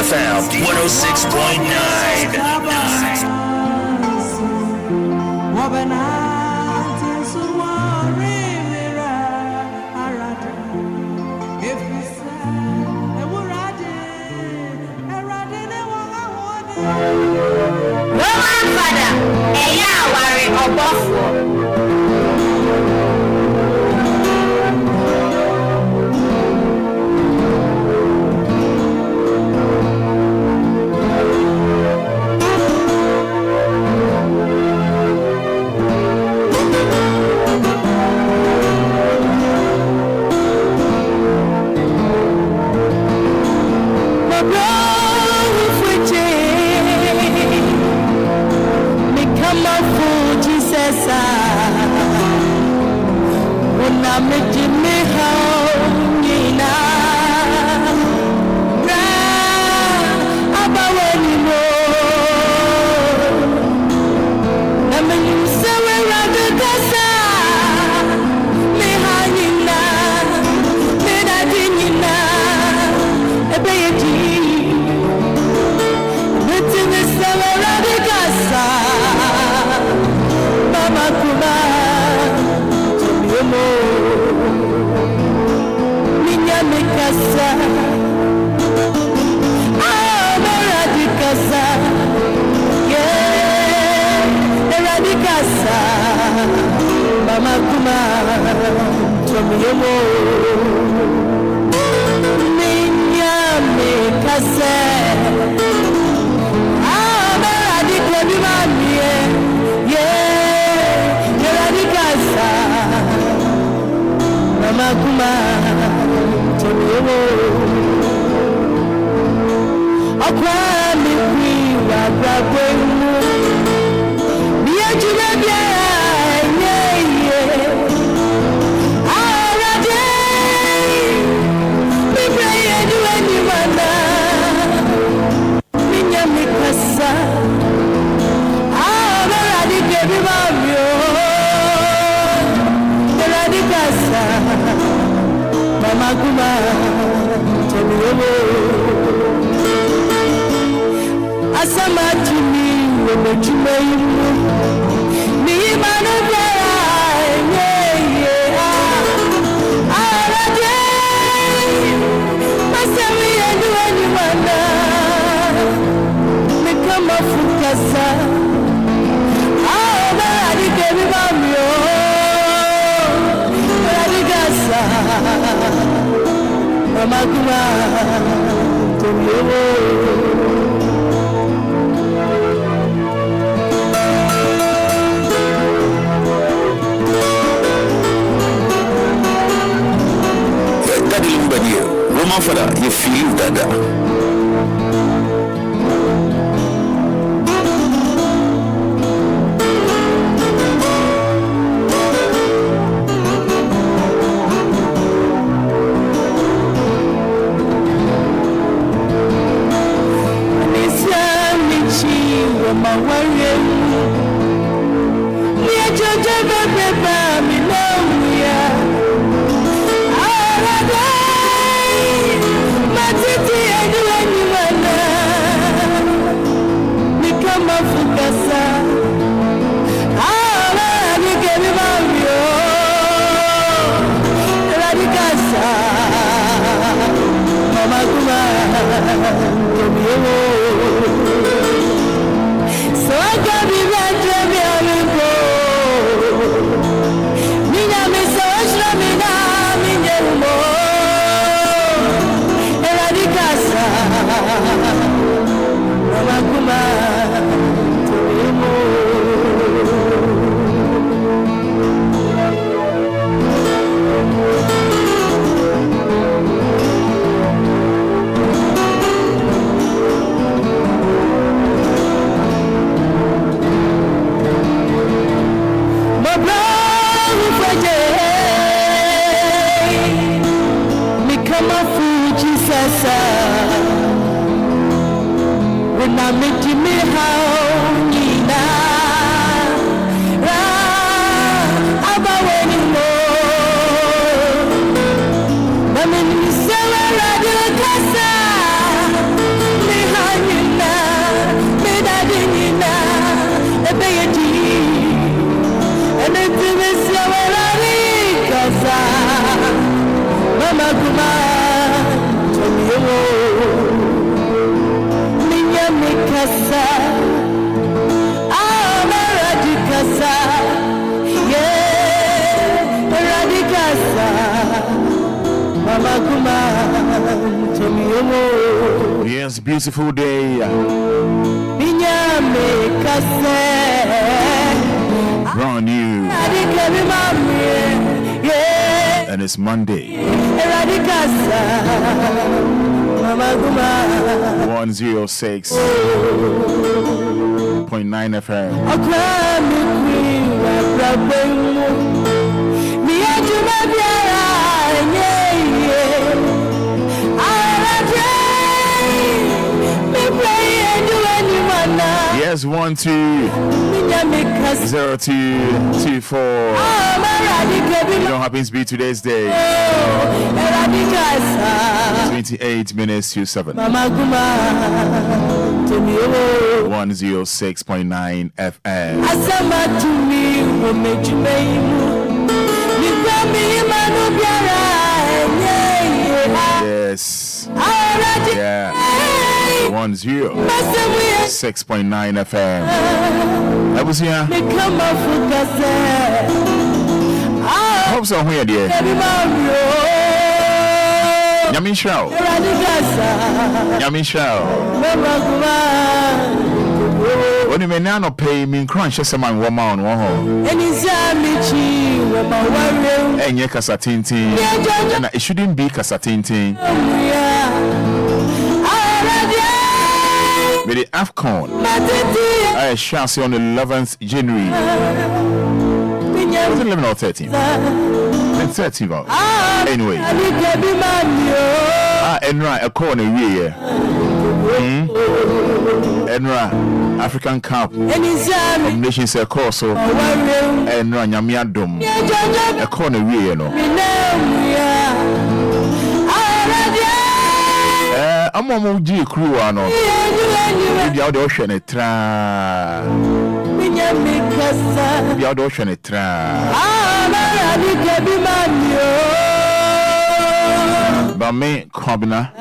DLFM 106.9. Fada, worry about Fada, you feel that. Yes, beautiful day. Brand new. And it's Monday. 106.9 FM. Yes, 120224. You know, happens to be today's day. 28 minutes to 7. 106.9 FM. Yes. Yeah. 106.9 FM. That was here. Hope so here, dear. Yamin Shao. Yamin Shao. When you may now pay me, crunch a man, one man, one home. And ye Casatinti. And it shouldn't be Casatinti. With the AFCON, I shall see on the 11th January. Was it 11 or 13? 13. Anyway. Enra, a corner year. Enra, African Cup. Nations a course. Enra, Nyamiadum. A corner year, no. I'm a G crew, no. Be out the ocean a tra. Be out the ocean a tra. But me, Kobina.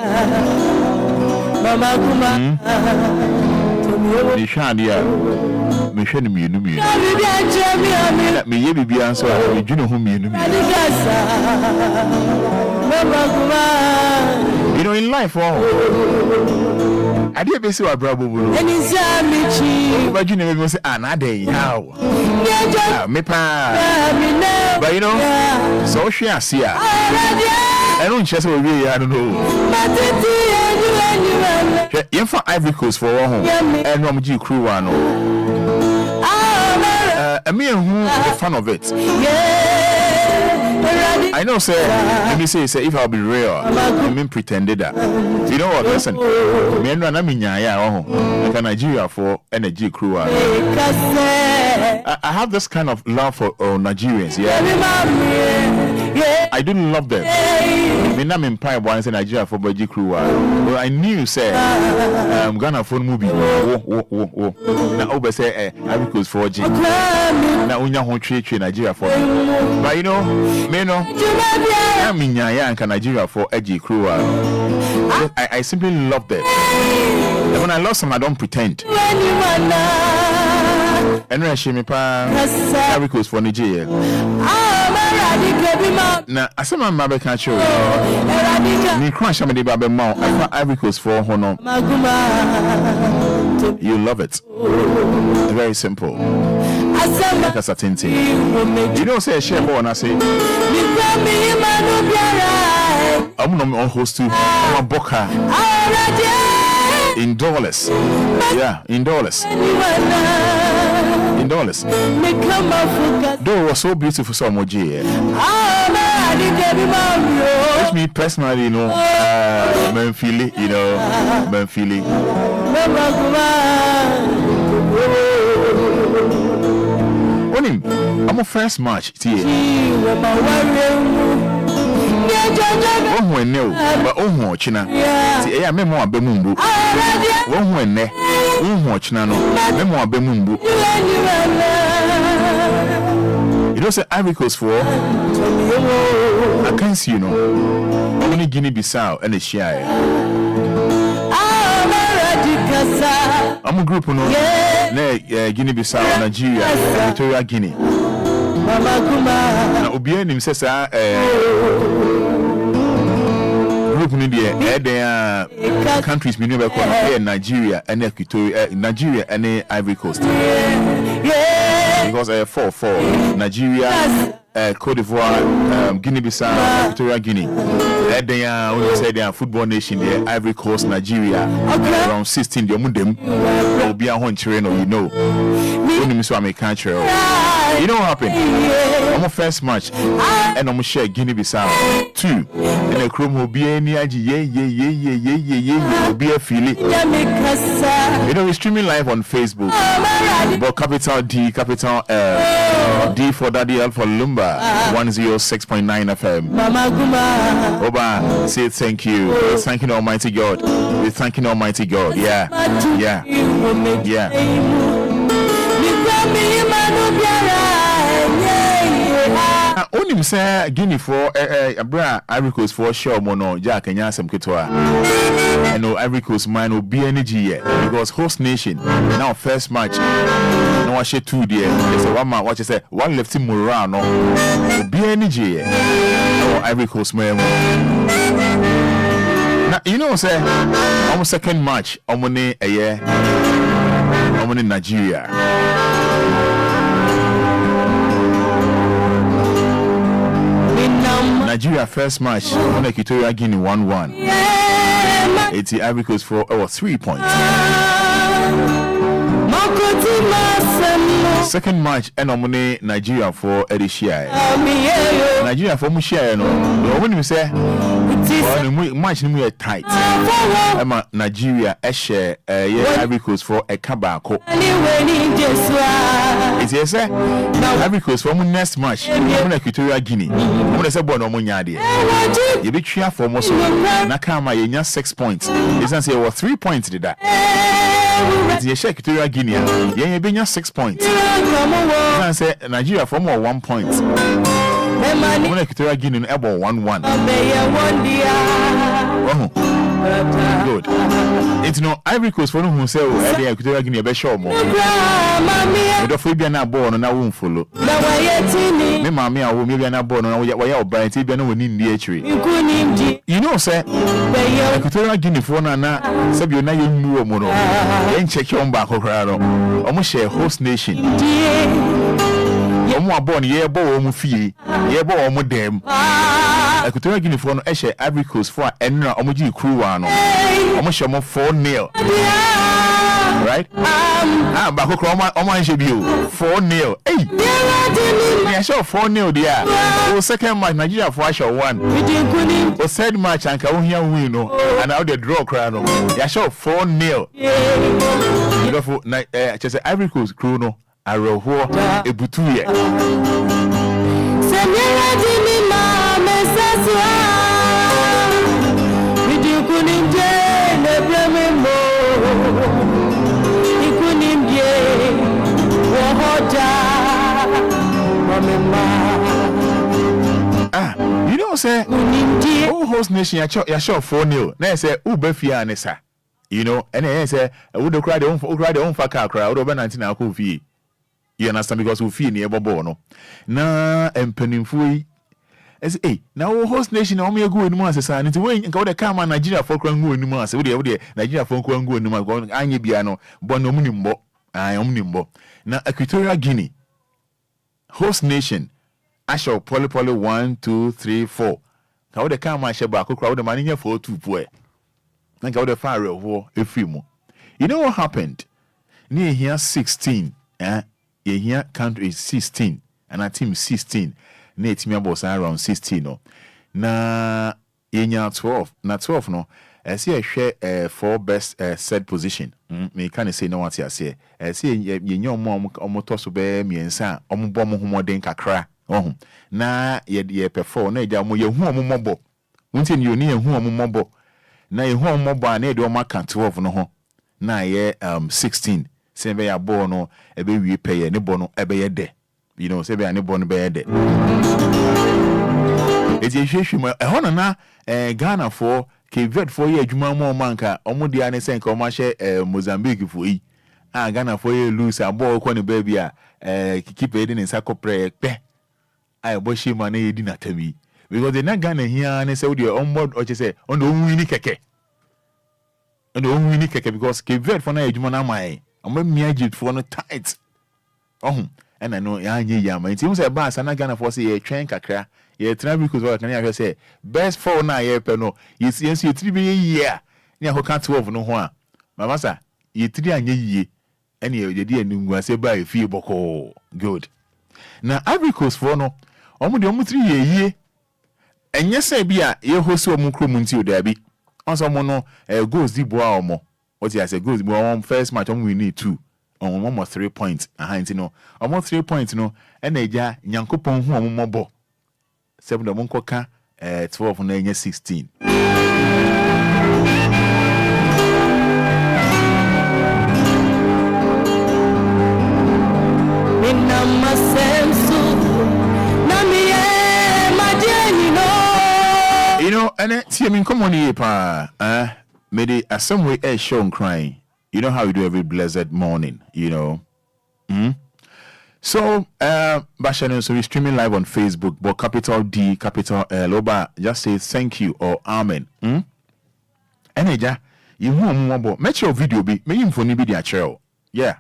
The Shadia. Me shed me, let me be answer. You know whom you know. You know, in life, I did say, bravo. And it's but you never say, Anade, how? Me pa. But you know, so she has here. I don't just over here, I don't know. You for Ivory Coast for home, and Ramji crew, I know. A mere who a fan of it. I know, sir. Let me say, if I'll be real, I mean pretended that. You know what? Listen, me and Ranaminya, like a Nigeria for energy crew. I have this kind of love for Nigerians. Yeah, I do love them. Me na me pie once in Nigeria for energy crew. Well, I knew, sir. Ghana phone movie. Now, over say, I because 4G. Now, unya hon trade Nigeria for. But you know, me no. I'm in Nigeria for edgy crew. I simply love them. And when I love some, I don't pretend. And I shame me pa Ivory Coast for Nigeria. Now, I said my mother can't show me crash some of the baby mouth. I for Ivory Coast for honor. You love it. Very simple. Like a certain thing. You don't say a share and I say I'm not on host to I'm a boca in dollars. Yeah, in dollars. In dollars. Though it was so beautiful so much here. It's me personally, you know, man feel it, you know, man feel it. I'm a first match here. Oh, no, but oh, China. See, I am more Bemumbu. Oh, ne, oh, China, no, Memo Bemumbu. say Ivory Coast for I can't see only Guinea-Bissau and the Shire. I'm a group Guinea-Bissau, Nigeria, Equatorial Guinea. Now Obia himself group there countries we never call Nigeria and Equatorial Nigeria and Ivory Coast. Because 4-4 Nigeria, Cote d'Ivoire, Guinea-Bissau, Equatorial Guinea. They are when you say they are football nation there, Ivory Coast, Nigeria, around 16 the Mundem, Obia Honchireno, you know what happened? I'm a first match and I'm share Guinea-Bissau 2 and a chrome will be any be a feeling. We're streaming live on Facebook. But capital D, capital D for Daddy, L for Lumba, 106.9 FM. Oba, say thank you. We're thanking Almighty God. We're thanking Almighty God. Yeah. Only say Guinea for Abra Ivory Coast for sure mono Jack and Yasam Kitoa. I know Ivory Coast mine will be energy yet because host nation now first match no I share 2 there. There's a 1 man watch say one left him around no be energy yet. No Ivory Coast man. Now you know say almost second match omone a year omone Nigeria. Nigeria first match on Equatorial Guinea 1-1. It's the Ivory Coast for 3 points. Second match and Nigeria for Edishia. Nigeria for Mushia no. When you say match we tight. Nigeria share Ivory Coast for a Kabako. It's yes sir. Ivory Coast for next match on Equatorial Guinea. When say born on Munyadi. You be tria for Moso. Nakama you 6 points. It's say 3 points did that. It's yes Equatorial Guinea. You be 6 points. I say Nigeria for more 1 point. When Equatorial Guinea about 1-1. Good. It's no Ivory Coast for who say the Equatorial Guinea be sure more. The Phobia na born and I won't follow. Me mammy I will maybe na born and why bright be no in the tree. You know say Equatorial Guinea for na sabi na you know mono. Then check your back crowd. Almost share host nation. Omo abon ye bo omo fie ye bo omo dem Equatorial Guinea for no ehye Ivory Coast for enra omo gi crew wa no omo hye mo 4-0 right ba ko omo hye bi o 4-0 hey me show 4-0 there o second match Nigeria for show 1 o third match anka wo hia win no and now the draw cry no ya show 4-0 therefore just Ivory Coast crew no Aroho ebutuye Semira dimi ma mesaswa Vidukunimje nebrememo Ikunimje wohoja Mamema you know say who host nation ya show 4-0 na say ubefia anesa you know and say we do cry the own faka cry we do be 19 akofie. You understand because we feel near Bobo no. Na empenimfui. As now host nation o me go enu ase sa nti when nka we come Nigeria for kwan go enu ase we dey Nigeria for kwan go enu go anye bia no bo no munimbo omnimbo. Na Equatorial Guinea host nation asho poly 1 2 3 4. Ka we come ashe ba akokra we man nya for 2 poe. Na ka we fire ho efimo. You know what happened? Near here 16 here country is 16 and our team 16 na team about around 16 no na yenya 12 na 12 no see share 4 best set position me can say no what you say see yenya omo to so be miensa omo bom homoden kakra na ye perform na ya mo ye hu omo mobo wonti ni oni ye hu omo mobo na ye hu omo mobo na e de omo kan 12 no ho na ye 16 Sembe ya bo no ebe wie peye ne bo no ebe ye de You know, say be any born bed. It's a shame. A honor Ghana for Cape for ye Juma more manka, Omudia and Sen Comache Mozambique for ye. Ghana for ye lose a boy when baby keep it in Sako prayer. I wish him money didn't tell me. Because they're not Ghana here and say, you're on board or just say, on the only keke. On the only keke because Cape Verde for na Jumana my. I'm a mere for no tight. Oh, and I know Yama. It seems a bass and I Ghana for say a train kakra. Ye travel because what can I say? Best for na ye peno. Yes, you 3 year. Near who can't 12 no one. Mamasa, ye 3 and ye. Any of the dear new say by a few boko. Good. Now, Ivory Coast for no. Almost 3 year. And yes, I be a ye host of Mukrumunti derby. Also, mono goes the bois or more. What I say goes the first match we need 2. On almost 3 points. Almost 3 points, and a ja Yankopon who more bo. 7 of Moncoca, 12 on 16. You know, and see, I mean, come on here, pa. Maybe some way a show crying. You know how we do every blessed morning, you know. So, Bashan, so we're streaming live on Facebook, but capital D, capital L, Oba, just say thank you or amen. Eneja, you want make your video be, me for ni be the actual. Yeah,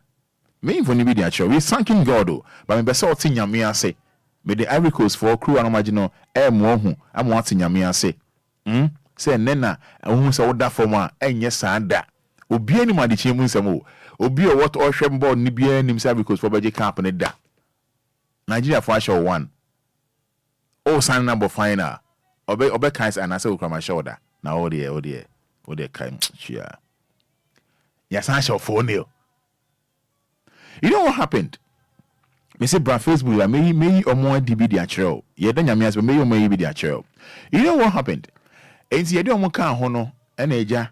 me for ni be the actual. We're thanking God, but me best all thing yamia say. Me the Ivory Coast for crew and imagine mo I'm wanting yamia say. Say nena, who say that for ma, yes, and Obi any man the chemu nsemo. Obi o what all shame board ni bia nim say because for beje camp ne da. Nigeria for show 1. Oh sign number final. Obe kinds and I say ukra my shoulder. Na o de kind chia. Yes, I show 4-0. You know what happened? Me say bra Facebook la me or more DB the actual. Ye dan yamias but me o be the actual. You know what happened? Enti ye de omo kan ho no na eja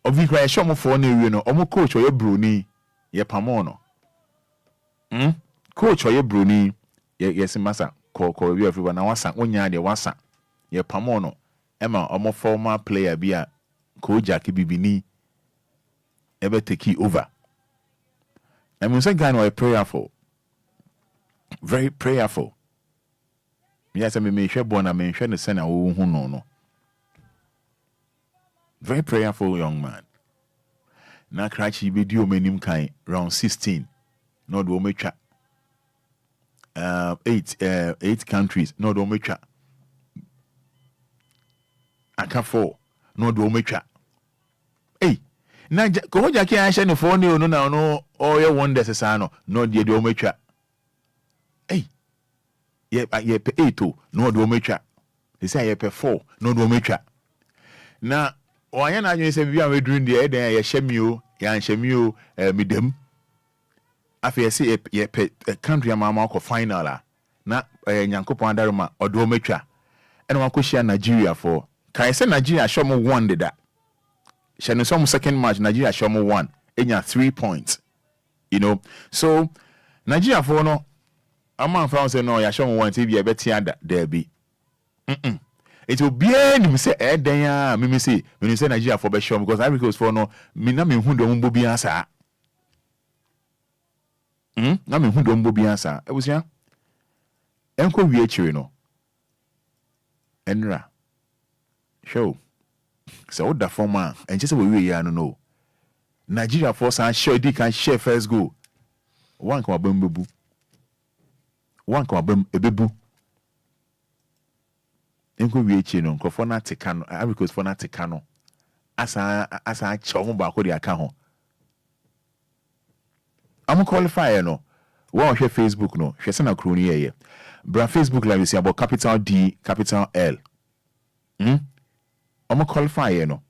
obi kra show mo for na ewie no omo coach oye broni ye pamo no coach oye broni ye masa ko we everyone na wasa onya de wasa ye pamo no ema omo former player bia coach Jack bibini ebe take over. I mean say guy no prayerful, very prayerful. Yes, I mean me hwe born na me hwe ne se na wo hu no. Very prayerful young man. Na krachi video menim kan round 16. No do metwa. 8 countries. No do metwa. Aka 4. No do metwa. Hey, na ko hoja ki an hye no 4 no na no all your wonders sa no. No de do metwa. Hey. Ye pe 8 no do metwa. They say ye pe 4 no do metwa. Na Oya na you say we are doing the eden ya shemio ya shemio midem afi say ye country amama ko final na Nyankopon adaruma odo metwa ena wako share Nigeria for can say Nigeria show mo won that she no some second match Nigeria show mo won enya 3 points, you know. So Nigeria for no amman fa say no ya show mo won TV e beti ada there be it will be any say then me say when you say Nigeria for be sure because Ivory Coast for no me na me hu do mbo bi ansa na me hu do mbo bi ansa e busia enko wie chire no enra show so that former and just we ya no Nigeria for san sure they can share first goal one kwa bembebu one kwa bem ebebu enko wie chi no nkofo na teka no Ivory Coast for na teka no asa chomo ba ko de aka ho am qualifier no wo hwe Facebook no hwe se na kroni ye bra Facebook live is about capital D capital L am qualifier no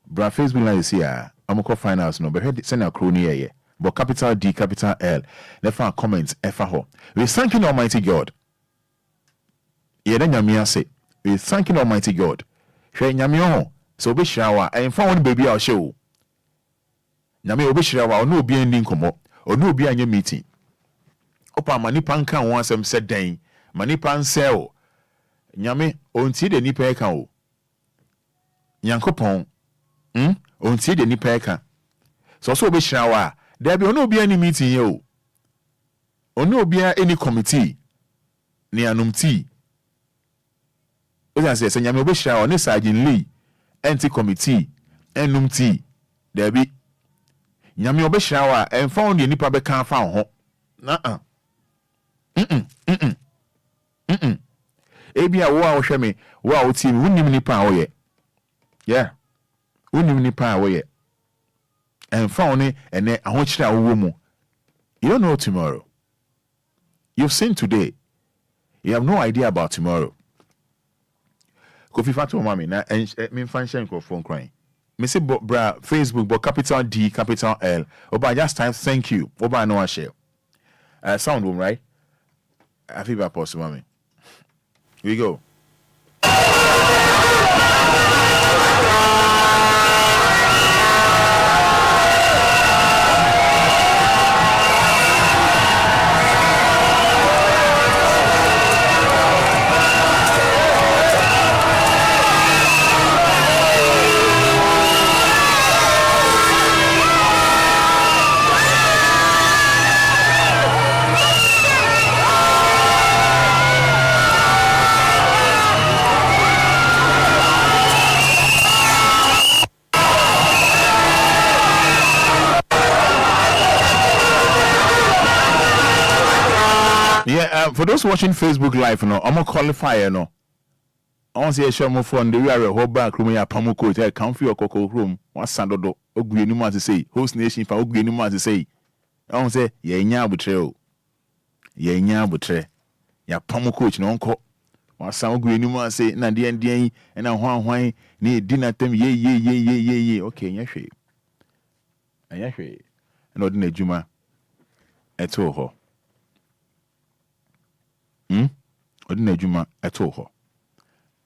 bra Facebook live is here am call finals no but hwe se na kroni ye but capital D capital L never comments ever ho we thanking Almighty God ye da nyame ase. We thanking Almighty God. Hwe nyame ho so be shirawa en fa won baby a show. Nyame obi shirawa ono obi endi nkomo, ono obi anya meeting. opa manipa nka won asem se den manipa nsel nyame ontie de nipa eka o nyankopon ontie de nipa eka so be hira wa there be ono obi any meeting ye o ono obi any committee ni anumti oja se nyame obi hira o ne sergeant lee enti committee enumti there be nyame obi hira wa emfa on de nipa be kan fa ho na ebia wo a wo hwe me wo a wo ti me wonim nipa a wo ye yeah wonim nipa a wo ye emfa on ene ahokyere a wo mu you don't know tomorrow you've seen today you have no idea about tomorrow kofi fatu mama na me fan share phone crying me say bra Facebook but capital D capital L oba just time thank you oba no share sound room right I feel about post mama here we go. Yeah, for those watching Facebook Live, no, I'm a qualifier, no. I want to say a show more fun. The we are a whole back room, ya pamuko, tell comfy or cocoa room. What's Sandodo? Ogui anymore to say. Host nation for Ogui anymore to say. I want to say, ye nya butreo. Ye nya butre. Ya pamuko, no uncle. What's Ogui anymore say, na DN and a one ni dinner them, ye. Okay, yashe. Yashe. And ordinary Juma at all. Odina adwuma eto ho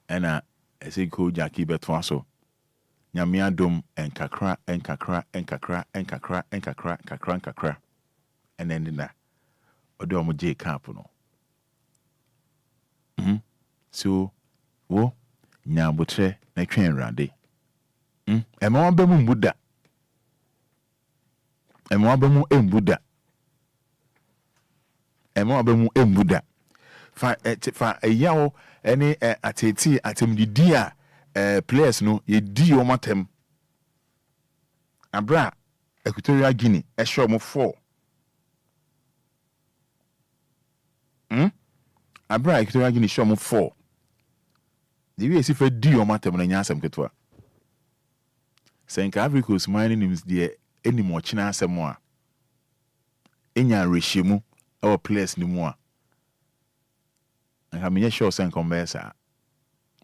ena esiko Jackie beto so nyame adom enkakra ena ndina ode omo je camp no so wo nyabotre na twen rade ema wa bamu mbuda ema wa bamu embuda fa yawo ene ateti atemdidi a players no ye di o matem abra Equatorial Guinea e show mo 4 abra Equatorial Guinea show mo 4 the way si fa di o matem na nyasem ketwa senka Africa is mining names de eni mo china asem a enya rehyimu our players ni mu a and I'm sure sen conversa.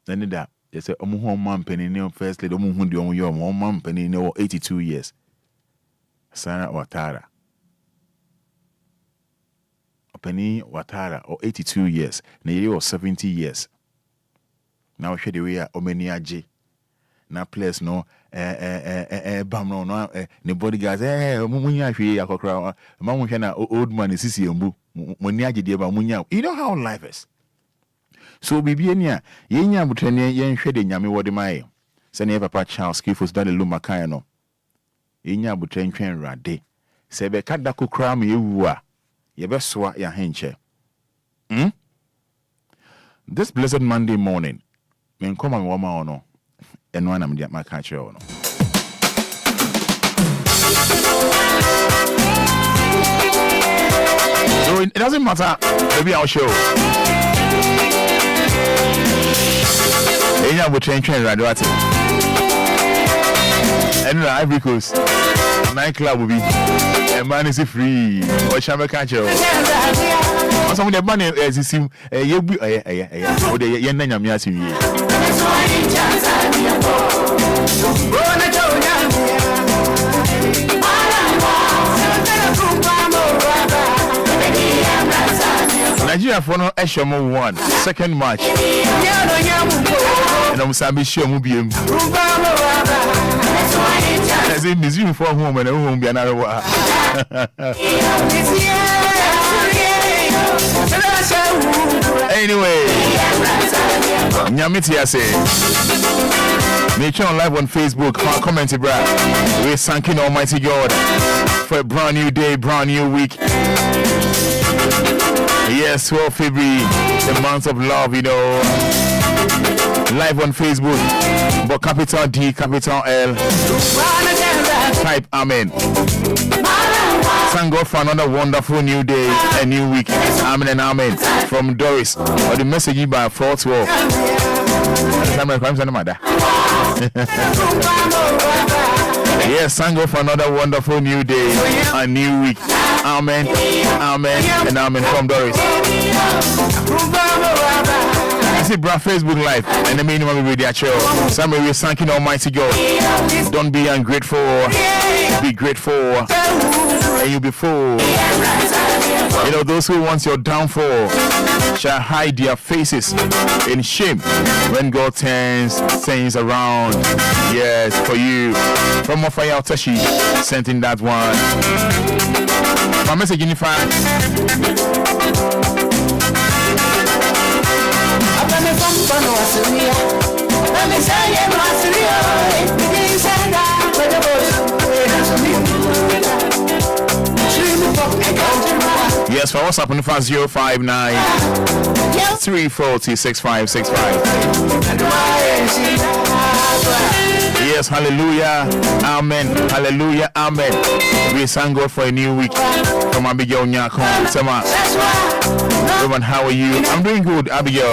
Then that they say omu man penny no first lady omu hundi omu yo man penny no 82 years. Sana Watara. Penny Watara or 82 years. Na ye or 70 years. Now she the way omeni aje. Na place no bam no ne bodyguards munya hwe akokra ma mu hwe na old man sisi embu moni aje de ba munya. You know how life is. So bibi enia yenya butane yen hwe de nyame wode mai se ne papa Charles Kifos da Lumba kan no yenya butane twen rade se be kada kokra ma ewu a ye be soa ya henche this blessed Monday morning men come and woma ono eno anam dia maka kire ono so it doesn't matter maybe I'll show Enya bo train radio ati. And Ivory Coast night club will be a man is free or shame catcher. Some of the money as you see you be or the yen nyam yasi wi. Nigeria for no Eshomo 1 second match. And I'm Sabi Shomu BM. As a museum for home and a home be another. Anyway, Nyamiti say, make sure on live on Facebook, comment it, bro. We're thanking Almighty God for a brand new day, brand new week. Yes, 12 February, the month of love, you know. Live on Facebook, but capital D, capital L. Type Amen. Thank God for another wonderful new day, a new week. Amen and Amen. From Doris, or the message by 412. Yes, thank God for another wonderful new day, a new week. Amen, Amen, and Amen from Doris. I see bra Facebook Live and the minimum with their show. Somebody we're thanking Almighty God. Don't be ungrateful, be grateful, and you'll be full. You know, those who want your downfall shall hide their faces in shame when God turns things around. Yes, for you. From Mofaya Otashi, sent in that one. My message in yes, for WhatsApp on 059 340 6565. Yes, hallelujah, amen, hallelujah, amen. We thank God for a new week. From Abigail Nyakon, Tema. Roman, how are you? I'm doing good, Abigail.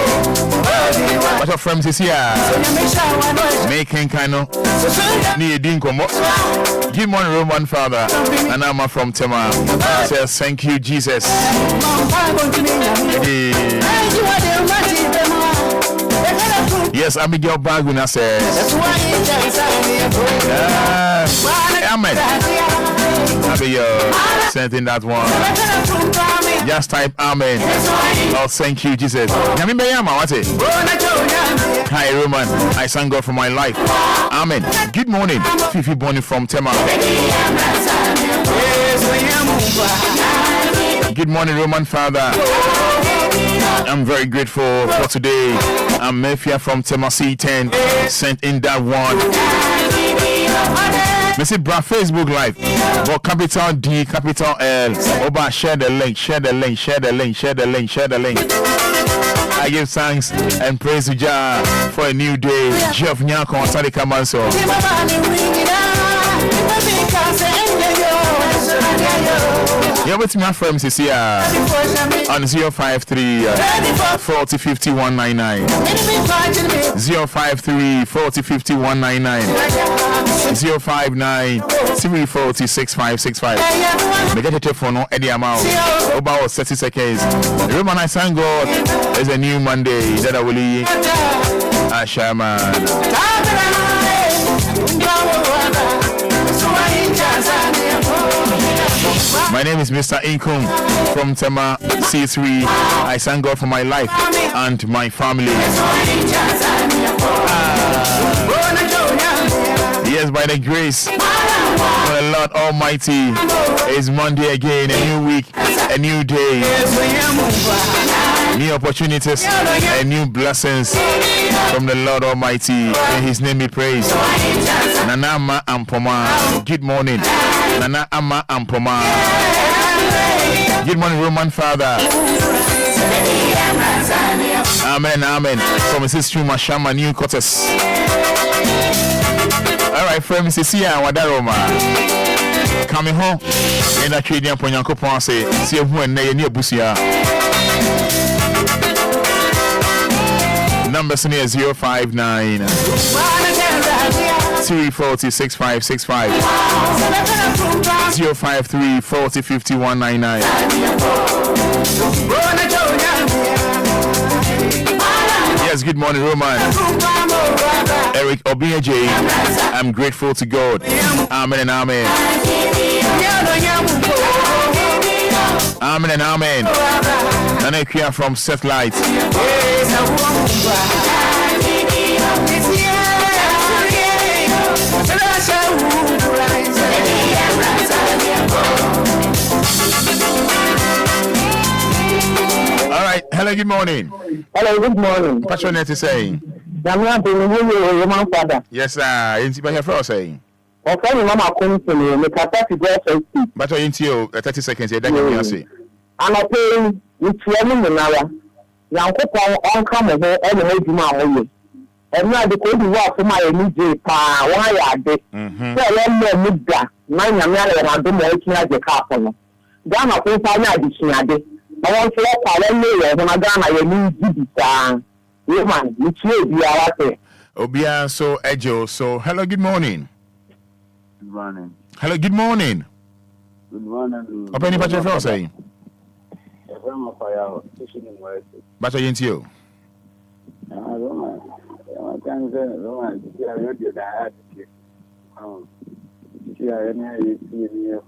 What your friends is here? Making kind of near Dinkomo. Good morning, Roman Father. And I'm from Tema. Says thank you, Jesus. Yes, Abigail Baguna says amen. Abigail sent in that one. Just type amen. Oh, thank you, Jesus. Hi, Roman. I thank God for my life. Amen. Good morning. Fifi Bonnie from Tema. Good morning, Roman Father. I'm very grateful for today. I'm Mefia from Tema C10. Sent in that one. Mr. Bra Facebook Live. But capital D, capital L. Oba, share the link, share the link, share the link, share the link, share the link. I give thanks and praise to Jah for a new day. Jeff Nyako on Sadika Manso. You're with my friends is here on 053 40 50 199 053 40 50 199 059 340 6565. They get a telephone on any amount about 30 seconds. Remember, I thank God it's a new Monday that I will eat Ashaman. My name is Mr. Inkum from Tema C3. I thank God for my life and my family. Yes, by the grace of the Lord Almighty, it's Monday again, a new week, a new day, new opportunities, and new blessings from the Lord Almighty. In His name be praised. Nana Ama Ampoma. Good morning. Nana Ama Ampoma. Good morning, Roman Father. Amen, amen. From Mrs. Chuma Shama, New Quarters. All right, friend, Mrs. Sia Wadaroma. Coming home. In a trading upon your coupon say, see who and near Busia. Numbers near 059 340 6565 053 40 50 199. Yes, good morning, Roman. Eric Obia J. I'm grateful to God. Amen and amen. Amen and amen. And Enquires from Satellite. right. Hello, good morning. Hello, good morning. What's your name to say? Fada. Yes, sir. It's by your first saying. Okay, Mama comes to me. Make a 30 seconds. But you're into 30 seconds. You're done. Say. I'm a paying with 20 minutes. Yanko on come here and hold you my and now the code work for my immediate why are they? So let me move that. My man and do more as a couple. Ghana can find out this year. I want to let when I got my new man, which will be our Obia, so Ejo. So hello, good morning. Good morning. Hello, good morning. Good morning. Open your first saying. I'm a fire station in West. But you're into you. I can't say, Roman, I heard you that. See, I am a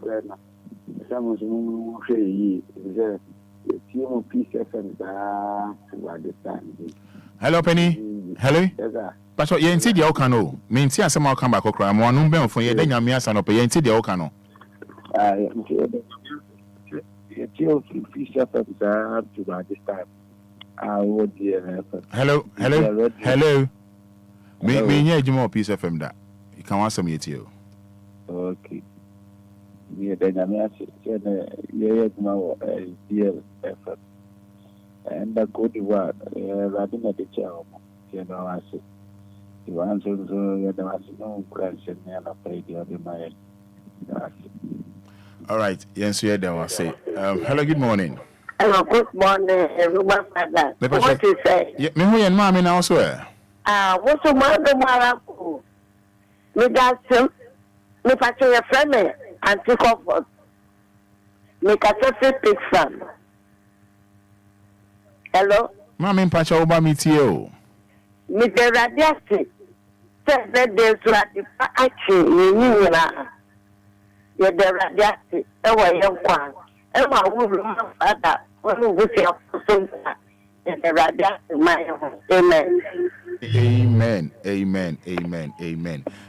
friend. Someone's moving away. The team of peace FM at this time. Hello, Penny. Hello. Yes, sir. But you're into the Okano. Mean, see, some more come back. I'm one number for you. Then you're me as an open into the Okano. I am here. The team of peace FM at this time. I would DLFM. Hello. Me hear you more piece of FM that. You can answer me to you. Okay. Yeah, then I'm asking, yeah, DLFM. And the good word, rather the child, I said, you answer, so you know, no question, and I pay the other man. All right, yes, yeah, there was say. Hello, good morning. Hello, good morning, everyone. What you say? Yeah, me who and mommy now swear. What's the matter, Maraco? Me got some, me patching a friend, and take off. Me got a big son. Hello? Mommy patch over me to you. Me the radiation. Said that there's actually, you know, you're the radiation. Oh, young one. And my woman, Fada, when we see the radiation, Amen.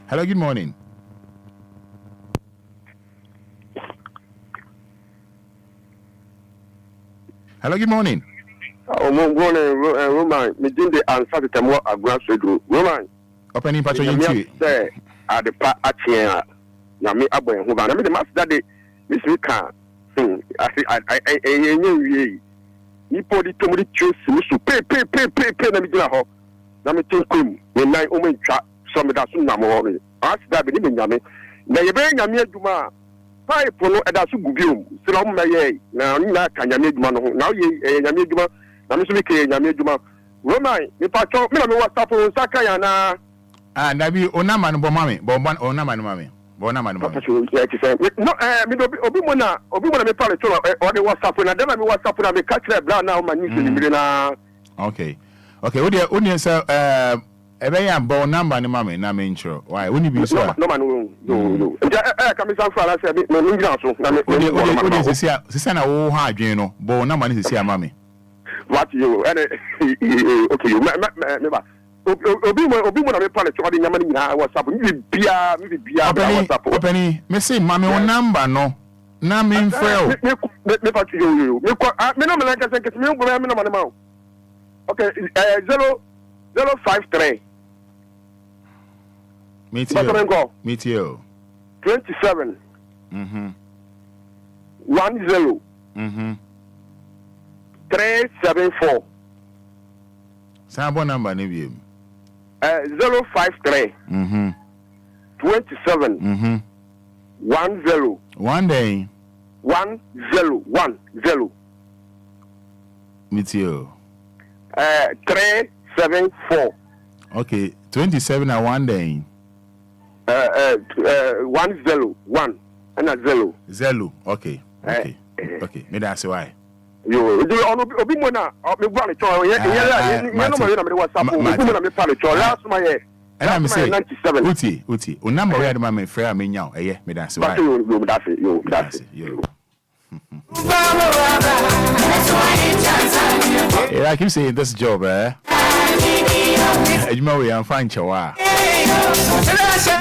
Hello, good morning. Hello, good morning. Oh, Roman, me didn't answer the time I grass to Roman. Opening patch you say at the part at here. Yami Abu and Huban. I mean, the master that day, Miss Rika. I knew you put it to me, choose to pay, let me do a hop. Let me think him when I only chat some of that soon. Ask that the living Yami. Now you bring a mere Duma. Five for no Adasu Gubium. So I'm my now, can you make man? Now you Yami Duma. I'm speaking Yami Duma. Roman, me patch, me what's up on Sakayana. And I be Onaman Bomami, Bomban Onaman Mammy. No, me Obimona me pale to or the WhatsApp na dem me WhatsApp na me catch the bra now my news ni na. Okay, we say ebe ya bo number ni mama na me intro. Why? We ni bi so. No man no. Ka me san fa la say me ngira so na me. We sisi na wo ha adwen no. Bo number ni sisi mama. What you okay you me ba. Obi mo na me pale to the nyama ni na WhatsApp ni bia WhatsApp. Open me say mama o number no na me mfrel me pa to you me no me like say me go me no man ma. Okay 053 meet you 27 10 374 Sabo number ni bi 053 27 10 one day 1010 meet you 374 okay 27 and one day 101 and a zero okay me that's why you obi mo na me gwa le cho ye no mo na me WhatsApp obi mo na me pa le cho last my year and I'm say uti o number where the man me frɛ me nya eye me that's why you yeah, I keep saying this job you know we am fine chawa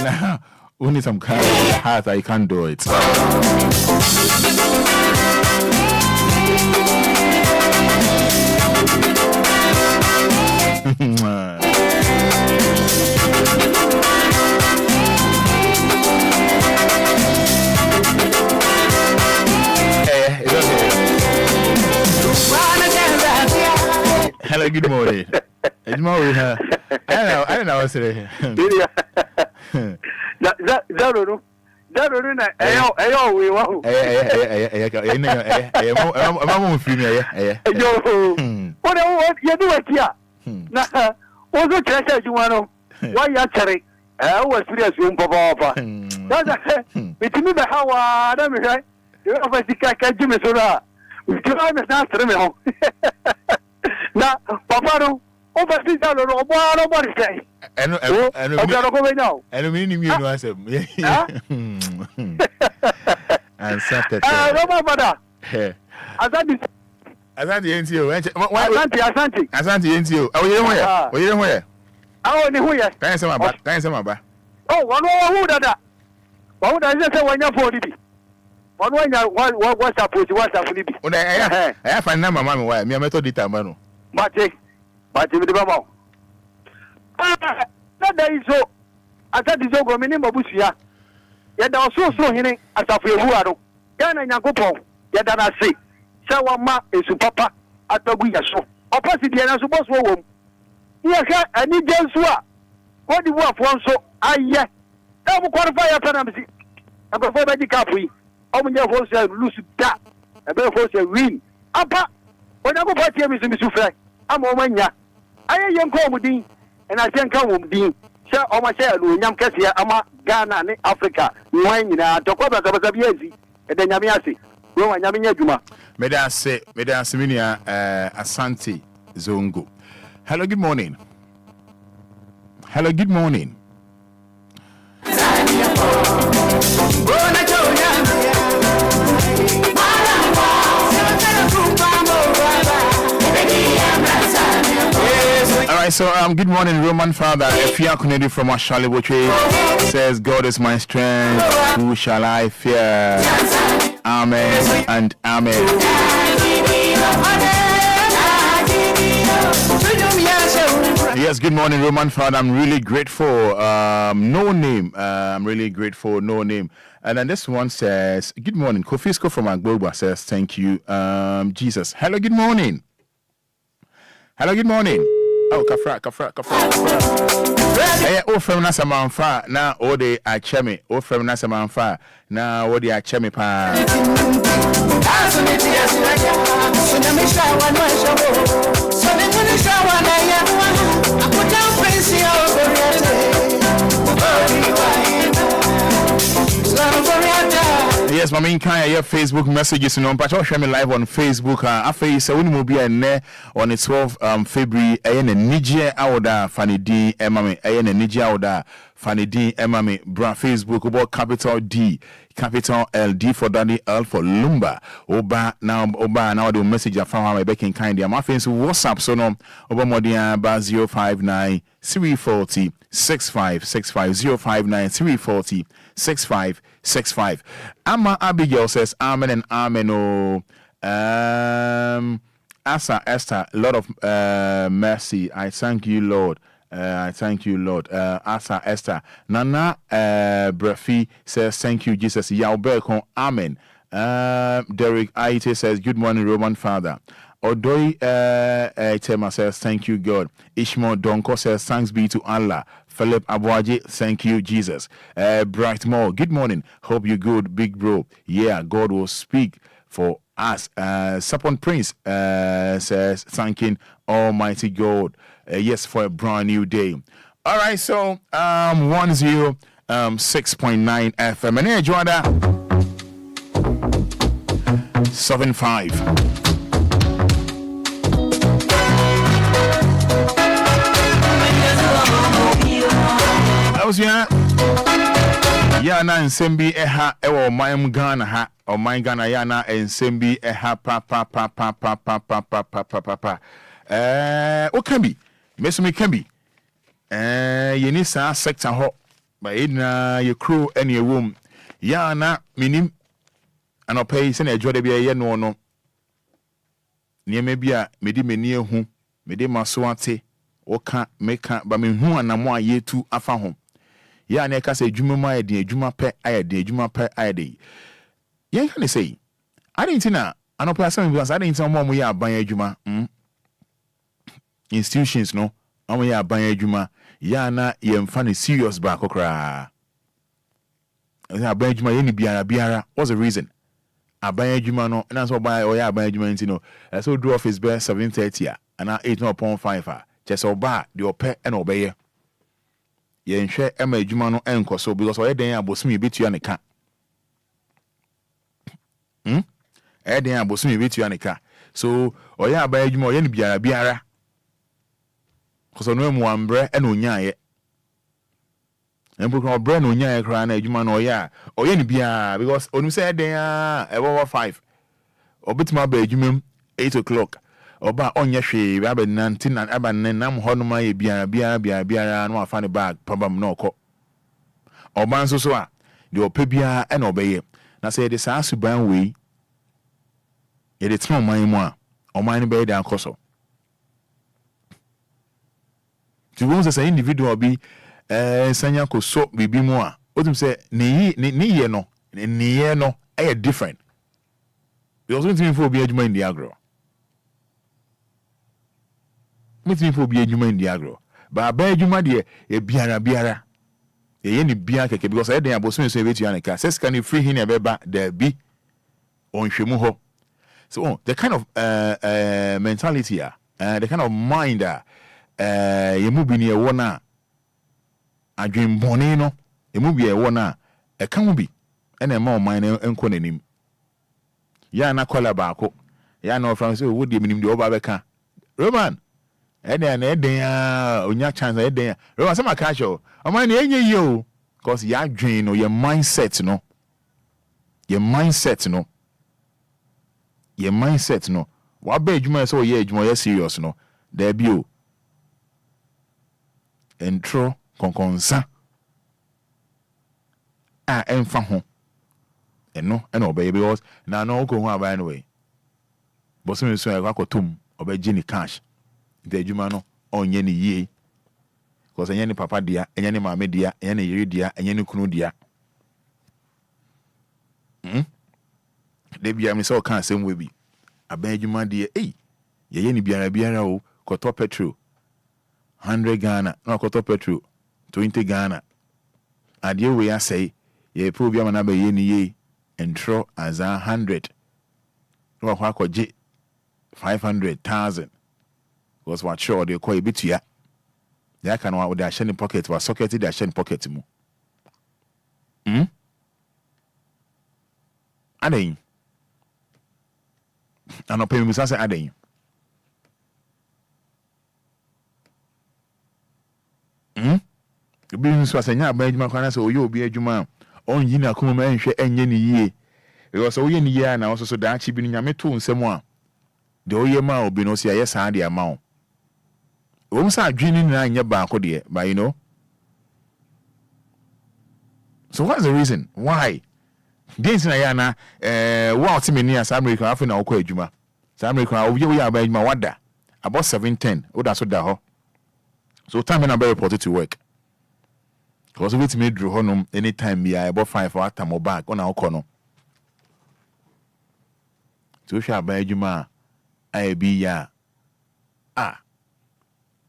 now we need some kind of heart I can't do it. Hello, good morning. It's more with her. I don't know what's it. Zero, we want. What you do it here? Now, also, treasure you want to. Why you cherry? I was serious, Papa. That's it. Me, how I don't know. You know, if I can't do it, we can not remember. Now, Papa, over this hour, nobody say. And I'm going now. And meaning you know, I said, and Saturday. No, Fada. Asante NTO. Asante NTO. Oh, you know where? Oh, ni huye. Thanks my ba. Oh, one who that. What does it say when you're 40? One when you what's up with WhatsApp? Oh, I have a number, mamma. Why? Me, I met all the time, man. Mate, with the bubble. That day so. I thought it's over minimum bushia. Yet also so hinting as a few who are. Yana Yakopo, yet I say. Sawama is papa at the Guyaso. Opposite and I suppose woman. Yes, I need Joshua. What do you want for so? I yet. I will qualify after Namsi. I prefer the Capri. Open your horse and lose that. I better horse and win. Apa, when I go back here, Mr. Misufa, I'm on ya. I am young comedy, and I think come with Dean. Sir, on my share, Young Cassia, Ama, Ghana, and Africa. When you know, talk about the Babiesi, and then Yamiasi. Go and Yamiya Juma. Medase Minia Asante Zongo. Hello, good morning. Hello, good morning. All right, so good morning, Roman Father. If you are connected from Ashali Boche, says, God is my strength, who shall I fear? Amen and amen. Yes, good morning, Roman Father. I'm really grateful. No name. I'm really grateful. No name. And then this one says, good morning. Kofisco from Agboba says, thank you, Jesus. Hello, good morning. Hello, good morning. Oh, kafra. Eh, o from na samanfa na o de acheme. O from na samanfa na o de acheme pa. Yes, my main kind of Facebook messages, you know, but I'll share me live on Facebook. After you say, when you be on the 12th February, I am a Niger Aoda, Fanny D, Emma, I am a Niger Aoda, Fanny D, Emma, bra Facebook, about capital D, capital L, D for Daddy, L for Lumba. Oba, now the message I found my back in kind of my face, WhatsApp, so no, Oba Modia, bar 059 340 6565 059 340 6565. Amma Abigail says, Amen and Amen. Oh, Asa Esther, Lord of mercy. I thank you, Lord. I thank you, Lord. Asa Esther. Nana Brefi says, thank you, Jesus. Yaubekon, Amen. Derek Aite says, good morning, Roman Father. Odoi Tema says, thank you, God. Ishmael Donko says, thanks be to Allah. Philip Abuaji, thank you, Jesus. Brightmore, good morning. Hope you're good, big bro. Yeah, God will speak for us. Sapon Prince says, thanking Almighty God. Yes, for a brand new day. All right, so 106.9 FM. And here, Joada 75. Ya na nsembi eha ewo man Ghana ha o man Ghana ya na nsembi eha pa o can be mesumi can be yeni sa sector ho ba ina ye crew ene ewom ya na minim anopay se na ejode bia ye no no niema bia medi meni ehu medi maso ate oka meka ba mehu anamo ayetu afa ho ya na ka say adwuma ma yede adwuma pe ayede adwuma pe ayede yen kan say I didn't na anopa asem bi I didn't know mo ya aban adwuma institutions no amo ya aban adwuma ya na yemfa ne serious ba kokra aban adwuma ye ni biara what's the reason aban adwuma no na so oban o ya aban adwuma nti no so do office be 7:30 and 8:5 just oba de ope na obeye ye nhwe ema adwuma no enkoso because o ye den abosumi betua ne ka den abosumi betua ne ka so o ya aban adwuma o ye ni biara because no mu ambre na onyaye empo ko bre na onyaye kra na adwuma no o ye ni bia because onu say den a 5 obitima ba adwuma 8 o'clock oba onye hwe ba 19 aba nam ho no ma ye biara no afa ne bag problem na okọ oba nso so a de opa bia na obeye na say de saa suban we e de tno man mu a oman ne be de akoso to won say individual bi sanya ko so bibi mu a otum say ni ye no e different because we for obi adwuma in the agro meeting for obi adwuma in the agro ba ba adwuma de e biara ye ni bia keke because e den abosun so ebetu aneka says can you free him e beba there be on hwemu ho so the kind of mentality the kind of mind ye mu bi ne e wona adwen bone no ye mu bi e wona e ka mu bi e na ma o man enko nanim ya na kola baako ya na ofran so wo de minim de oba beka Roman eden na eden onya chance eden Roman say maka show o man na enye yi o because ya dwen no your mindset no wa ba adwuma so ye adwuma ye serious no there be o entro konkonsa emfa ho eno na obey because na no ko ho aba anyway but so so e kwa tom obey ni cash the adwuma no onye ni yie because enye ni papa dia enye ni mama dia enye ni yiri dia enye ni kunu dia de bia mi so kan asem we bi aba adwuma dia ye ni biara o koto petrol 100 Ghana no koto petrol 20 Ghana adie we ya say ye probia mana ba ye ni ye entro as 100 no kwa koje 500,000 was what sure they call bitua they can wa dey share in pocket wa socket dey share in pocket mu aden anope mi say aden bi nso asenya aban adwuma kwana say oye obi adwuma on yi na kuma ma enhwe enye ni yie because oye ni yie na so da chi bi ni nyame to nsem a de oye ma obi no say yes and the amount o say adwini na nya ba ko de but you know so what's the reason why dance na ya na wa otimeni as American afi na okọ adwuma sa American oye aban adwuma wada about 7:10 o da so da ho so time na be reported to work because we to me drew honum anytime me about 5 or time back on our corner to sha ba adwuma I be ya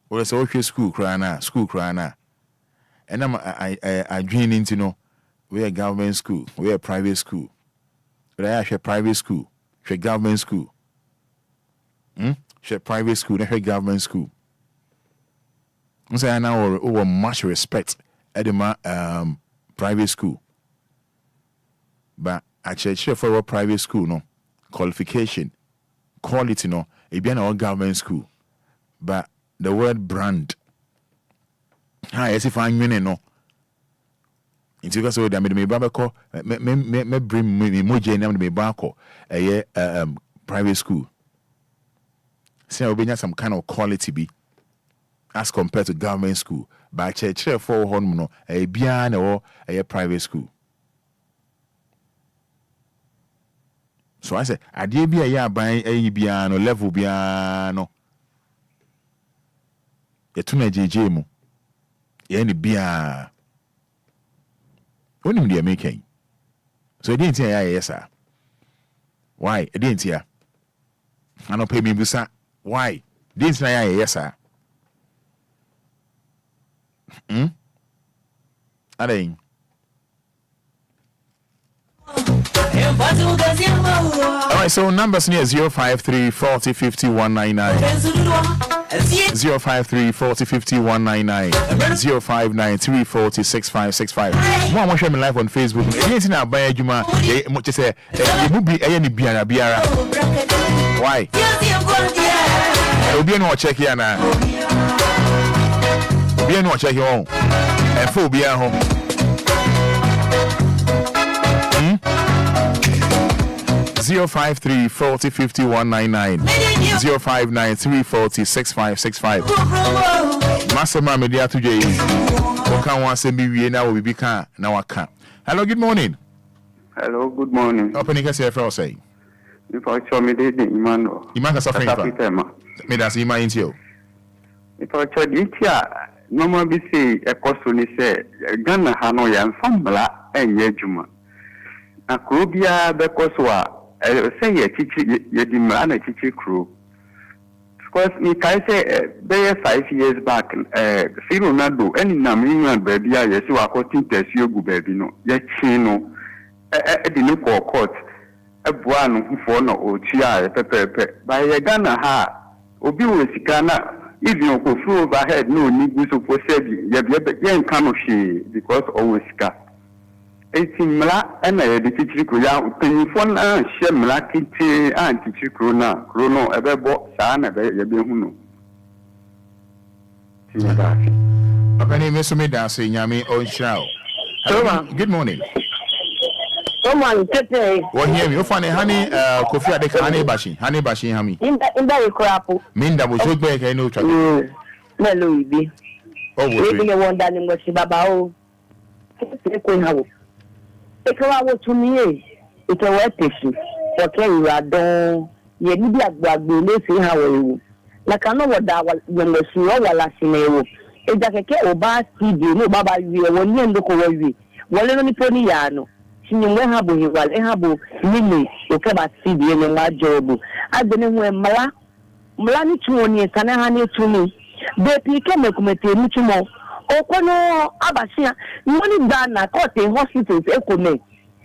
we so hwe school kra na and I dream into no we a government school we a private school but I share private school share government school share private school and government school say now over much respect at the private school but actually for private school no qualification quality no e be na government school but the word brand yes if I mean no into because so that me baba call me bring me moje na me ba call private school say obenya some kind of quality be as compared to government school but church for home no bia na or private school so I say ade bia ya ban bia no level bia no etuna jeje mu ye ni bia onim dia making so e didn't ya yes sir why e didn't ya ano pay me busa why didn't ya yes sir Adain. Alright, so numbers near 053 40 50 199 053 40 50 199 059 340 6565. More watch me live on Facebook. Anything I buy Juma, much say you will be any biara. Why? Obia no check here now. Obia no check here on. And for Obia home. 053 40 50 199 059 340 6565. Masama media to J. Okan want to be now we can now I can. Hello, good morning. Hello, good morning. Opening us here for say. If I show me the Imano. Imanga suffering. Me that's Ima into you. If I show this year, no more be say a question is say Ghana Hanoya and Fambla and Yejuma. A Obia because say a teacher, Yedimana teacher crew. Because me can say, 5 years back, Ciro Nado, any Namian baby, yes, you are cutting test you go baby, no, yet chino, no court, a buano who for no or chia, pepe, by a Ghana ha, Obi was Ghana, even you go through overhead, no need to possess young canoe because always car. 18 mla and the teacher could out telephone and share mlaki and teacher chrono ebebo sana yabihuno. My name is Sumida Yami on show. Good morning. Someone today. What here? You find a honey, coffee at the honey bashing, honey. In the crap. Minda was so big, I know. Melody be. Oh, we want that in what she babao. Ekawa wo tumi ito wa pesu oke ira don ye ni bi agbagbe le fi ha wo la kan no da wa mo si o wala sinewo eja keke o ba ti de no baba wi e woni endo ko wa wi wole no ni poni ya no sinye we ha bo hi wal e ha bo ni o ke ba ti de no ma jobu adene hu mla ni tuoni kana ha ni tumi be pi ke me kumete ni tumo okono abasia woni Ghana court hospitals ekome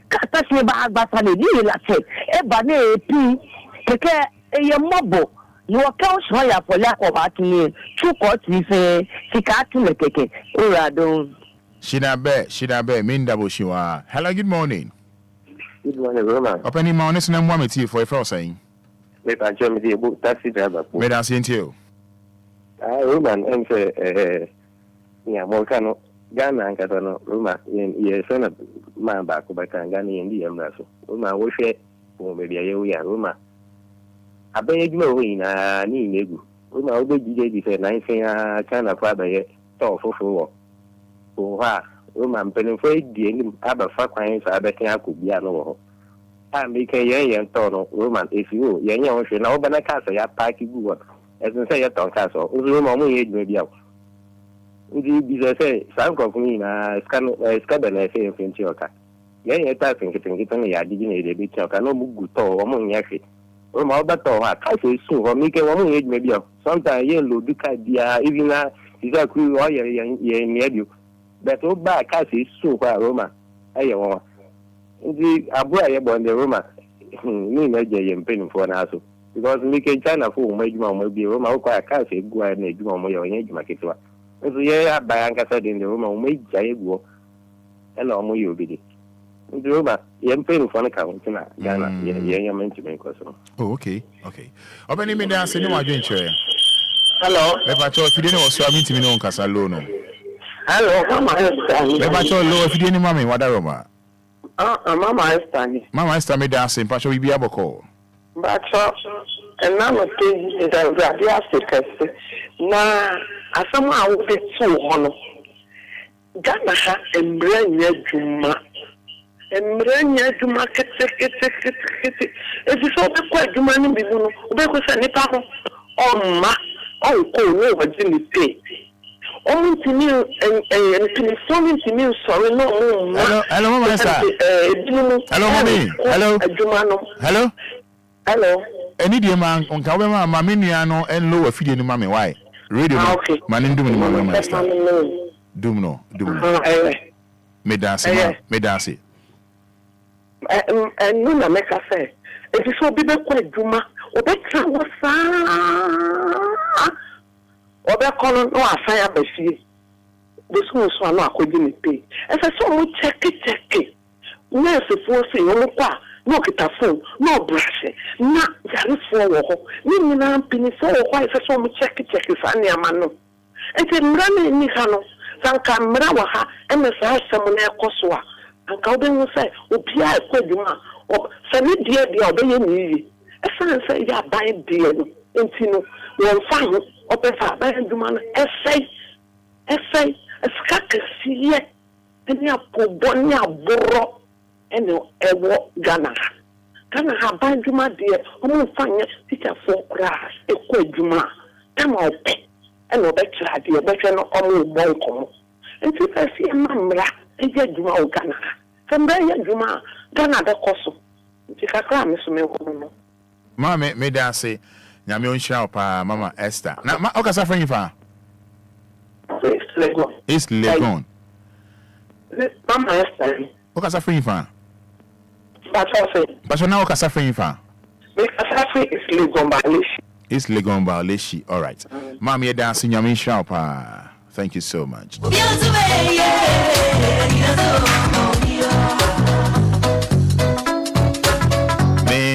kata se ba agbata le ni la che e ba na epi keke eye mobo ni o ka o so ya for la ko ba tini tu court ife sika tule keke ora don shinabe minda bo shiwa. Hello, good morning. Good morning, Roman. Opening my honest name one tea for a first saying. Me pa join me the book taxi driver. Me da see you. Roman em say yeah, Molcano, Ghana and Catano, Roma, ye son of man back by Kangani and the Embraso. Roma, we share, or maybe a year, Roma. I beg no in a knee negu. Roma, Obi DJ said, 9 kind of father yet, tall for ha, Roma, penetrate the end of a crimes, I bet I could be a no. I make a young tono, Roman, if you, young ocean, open a castle, ya party good. As I say, a ton castle, Roma, maybe out. Ndi say some company na scan na say influence oka ye ta think ya digi na de bi oka no mugu to o mo nyafe o ma oba to ha ka se su o mi ke o mo ye maybe sometimes ye lo du ka dia even na is a ku o ye medio but o ba ka se su kwa Roma aye won ndi abura ye bon de Roma ni na je ye mpeni fo na so because mi ke China fo mo ejuma mo bi Roma o kwa ka se gua na ejuma mo ye ejuma ketwa. So yeah, Bayanka said in the room, I made Jaigo and almost you be. In the room, I'm paying for an account. Ghana, yeah, meant to make us. Oh, okay. Opening me down, say no more adventure. Hello. If I told you, was swimming to me on Casalono. Hello, Mama Esther. If I told you, if you didn't mammy, what are Roma? Mama Esther. Mama Esther made dancing, but we be able to call. But and now is a Africa. Na asama a wo de tu ho no Ghana ha emranya djuma kete efi so be kwa djuma ni bi no be ko se nipa ho omma onko no waji ni pe omintini ntini sorry no hello mama sir hello mommy hello any dear man on ka we ma me nua no en lo afide ni ma me why radio man ndum ni mama master Dumno. Medasi. No na make say. If you so be kwa dwuma, obetra wo saa. Obekono no asan abafie. Bosu so ano akodi ni pay. Ese so mo check. Nurse for say wo kwa no kita phone, no brush. Na yare for wo ho. Ni nyina mpini for wo kwa ese so mo check sa ne ama no. Enti mra ni ha no. Sanka mra wa ha emesa asem na ekoso a. Anka obenwu say Obia ekwadwuma. Sani dia obeye ni yi. Esa say ya ban dia no. Enti no won fa ho opefa ban dwuma no esai eskakasiye eni apobo ni aboro ene ewo Ghana ha ban dwuma dia omo fa nya teacher for class ekwadwuma tama ope ene obekira dia obehwe no omo bonko enti fasi mamra eje dwuma o Ghana sembra ya dwuma Ghana de koso enti kakra me so me wo no mama me da say nyame onhira pa mama Esther na okasa fa yifa East Legon. Mama Esther. Okasa fa yifa But now okasa fa yifa East Legon Baleshi. All right. Mama ye da say nyame onhira pa. Thank you so much.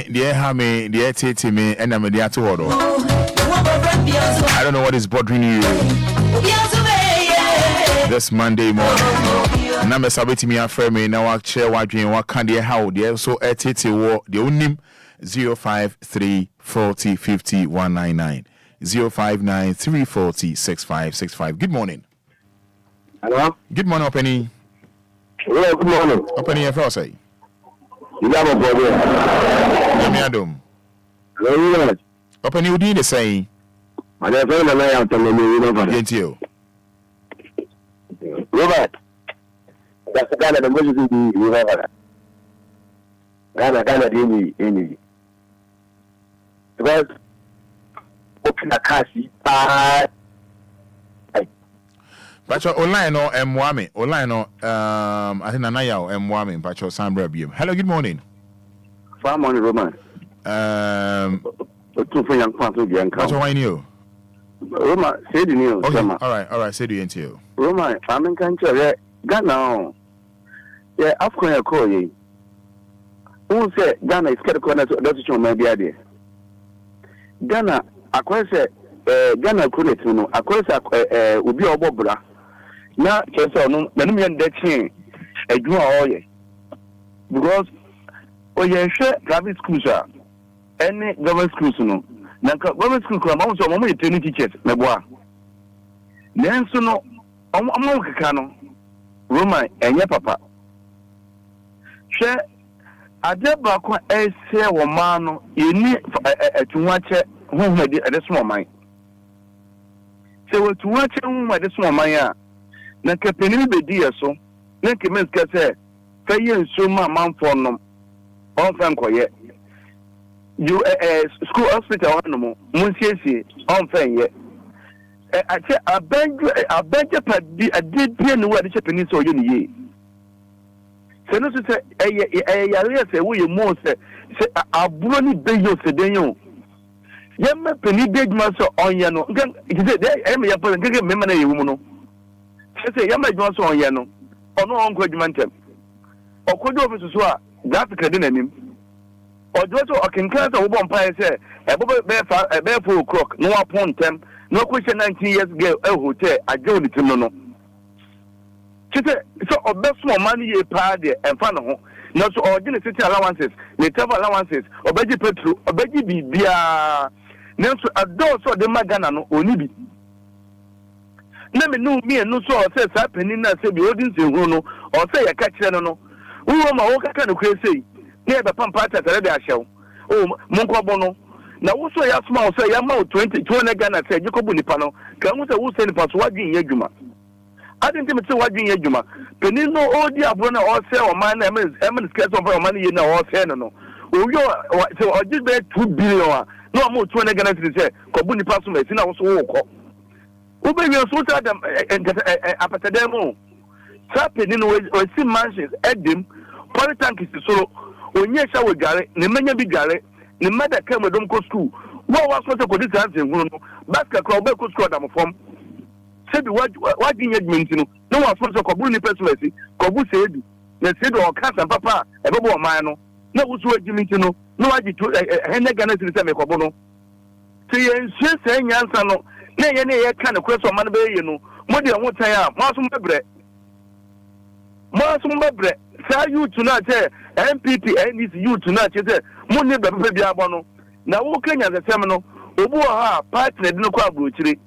Dear Titi me and I'm dear to order. I don't know what is bothering you this Monday morning. Number sabiti me after me now I share what dream what can they how they so Titi war the unim 053 40 50 199 059 340 6565. Good morning. Hello. Good morning, Openny. Hello, good morning. Openny FL say. You have a body. Yamiadum. Hello. Openny Udi the saying. My friend and I am telling you, Gentile. Robert. That's the kind of emergency you have. Ghana any. Because open a kasi. Pacho online no Mwame. Online no I think Nanaya or Mwame Pacho Sambra BM. Hello, good morning. Farm on Roman. Two for young Panto Bianca. Pacho why you? Roma said you. Okay, all right, say the NTO. Roma, I'm in country. Ghana. Yeah, African call ye. Who said Ghana is scared corner to that's maybe idea. Ghana, acquire Ghana couldn't know. Acquire Obia Bobra. Now, no, the Numian dead chain, a draw all ye. Because, you share private schools, any government schools, no. Now, government school come out of only 20 teachers, Meboa. Then, so no, Cano, Roma, and your papa. Share a dead back a say or man, you need to watch whom at this moment. So, to watch whom at this moment. Na kapeni be dia so na kemes ka say fa ye nso ma manfo no on fa nkoye you school hospital no mo siesie on fa ye I say abeg padi adedie no wa de chepeni so ye ni ye se no say yare say wo ye mo say aburo ni be yo se den yo ye me peni be djuma so on ye no ngan it say e me ya pa ngan me na ye wo no say yamba djuma so on ye no ono onko adwuma ntem okodo ofisu so a graphic de nanim ojo so okenkan so wo bon pa say ebo be 4 o'clock no apon ntem no question 19 years girl hotel ajo ni tim no chite so obeso man ye pa de emfa no ho no so ordinary city allowances the travel allowances obeji petrol obeji bibia no so adult so de magana no oni bi na me no me no so say sa penin na say bi odin se hu no o say ya ka kire no wo ma wo kaka no kure sei na be pampa ta tare de ahyew o monko bo no na wo so ya sma o say ya ma 20 Ghana say jikobu nipa no ka wo say wo say nipa so wadwin ye adwuma adin tim say wadwin ye adwuma penin no o di abro na o say o man na em scarce of o man ye na o say no o yo so o just be 2 billion no mo 20 Ghana say kobu nipa so ma si na wo so wo ko Ube you so that apatademo. Sapping in or see mansions, Edim, Polytank is so. When yes, I will gare, the many big gare, the mother came with Domco school. What was what I could answer? Basket crowd, Belco squad, I'm from. Said what did you mean? No one from the Kabuni Pessi, Kabu said, they said, or Cats and Papa, a bubble of mine. No, what's what you mean to know? No, I did to Hennegan to the same Kabono. So you're saying, Yansano, nay, kind of question man, you know, more than what I am, Marsum Bebre. Marsum Bebre, say you tonight, MPP, and it's you tonight, you say, Money Baby Abono. Now, who can you as a seminal? Obuha, partner, no crab brutally.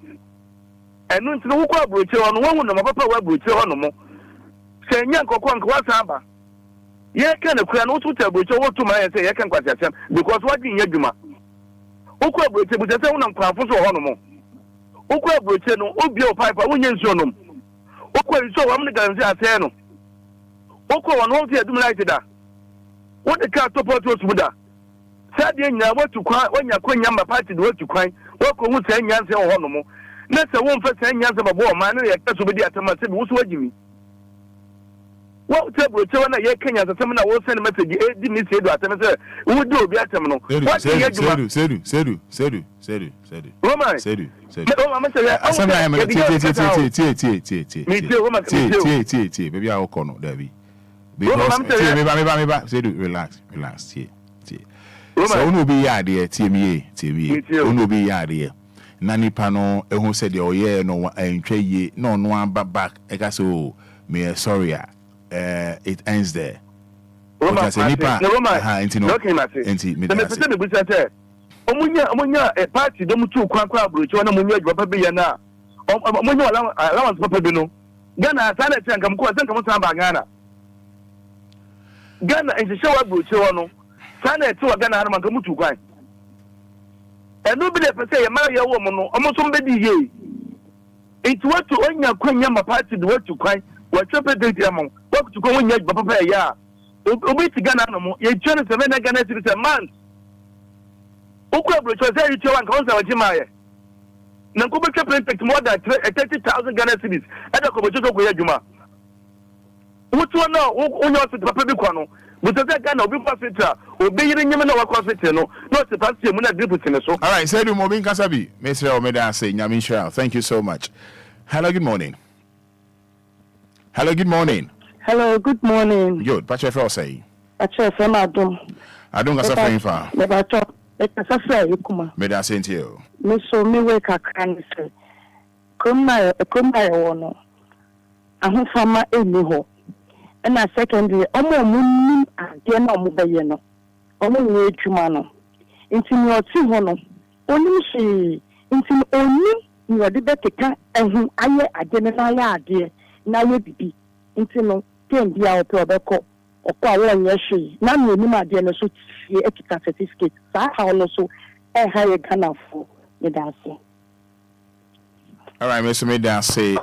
And no crab brutally on one of my papa web brutally on more. Say, Yanko Quank was Abba. Ye can a crown also tell which over to my say, I can quite them because what in Yaguma. Oko brutally with the sound of Craft or Honomo. Oko brutally, no Obia pipe, I won't use your name. Oko is so I'm the guy say, Oko on all the like that. What the car top was with that? Sadia, what to cry when you're queen number party, what to cry, what could say Yancy or Honomo. That's a one for 10 years of a boy, man, I can't be at a massive who's watching. What table, China, Kenya, the seminar will send a message, didn't say that, and I we would do be at terminal. What do you do? Roman, said, maybe I'll call Debbie. Relax. So, no be idea, TMA, no be idea. Nani Pano, who said, oh, yeah, no, and trade no one but back, I guess, oh, me sorry. It ends there. Because a nipa, Omunya a party don't too quack bridge on a munya Babiana. Omunya allowance Papabino. Ghana, Sanet and come quite some Ghana. Ghana is a show of Bruciano. Sanet to a Ghana and come to grind. And nobody ever say a marry a woman, almost somebody ye. It's what to own your queen yama party the word to cry. What your date among what to go in yet, Papa, ya. Obey to Ghana, you're trying to seven Ghana to a month. Okobro was there to one concert Jimaya. Nankuba take more than 30,000 Ghana cities. And the Kobajo Juma. Which one now? Who knows the Papa Bicano? But the Ghana will be profiter, obey the Yemen or Cositano, not the Pastor Muna Diputin. All right, said you moving Kasabi, Mr. Omeda say, Yamin. Thank you so much. Hello, good morning. Hello, good morning. Hello, good morning. Good, Pacha Fell say. Pacha Fell, I don't got suffering for. Never talk. Let us say, Yukuma. May I send you? Miss me wake a can say. Come by one. I have farmer in the hole. And I secondly, moon and dear no mubayeno. Way to mano. Into your 200. Only she, into only you are the better and whom I identify dear. Now you be into no 10 years to a beco. Or power on your she. Now you know dear no suit a certificate. How also a higher Ghana for the dancing. All right, Mr. Medan say.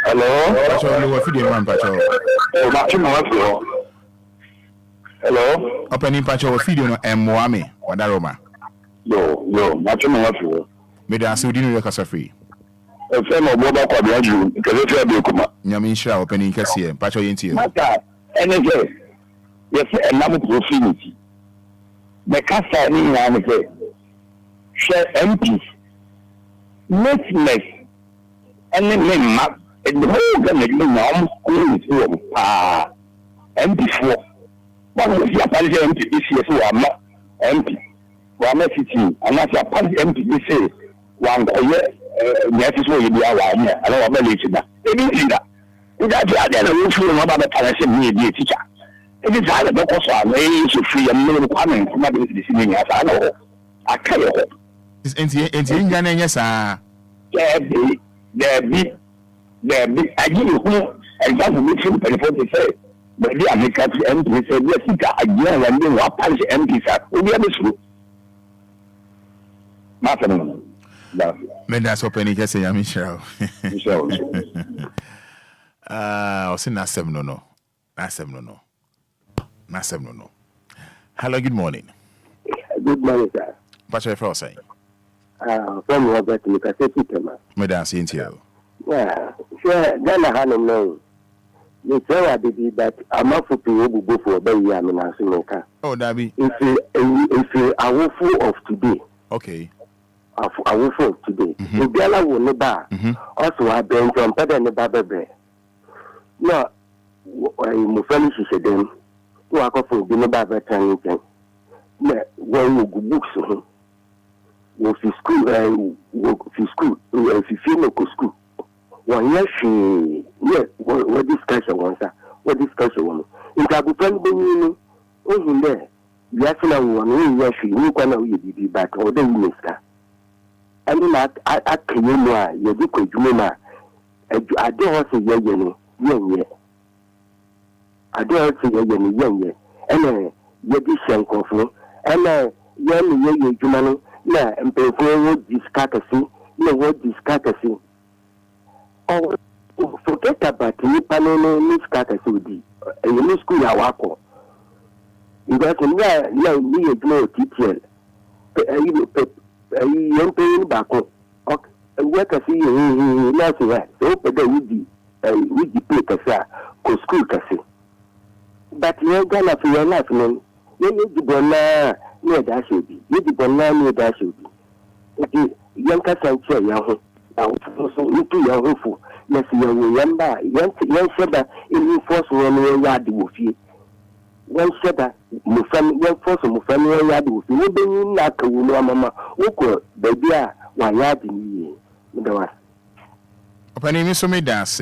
Hello. Hello. Opening Pacho video no Mwame Wadaroma. Yo, Machu. Medan say you know your free. A friend of Boba Quabiaju, because you be Kuma. Yamin Shah opening Cassia, Pacho into Mata, NJ. Yes, a number of infinity. The Casa in Yanake. Share empty. Netless. And then map. And the whole Ghana now is empty for. One of the apparent empty this year, so I'm not empty. One city, and that's a party empty this year. One year, that is what you do. I don't believe that. It means that. That's why I don't feel about the parents and me, a teacher. It is either because I'm age free and no requirement for my business in as I know. I can't hope. It's in Ghana, yes, there be. I give you example which you can say. But the Americans empty say, yes, again, and then what punch empty, sir. We are this room. Nothing. Mendas opening Cassia, Michelle. I'll send that 7 no. That's 7 no. Hello, good morning. Good morning, sir. What's your first saying? from Robert Lucasitema. Madam Cynthia. Yeah, sure, Ghana Hanum no. You say I did that I'm not for people go for a baby. I'm in Asimonka. Oh, Dabby. If you are woeful of today. Okay. A woeful of today. The Gala will never. Also, I've been from Fada and the Bababe. No, I'm finish them. Walk off for the Baba. When you go books, if you school, if you feel no school, one year she, what discussion was that? What discussion was in Kabupan, you know, there, you have to know one year she, you can be back or the minister. I mean, I can you know, you do quite Juma. I don't say, yeah, I don't say, yeah, and you shank off. And young Jumano, yeah, and pay for discussion, what discussion. Oh, forget about the panel, Miss Catasudi, and you school Awako. You got to me a more detail. You pay back. What I see you, not right. Open the woody paper, go school cassie. But you're gonna for your life, no. You need to go now, near that should be. You need to go now, near that should be. Okay, young Cassan, young, into your roof. Yes, you remember, young Shedder in the first one yard with you. Young Shedder, Mufam, young force of Mufam yard with you. You bring like a woman, Mamma, Oko, baby, one yard in you. Open name so me dance.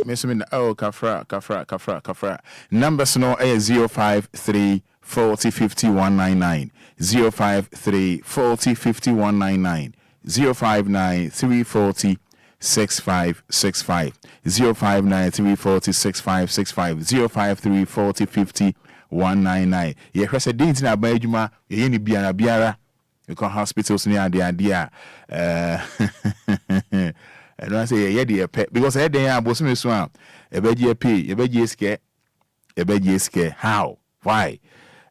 Miss me oh Kafra. Numbers no 053 40 50 199 053 40 50 199 059 340 6565 059 340 6565 053 40 50 199. Ye kwese din na ba adwuma ye ni biara you can hospitals near the idea and I say yeah the pet because I dey abosom so a ebeje pay ebeje scare how why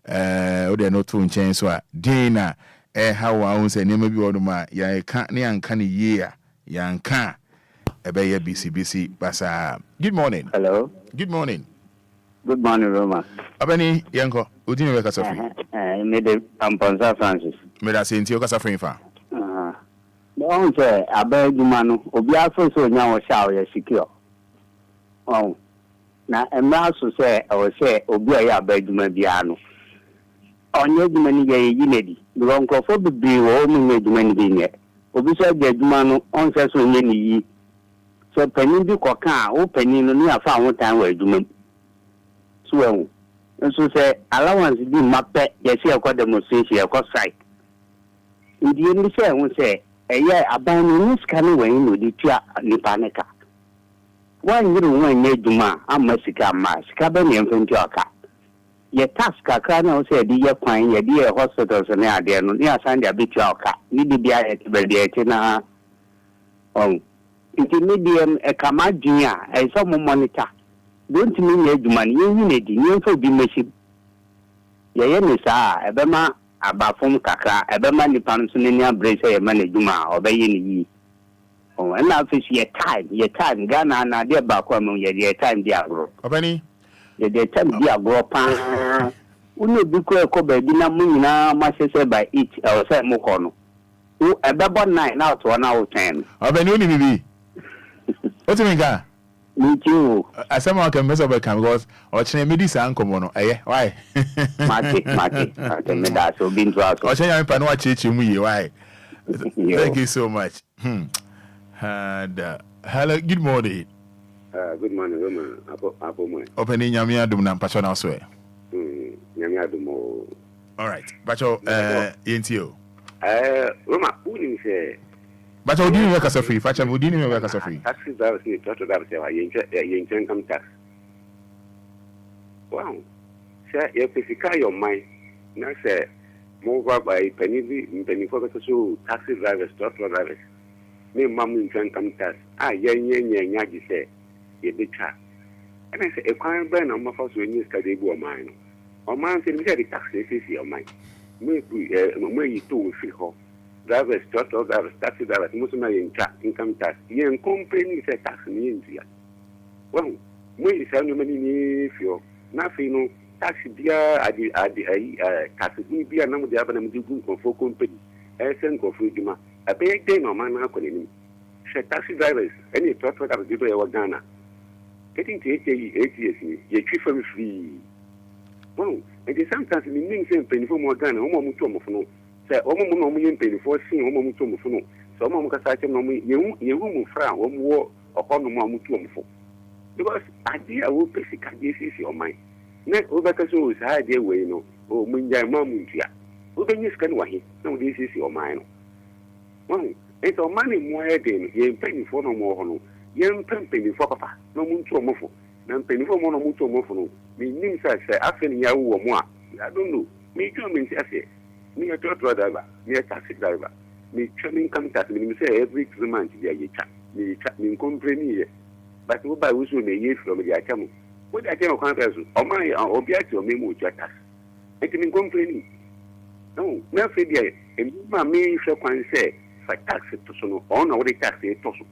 o dey no to nchen so a dina how I won say name bi oduma ya ka ne anka ne ye a ya anka ebeye BCBC basa. Good morning. Hello. Good morning. Good morning, Roma. Abani yanko udini we kasa free. Me de Amponza Francis. Me da senti o kasa free fa. Don't say Abeduma no Obia so nya wo sha wo secure. Oh. Na emra so say I will say Obia ya Abeduma bia no. Onye duma ni ye yinedi. Because nkofo bibi wo mu eduma ni bi nye. Obi so Abeduma no on say so nye ni yi. So panin bi koka o panin no ni afa won tan wa eduma. So so say allowance bi mappe ye say akọ demonstration akọ strike. Ndi ni say won say eye abanu ni scan we no di tua nipa neka wan yiri wan nye duma amma sika ma sika be ne mfenti aka ye task aka na o say di ye kwan ye di hospitals ne ade no ni asan dia betua aka ni di bia ye be de eti na on nti ni di e kama dunya e so mo monitor don't mean nye duma ni yin ne di yin fo bi machine ye ne sa e be ma abafom kakra ebema nipa nso nani abrese ye managuma obeye ni yi oh na afisi ye time Ghana na de ba kwa mo ye time di agro Obani ye de time di agro pa unu bi ko e ba bi na mu nyina ma sese by 8 e say mo ko no o ebebo 9 na to na o 10 Obani oni bibi o ti mi ga me too asema can mess up because o chene me di san komo no why mate me da so bin to aso o chene me no wa cheche mu ye why thank you so much and hello good morning Roman apo mo open nyame adum na mpacho na so nyame adum all right bacho yentio Roman uni se but how do you work as a free? Facha, would you work as a free? Taxes that was need to have income tax. Wow. Sir, if you carry your mind, now say, move up by penny for so taxi drivers, drivers. Me, mum, income tax. Yaji say, ye did chat. And I say, a crime burn on my first when you study your mind. Or man said, the taxes is your mind. Maybe you two will feel home. drivers, total drivers, taxi drivers, most of my income tax. Yen company is a tax in India. Well, we sell no money if you nothing, taxi beer at the taxi beer, number the other do for company. Esen ko Juma. A big day no man happening. Taxi drivers, any total of people in Ghana. Getting to 8 years, you treat for free. Well, it is sometimes in the means and penny for more Ghana, Omo say Omo no million penny for seeing Omo Mutomofono. So Omo Cassacha no me, you won't frown, one war upon the Mutomofo. Because idea will basically is your mind. Next, Obakaso is high their way, no, or Munja Mamuntia. Open your scan way, no, this is your mind. Well, it's a money more than you penny for no more. Young penny for papa, no Mutomofo. Then penny for one Mutomofono. Me say after Yahoo or moi. I don't know. Me come and say, me a total driver, me a taxi driver. Me training come tax, me say every 2 months, me chat, me company. But who by which may ye from the Akamu? What I tell Congress, or my Obia or me with your tax. I can complain. No, nothing there. And my main shop can say, for tax to so on or the tax a tosso.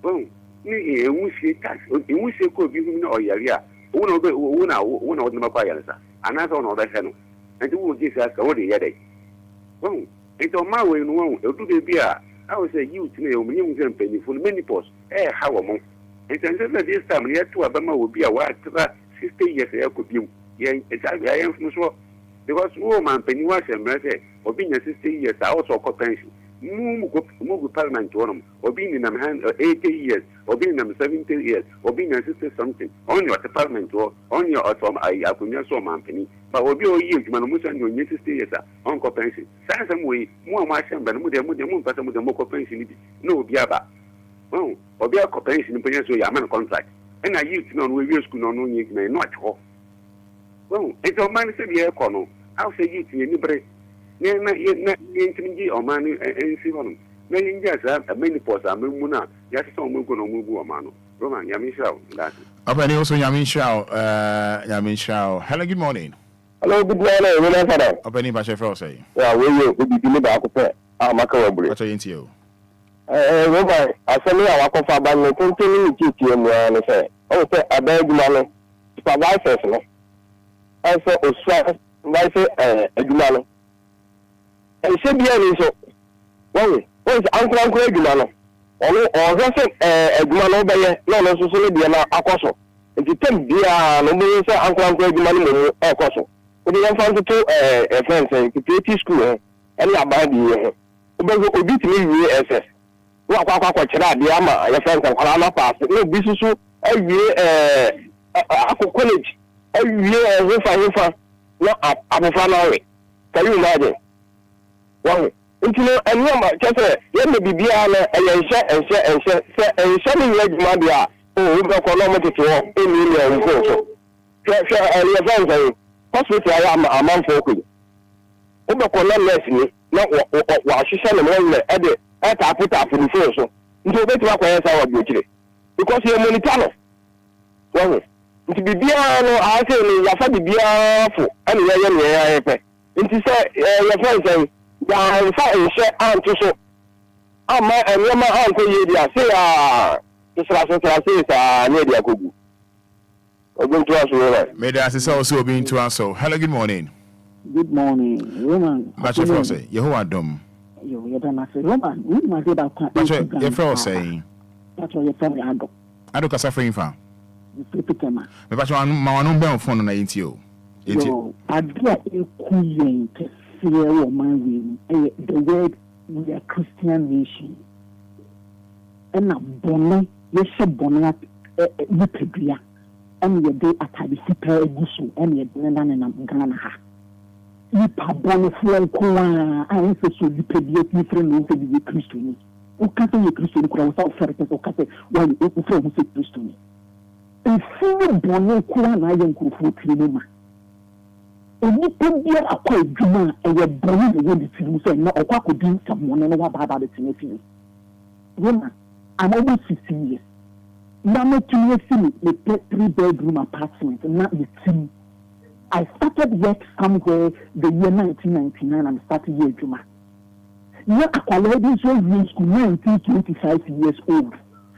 Well, me, and we say tax, and we say, could give me no area. One of the buyers, another on the channel, and who will give us already a day. Well, it's on my way, no, it'll do the beer. I was a youth name, million penny for many posts, how a month. And this time, yet to Abama will be a while 60 years ago could be. Yes, I am from so. Because woman penny was a murder, or being a 60 years, I also got pension. Move parliament to them, or being in a hand 80 years, or being in 70 years, or being a 60 something, on your department or on your autumn, I could not so company, but will be a huge man, and your 60 years, on pension. Some way, more my son, but with the moon, but with the more pension, no biaba. Oh, or be a pension in Peninsula Yaman contract, and I used to know we used to know may not talk. Well, it's a man said, yeah, Colonel, I'll say you to anybody. Or money and see on. Many years a many posts are Muna, just so we're going to move a man. Roman Yamisha. Up and also Yamin Shao. Hello, good morning. Hello, good morning. Fada. Up any Basha Fro say. Yeah, we be deliver Macarabri. What's into you? Roman, I send me a waffle by me, continue to GTM and say, oh, say, I beg money. Supervisors, no. I say, Oswald, I say, a Gumano. And she be any so. Well, what is Uncle Gumano? Or just a Gumano by no necessarily be an Akoso. If you take beer, no more say Uncle Gumano or Coso. But you found to a friend saying, to school, and you buy the Obi to me, SS. What the Ama, your friends and Kalana pass. No business, college. Every year, Rufa, not Abufana. Can you imagine? Well, and you just say, let me be and share Madia, who will go to in million also. Your friends say, hospital, I am a man for you. Uber lesson, not what she said, at I put up for the first. Into better our beauty. Because you're Monitano. Well, to be piano, I say, you have to be for any way. Into say, your friends say, I'm fine, share aunt so. I'm my and your uncle, you say, this last media could be. Going to us, May that is also being to answer. Hello, good morning. Good morning, Roman. Basha Fro say, Yehovah Dom. You're done, Roman, we might get that. Basha, your Fro saying, that's what you're telling me. I don't cast a free fan. Pipitema. Me Basha, my own bell phone on you. I do a queen to fear Roman. The word we are Christian nation. And now, Bonnet, yes, Bonnet, Wikipedia, and your day at the super Gusu, and your Brennan and Ghana. You pardon for Koa, I answer so you pay the different to be Christian. O can't be Christian without ferret or cat when you who say Christian. And fear Bonnet Koa, I am Kufu. And you put there a quite Juma and your brain when the film say, no, or what could be someone and what about the Timothy. Woman, I'm almost 16 years. Now, not to see the 3-bedroom apartment, not the team. I started work somewhere the year 1999 and started here Juma. na akwala bi so in school 1925 years old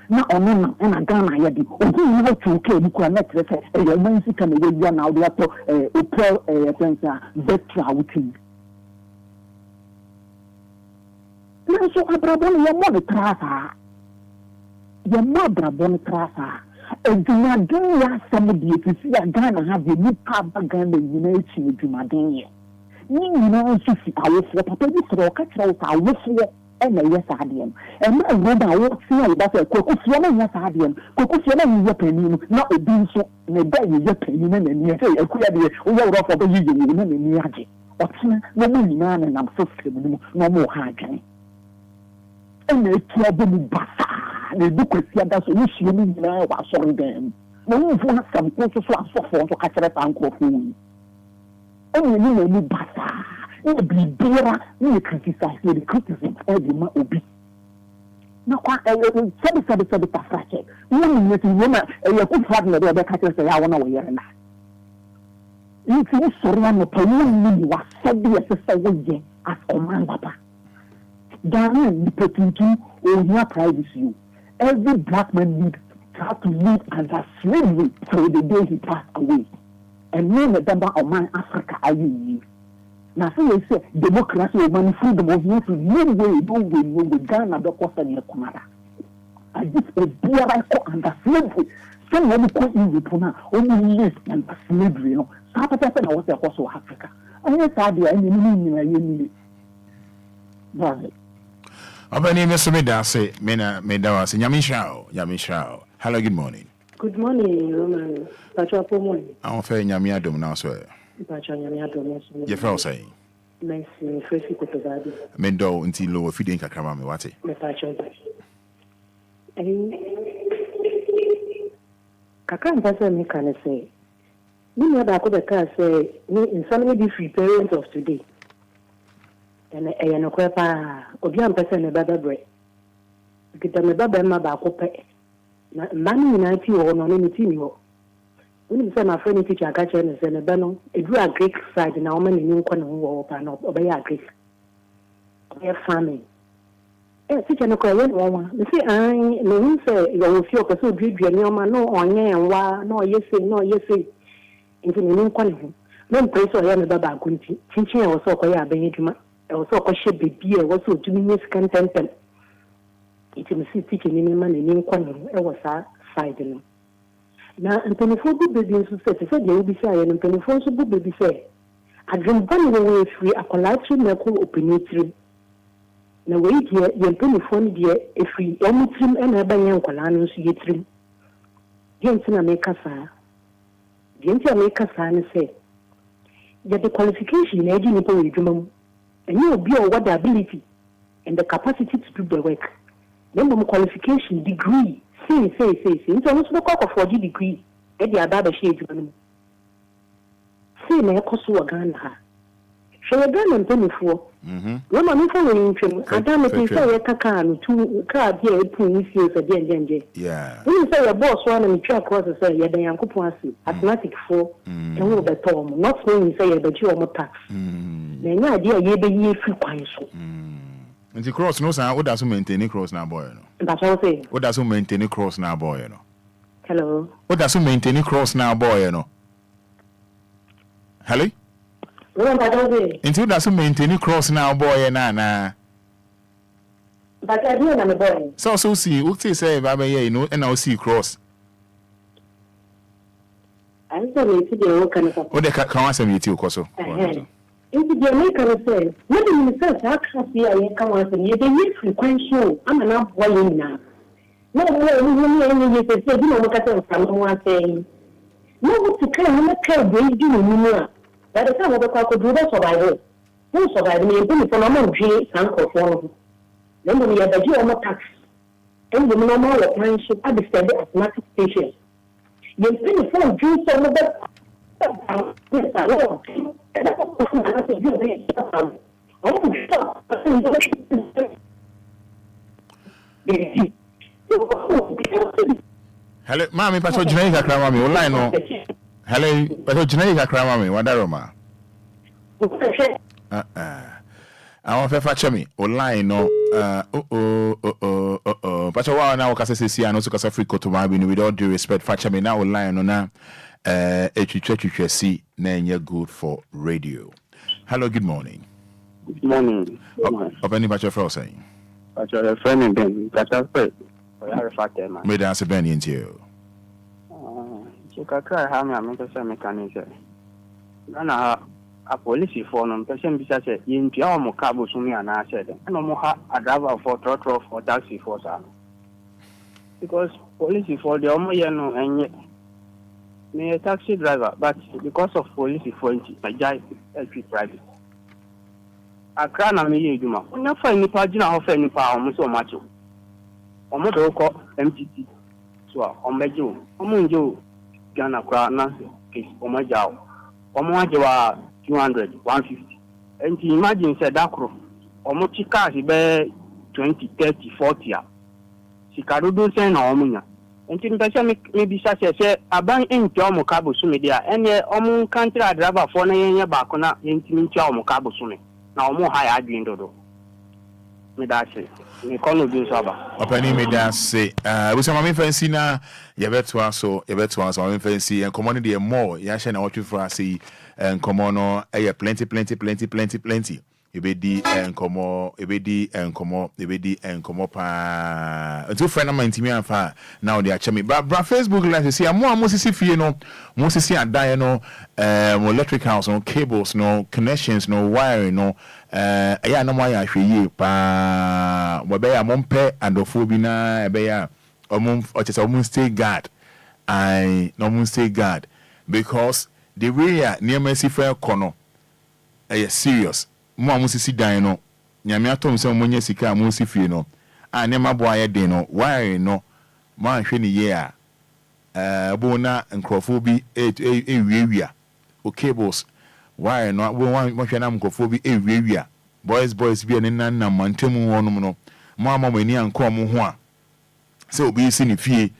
na ono na na Ghana ya di obi na chuke ni kwa na trese e man sika na we na odi ato opel pensa betra wutin na so abrabon ya mo trasa ya mo abrabon trasa edumaden ya samedi efisi ya Ghana ha bi ni pa ba Ghana nyina echi edumaden ye ni nyina nso fi awofo papa bi soro ka kira wo awofo na yes adiem na roda wo si ya ba se kokufie na yes adiem kokufie na yi yapani na obi nso na da yi yapani na ni se akuya de wo ya woro fo ba yi yi na ni age otina na mo nyina na nam system mu na mo ha adwene na etia bo mu basa na edukwasi ada so ni hie ni nyina wa soro dem na wo fu na sam ko so asofo so ka kire pa nkrofo wi ni mu basa ni bibira ni criticize ni criticism ma obi na kwa sabi passache ni yeti yema ku flag na be ka tell ya wona wo yere na ni ti sori na pa ni wa sabi ese wo ye as command papa Ghanaian ni petuntu o ya privacy every black man need to live under slavery till the day he passed away and name the number of man Africa ayi na so we say democracy o man freedom of youth no way Ghana be ko sani kumara I just a biara ko under slavery so when ko Europe na o ni yes under slavery no sa papa na wo say ko so Africa anya sa dia ni ni right Abani Mr. Meda say Meda was Yamishao. Hello, good morning. Good morning, Roman. Pachapo morning. I'm fair Yamiadum now, sir. Pachanyamiadum. Your fellow saying. Nice, fresh kutobadi. Mendo until low feeding Kakramami, what it? Me pacho. Kakam person me can say. Me know that I could say me in some way be free parents of today. And I know Quepa, Obia person a baba bread. Get me baba ma ba cope. Money 90 or no any team. When you say my friend teacher, I catch and say, Beno, a drew a Greek side now, many new one who open up, obey a Greek. Obey farming. Eh, teacher, no call one. You see, I know say, you will feel so good, your man, no on ye and why, no, yes, into the new one. No place or young baba Gunti, teaching I was so quite a baby. I was so quite baby, I was so doing content. It is teaching any man in one, I was a side. Now, and 24 good babies who said, they will be say, and 24 so good baby say, I dream one way free a collateral medical opinion. Now, wait here, you're 24 dear, if we only trim and a banyan colanos yet trim. Jensen make a fire. Jensen make a sign and say, that the qualification edging into a dream, and you will be what the ability and the capacity to do the work. Then, qualification degree. Say. Into almost the cock of 40 degree. Get the ababa shade. Say, may I cost you a Ghana? Shall I gun and 24? Woman, following him, I damn it, you say a cacan, 2 cards here, 2 issues at the end. Yeah. When you say a boss one and track across the say, you're the uncle Pussy, Atlantic 4, and all the Tom, not when you say, but you are more tax. Then, idea, ye be ye free quite so. And the cross knows what does maintain a cross now, boy. That's all saying. What does maintain a cross now, boy? Hello. What does maintain a cross now, boy? Hello? Until that's maintain a cross now, boy, Nana. But I do not boy. So see, what they say, Baba, you know, and I'll see cross. I'm sorry to the work. What they can't answer me to Coso. If the American says, what do you say? I can't see I come once and you need frequential. I'm an up boiling now. No, you say, you know what I said from one saying. No, what to come, not care, they do anymore. By the time of the cock do that survival. Who survive me and put it on a G, uncle for then we have the G tax. And the normal apprenticeship at the standard asthmatic patients. You pay for Jews some of that. Hello, Mammy, Pastor Jamaica Cramami, online. No. Hello, Pastor Jamaica Cramami, what are I want to fetch me online no but I now can say and also because free to my with all due respect fetch me now online no na see na good for radio. Hello, good morning. Good morning. Open the for saying. But your friend and then that's it. Me dance a Benny into you. You can cry how I'm going to say mechanic. A police for them, person besides in Piamo Cabo Sumi and I said, and no more a driver for trotro for taxi for some. Because police for the Omoyano and yet me a taxi driver, but because of police for I drive private. A crown of me, you know, never any pagina of any power, so much. Omodo call MTT. So, Omejo, Omunjo, Ghana crown, case, Omajao. Omojawa 200, 150. And you imagine said that crow. Omochika is 20, 30, 40. Sikarudo send Omuna. And in person maybe such as a bank in Jomo Cabo Sumedia, and a Omun country driver for Naya Bacona in Jomo Cabo Sume. Now more high agrindo. Me that's it. Me call do saba. Open me that's say. We say my fancy na. You better so. My fancy and commodity more. You share na what you for us see. And come on, plenty. Ebedi and come pa. Two friend of mine to me and fa. Now they are chemi. But Facebook live you see. I'm more see fee no. More see a die no. Electric house no cables no connections no wiring no. Yeah no more actually pa. Wabe amompe and ofobi na ebe ya. Omum stay guard. I no stay guard because the way near mercy fair corner. Serious. Mo amusisi dan no nyame atom se mo nya sika amusi fie no ane mabo aye den no why no mo ahwe ne ye a bo na nkrofo bi ewiewia o cables why no bo hwe na nkrofo bi ewiewia boys bi ne nan na mantemu wonum no mo ama mo ani anko mo ho a se obi si ne fie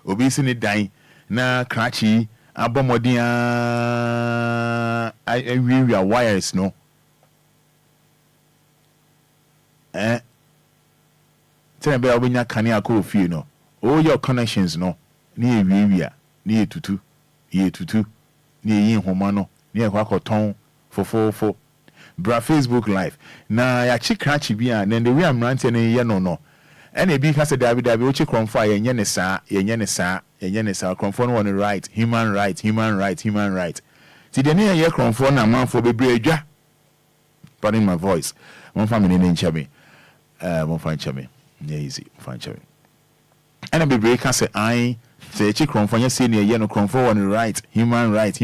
obi si ne dan na krachi abomodin a ewiewia wires no tell me about when you can call fee no. All your connections no. Near Vivia, near tutu, near yin homano, near Wakoton for 4. Bra Facebook Live. Na ya chikachi bia, then the way I'm ranting a no. And a big has a David which confire yenesa, conform on the right, human right. See the near year conform a man for Bebreja. Pardon my voice. One family in Chami. One fine chami. Yeah, easy. Fine chami. And a baby can say, I say, chick from your senior, no conform on the right, human right.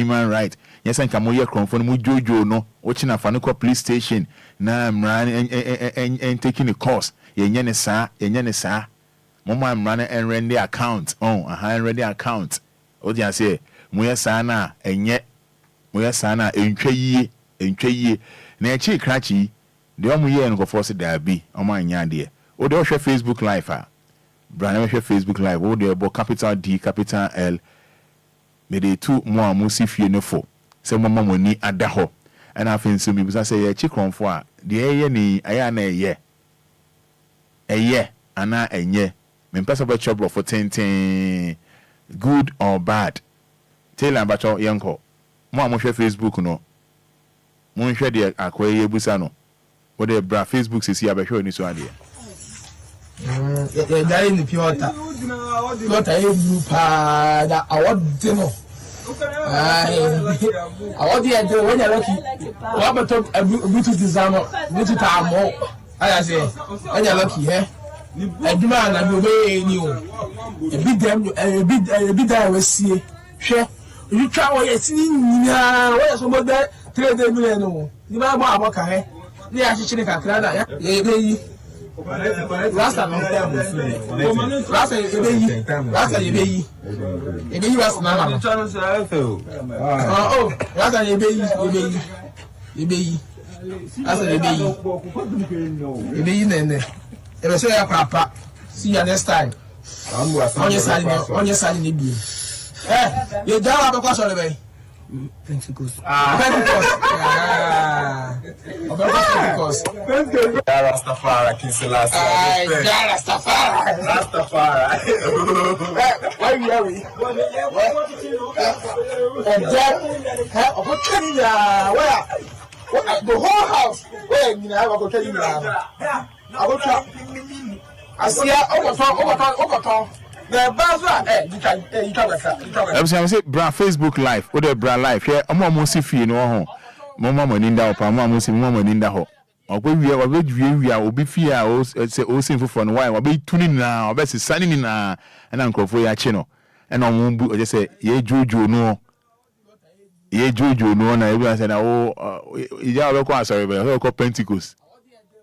Yes, and come here, conform with Jojo, no, watching a Fanuco police station. Now I'm running and taking the course. Yenesa. Mama, I'm running and run the account. Oh, I hand ready account. Oh, dear, say, Muya Sana, and yet, Muya Sana, Enquires. Na chi krachi de omu ye no force da bi omu anya de o de o hwe Facebook live a brand we hwe Facebook live o de bo capital D capital L me de tu mo amusi fie no fo se mo mama ni ada ho and afin so mi busa say ye chi kronfo a de ye ni aya na eye ana enye me pesa ba chobro for 10 good or bad tell am ba cho yanko mo amuhwe Facebook no mon hwe de akwaye busa no wo de bra Facebook sisi abehwe ni so ade ya dai ni piota e group da awode no awode ya de wonya lucky wa beto butu tizamo butu tamo aya se wonya lucky he aduma na bi obe ni o ebi da we sie hwe you try wo ye sini nyina wo ye so mo de 3 million no ni ba mo aboka he ni a chichire kakra da ya ebeyi last time last ebeyi was na na oh last time ebeyi nene ebe so ya papa see you next time onye sali ni bi you down abekwa so le be Pentecost. Rastafari, Kinselas. Rastafari. Why are we? The whole house. Where you know I will tell you now. I will try. I see over. The buzzer, you can say bra Facebook live, or the bra live. Here, I'm almost if you know, Mama Maninda, or Mama Maninda ho. Or we are, will be fear, or say, oh, sinful for a while, or be tuning now, or best sunning in and uncle for your channel. And I won't just say, ye Jojo, no. Ye Jojo, no, and everyone said, oh, you are sorry, but I call Pentecost.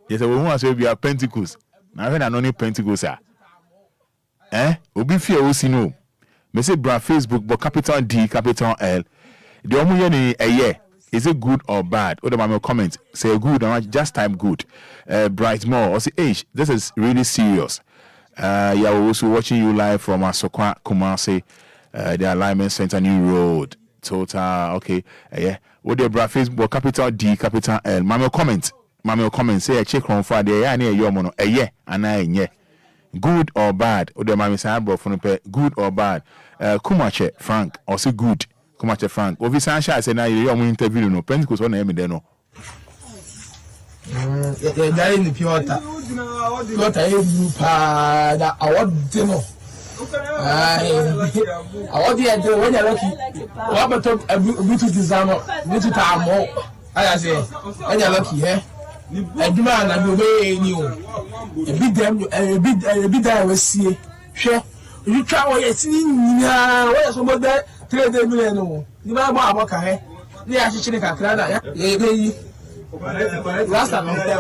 Yes, I won't say we are Pentecost. Now, I don't know Pentecost. Obi fear no. Me say bra Facebook but capital D capital L. The omu ye a year. Is it good or bad? Or the mama comment say good or just type good. Bright more or say age. This is really serious. Yeah, we're also watching you live from Asokwa Kumasi. The alignment center new road. Total okay. Yeah. What the bra Facebook capital D capital L. Mama comment say a check on Friday. Yeah, near your mono a year and I good or bad? Or the mami say good or bad? Kumache Frank or say good. Kumache Frank. Ovi Sansha say na you interview no Pentecost one emi de no. Yeah, in the pure. What I do that I want to know. I want the idea when you're lucky. What about a beauty designer? Beauty time more. I say, when you're lucky, eh? A demand and obey you. A bit there was see. Sure, you travel a scene. Where somebody there 3 million. You might buy a book, eh? They are teaching a crowd. Last time, last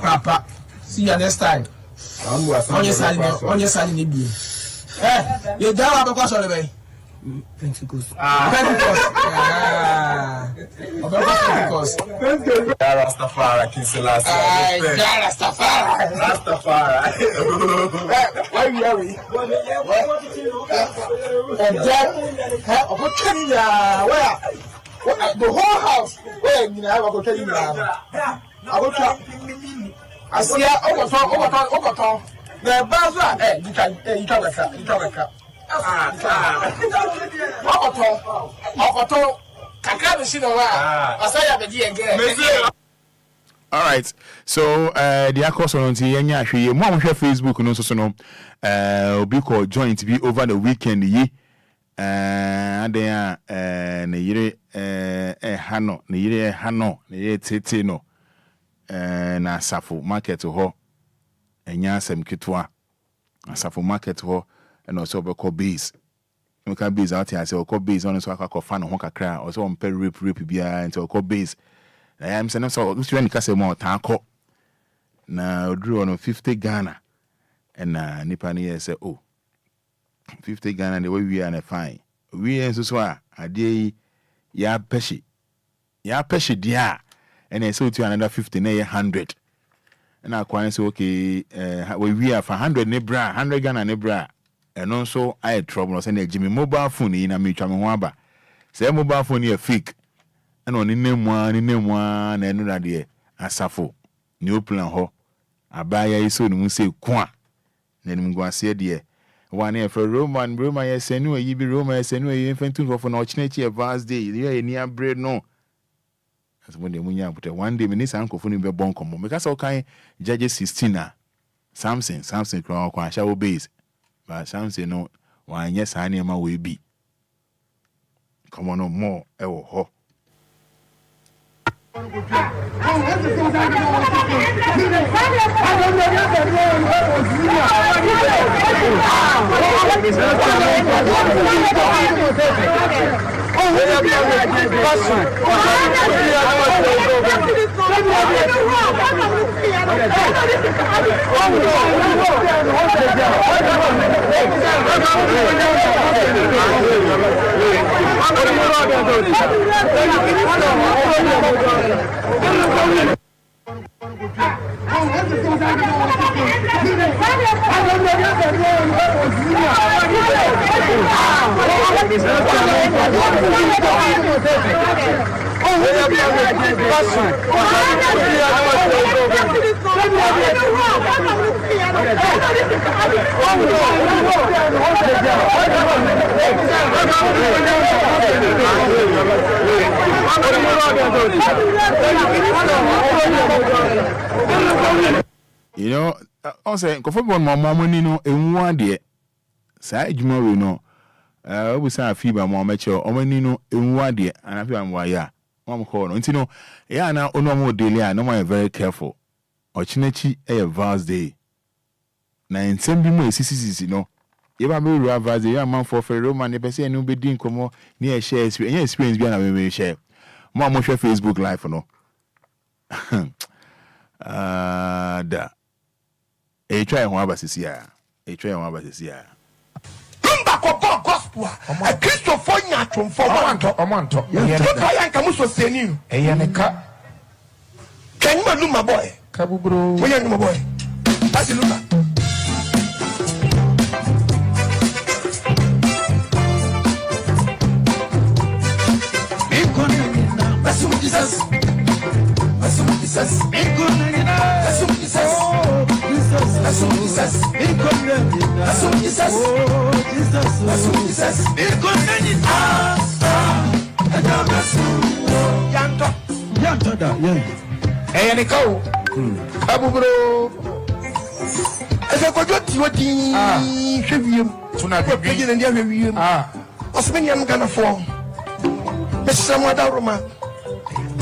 Papa. See you next time. On your side, you don't have a question, baby. Pentecost. Rastafari, Kinselas. Rastafari. Why are we? The whole house. Where you know I will tell you now. I will try. I see over. The buzzer, you can wake up. All right, so the across on the Yanya Mom Facebook no so no be called joint be over the weekend ye and there ne yire hano ne yire tete no na Asafo market ho enya asem ketwa Asafo market ho and also be called base. You can base out here. I say, call base on so I can fan on Hokakra or so on per rip bia and so call base. I am saying, so this one can say more tanko. Now, drew on 50 Ghana and Nipani say, oh, 50 Ghana, the way we are fine. We are so a day ya peshi, dear, and I saw to another 50, 100. And I quite say, okay, we are for 100 Nebra, 100 Ghana Nebra. And also, I had trouble saying Jimmy mobile phone in a mutual wamba. Say mobile phone here fake. And on in name one, and another day, Asafo, new plan ho. I buy a soon, say, Qua. Then I'm going to say, dear. 1 year for Roman, yes, anyway, you be Roman, yes, anyway, infant for an opportunity of vast day. You are near bread, no. As when the Munya put a 1 day, Miss Uncle for him be bon combo. Because all kind judges 16. Something, crown, shall base. But some say no, why yes, I near my way be. Come on, no more, ho. You know, I say, "Confirm one more money no in 1 day." Say, "Jumari no, we say a fever more mature. Only no in 1 day, and I feel I'm why Mom call no. You know, yeah, now no more daily. I know I'm very careful. Ochinachi a vast day. Na in some more CCC no. If I be vast day, man for Roman, they say no be doing come near share experience be na we share. Mom share Facebook live no. Da. Try one abasisia. Try one abasisia. Lumba ko gospel. A Christopher nyatron for omanto. Yeah. Kamuso seni. Eyaneka. Can you do my boy? Kabubro. Where you my boy? That's it, Lumba. Jesus. Jesus.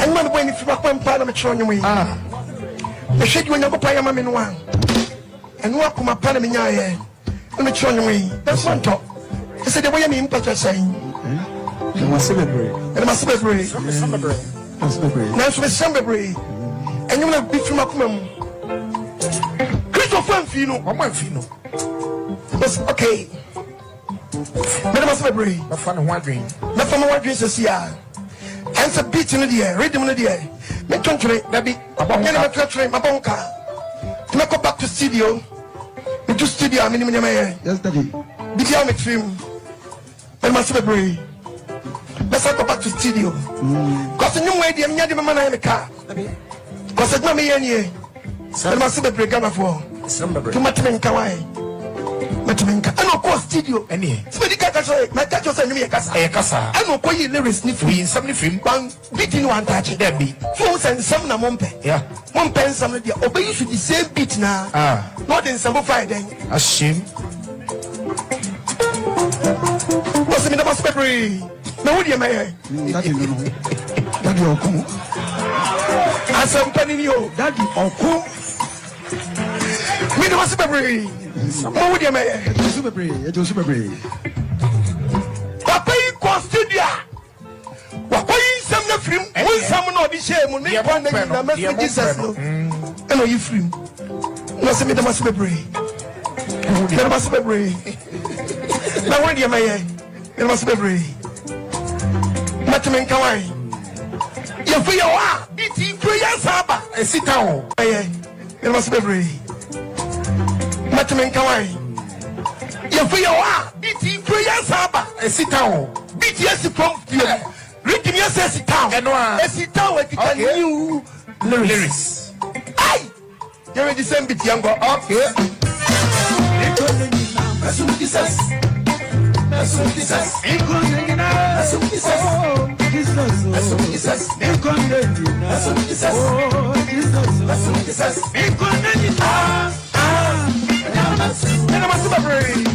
And man, when if you are one part of a churn away, the shade when you go pay a man in one and walk on my panamina, and the churn away. That's one talk. I said, the way I mean, what you're saying. You must celebrate. And must celebrate. Now, for celebrate. And you will be from a woman. Christopher Fino, or my Fino. That's okay. But I must celebrate. The fun one dream. The fun one dream is here. And a beat in the air, rhythm in the air. Make country, baby. I'm going to try my bunker. To make up back to studio. Into studio, I'm in the air. Yes, Daddy. Be the army film. And my celebrate. Let's go back to studio. Because the new way, the young man in the car. Because it's not me any. And my celebrate Ghana for. To my team in Kawaii. And of course, studio. Any. Somebody got my catch us and me a casa. I don't pay lyrics ni free in some film. Bang, beating one touch. There be. Phones and some na mompe. Yeah. One pen some of the obey you should the same beat now. Not in some Friday. A shame. What's the middle of February? No, what do you mean? Daddy, Oku. As I'm telling you, Daddy, Oku. Middle of February. What would you make? It was super brave. Papa, you consider. Papa, you some of him. When someone of the shame will make one name the messages. I know you free. No, send me the must be brave. There must be brave. Now, when you may, there must be brave. Mataman Kawaii. You feel ah, it's prayer Saba. And sit down. There must be brave. Mataman Kawaii. You feel ah, it's prayer Saba. And sit down. BTS from here. Reading your sit down. And sit down with the new lyrics. Aye. You're in the same bit, young boy. Okay. That's what he says. That's what he says. That's what he says. That's what he says. That's what he says. That's what he says. And I must celebrate.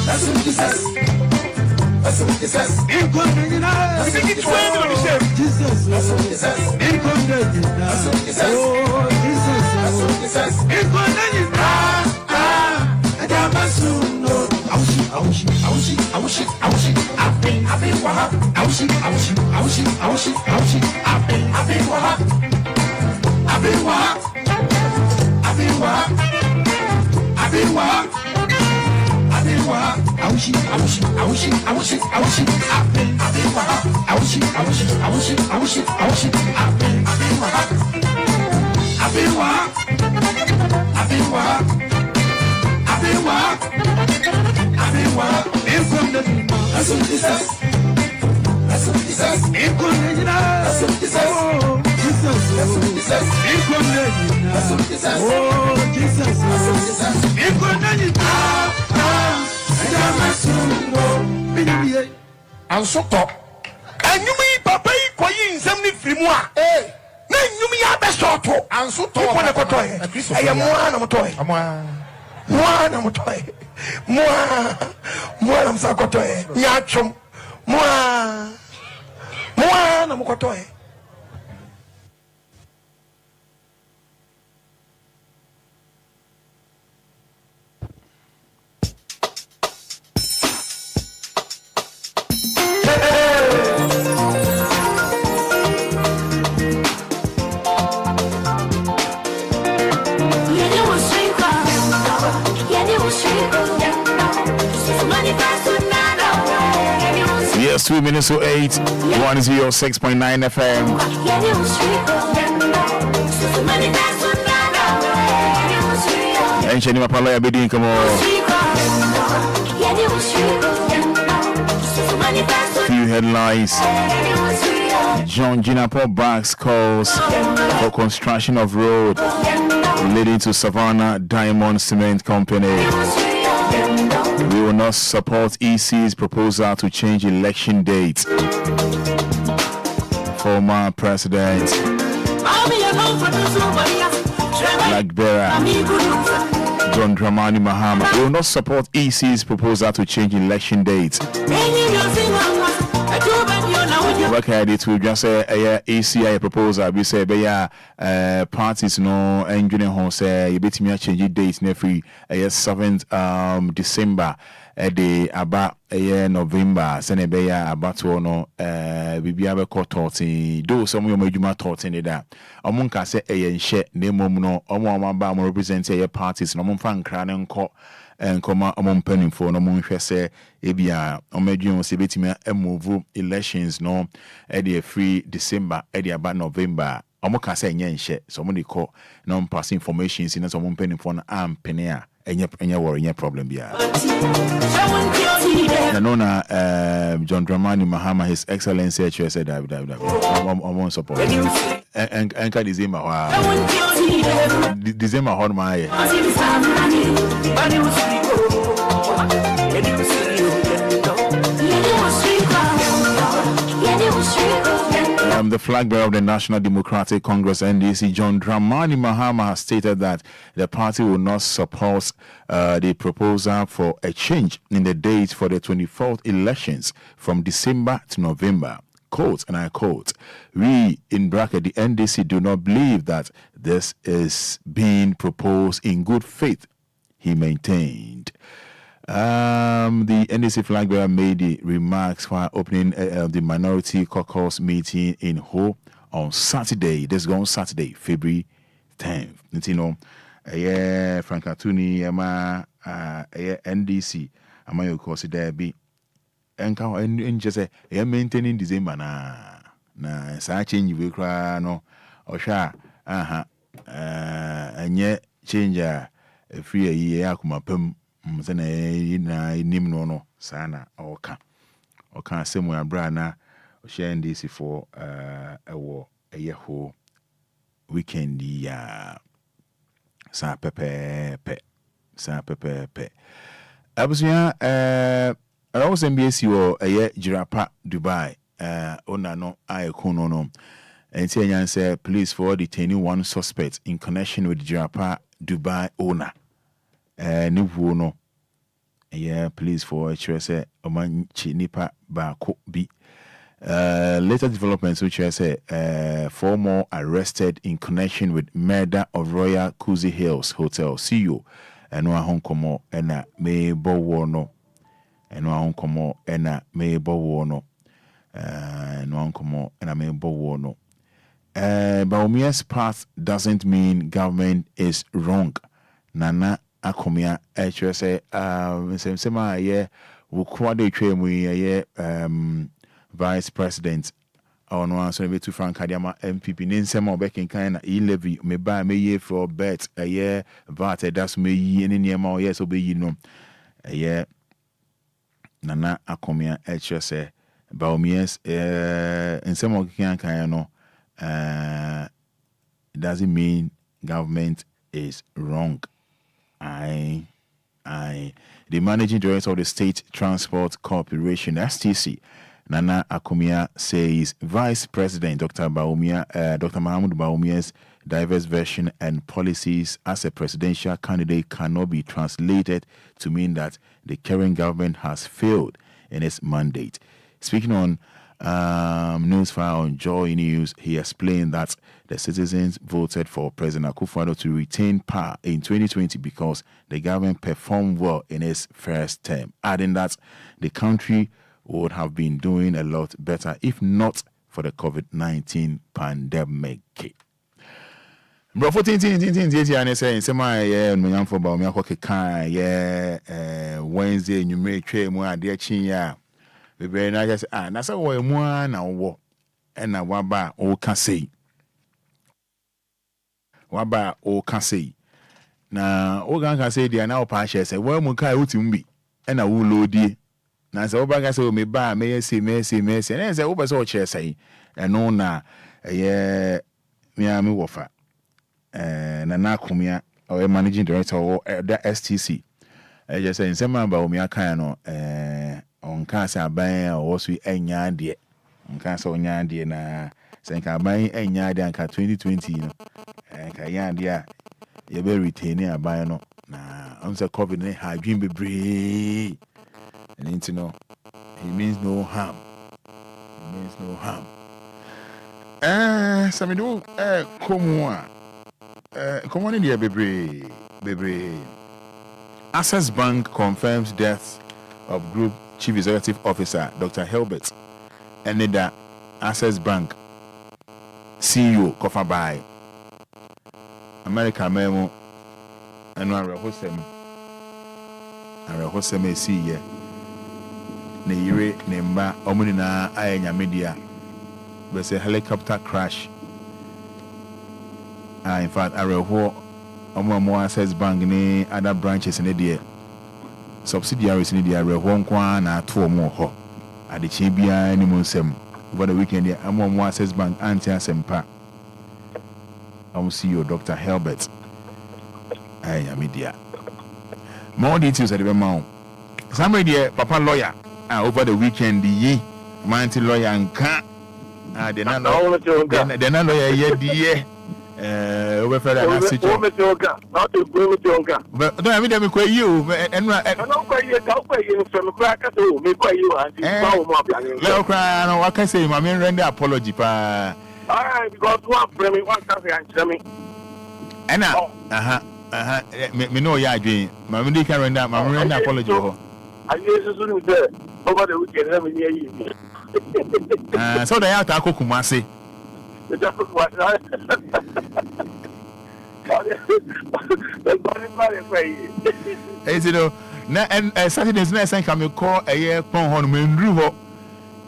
That's what he says. That's what he says. I think it's way on the shelf. That's what he says. That's what he says. That's what he says. I've been And so top. And you mean papa in some frimois. Eh, no, you mean I best talk and so talk when I got toy. I am one of toy. One of toy. More of Sakotoy. Yachum. More of Kotoy. Yes, 2 minutes to 8, 106.9 FM. And Chani Mapalaya Bedin, come on. Few headlines. John Jinapo backs calls for construction of road leading to Savannah Diamond Cement Company. We will not support EC's proposal to change election dates. Former President Blackberry John Dramani Mahama. We will not support EC's proposal to change election dates. Okay, it will just say ECI proposal. We say parties no engineer home say you bet me change dates next 7th December the about November send about to no bibia be 13 do some you majuma 13 that omunka say nhye na mom no omo ba mo represent parties no mo fan kra ne nko enkoma omompanin for no monhwe se ebia omadwun se betimi move elections no e dey free December e dey about November omoka se nyenhye so mo dey call no pass information in so omompanin for no ampene a enye worry enye problem bia na no na John Dramani Mahama, His Excellency said that I'm support enka December December hon my the flag bearer of the National Democratic Congress NDC, John Dramani Mahama, has stated that the party will not support the proposal for a change in the date for the 24th elections from December to November. Quote, and I quote, "We, in bracket, the NDC, do not believe that this is being proposed in good faith," he maintained. The NDC flag bearer made the remarks while opening the minority caucus meeting in Ho on Saturday. This is on Saturday, February 10th. You know, Frank Atuni, NDC, you course there be and just say maintaining December na sa change we cry no osha and yet change free a year akuma pem na nim no sana oka semu abra na share NDC for ewo eyeho weekend ya sa pepe abusia I was MBC or Jirapa Dubai ona no ayekuno no and say police for detaining one suspect in connection with Jirapa Dubai owner nivu no police for say omanchi nipa ba ko bi later developments which say 4 more arrested in connection with murder of Royal Kuzi Hills Hotel CEO and no Hong Kong and me bo no eno ahonkomo ena mebo wo no no ankomo and I mean bo no. Baumia's path doesn't mean government is wrong. Nana akomia say sema ye wukwade twemu vice president on one so be to Frank Adiama MPP ninsema obekin kan na e-levy me ba me ye for bet VAT that's me yi ni niema o yes obeyi no Nana akomia say Baumia's nsema obekin kan no it doesn't mean government is wrong. The managing director of the State Transport Corporation, STC, Nana Akomia, says Vice President Dr. Mahmoud Baumia's diverse version and policies as a presidential candidate cannot be translated to mean that the current government has failed in its mandate. Speaking on Newsfile on Joy News, he explained that the citizens voted for President Akufo-Addo to retain power in 2020 because the government performed well in its first term, adding that the country would have been doing a lot better if not for the COVID-19 pandemic. Bro, for Wednesday, you may trade more dear Chinya. Bebe na just na say wo emu na wo na waba o ka sei na o gan say dia na o pa share say wo mu kai utim bi na wo lodi na say wo ba ga say o me ba me yesi na say wo ba say o share say eno na me ami wofa na akomia o managing director o the STC just say nsema ba o me aka no on cancer aban also enya de on cancer onya de na say ka aban enya de anka 2020 no ka yan de a ye be retain aban no na on say covid ne ha dwin bebre and you know he means no harm so me do come on in there bebre Access Bank confirms death of Group Chief Executive Officer Dr. Hilbert Enida Access Bank CEO Kofabai America Memo and Arahosem see ye ne yire ne mba omuni na ayenya media we say helicopter crash in fact Araho omo Access Bank ni other branches in the subsidiaries in the area one na two more ho at the chibia any monsem over the weekend omo Access Bank anti asempa CEO Dr. Hilbert media more details at the mount somebody there papa lawyer over the weekend the mighty lawyer and can they're not lawyer yet over Fada na situation. But don't I mean them quite you and no quite you from crack at all. Me quite you and no cry no what can say my man render apology pa. Alright, because one frame one cafe and tell me. And me know ya dream. My man can render my man render apology ho. I Jesus soon there over the weekend let me hear you. So they have to go Kumasi. Saturdays next time come call a year pon hon mendru ho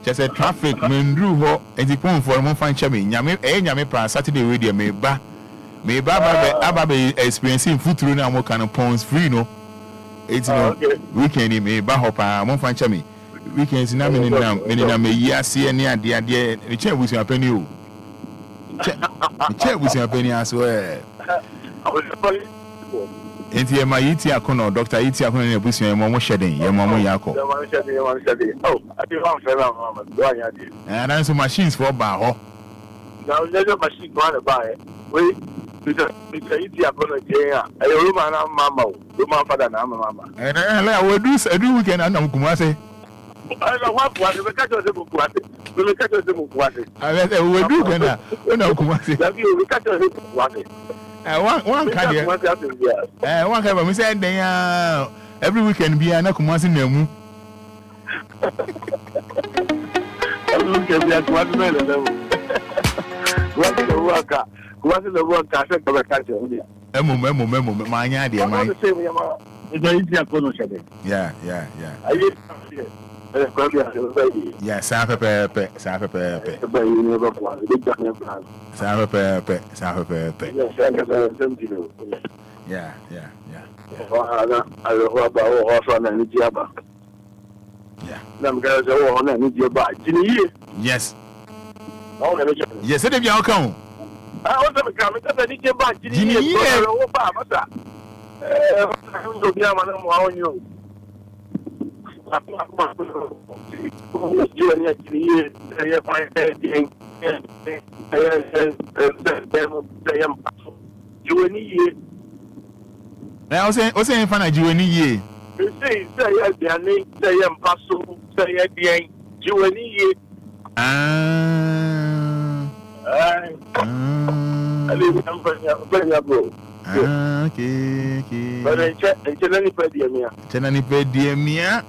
just a traffic mendru ho and the pon for mo fan chame nyame pra Saturday we dey me ba experiencing footru na mo kan pons free no it's no weekend me ba ho pa mo fan chame weekends na me na me yi ase ne ade me che busu apani o check with your penny as well. Enti e ma yiti akono Dr. Yiti akono ne busu e mo shedding ye mo yako. Oh, I dey want fella mama. Do anya dey. And then some machines for ba ho. Now leisure machine go and buy. We Yiti akono je ya. E Roma na mama o. Roma Fada na mama. La we do weekend na Kumase. I don't want to catch us we catch us we do gonna no Kumasi. We catch us one can one can we say every weekend be na Kumasi na mu. look at me at one minute. What is the worker? What is the worker? I said, come catch you. Memo, my idea, my. Yeah. Yeah, Safa Pepe. Yeah. Yes. Yes, it is your account. I want to come and tell you about Ginny. Now, I was saying, Fana, you any year. You say, say, Passo, say, you any year. Okay. But I check and tell any pedia. Tenani pedia.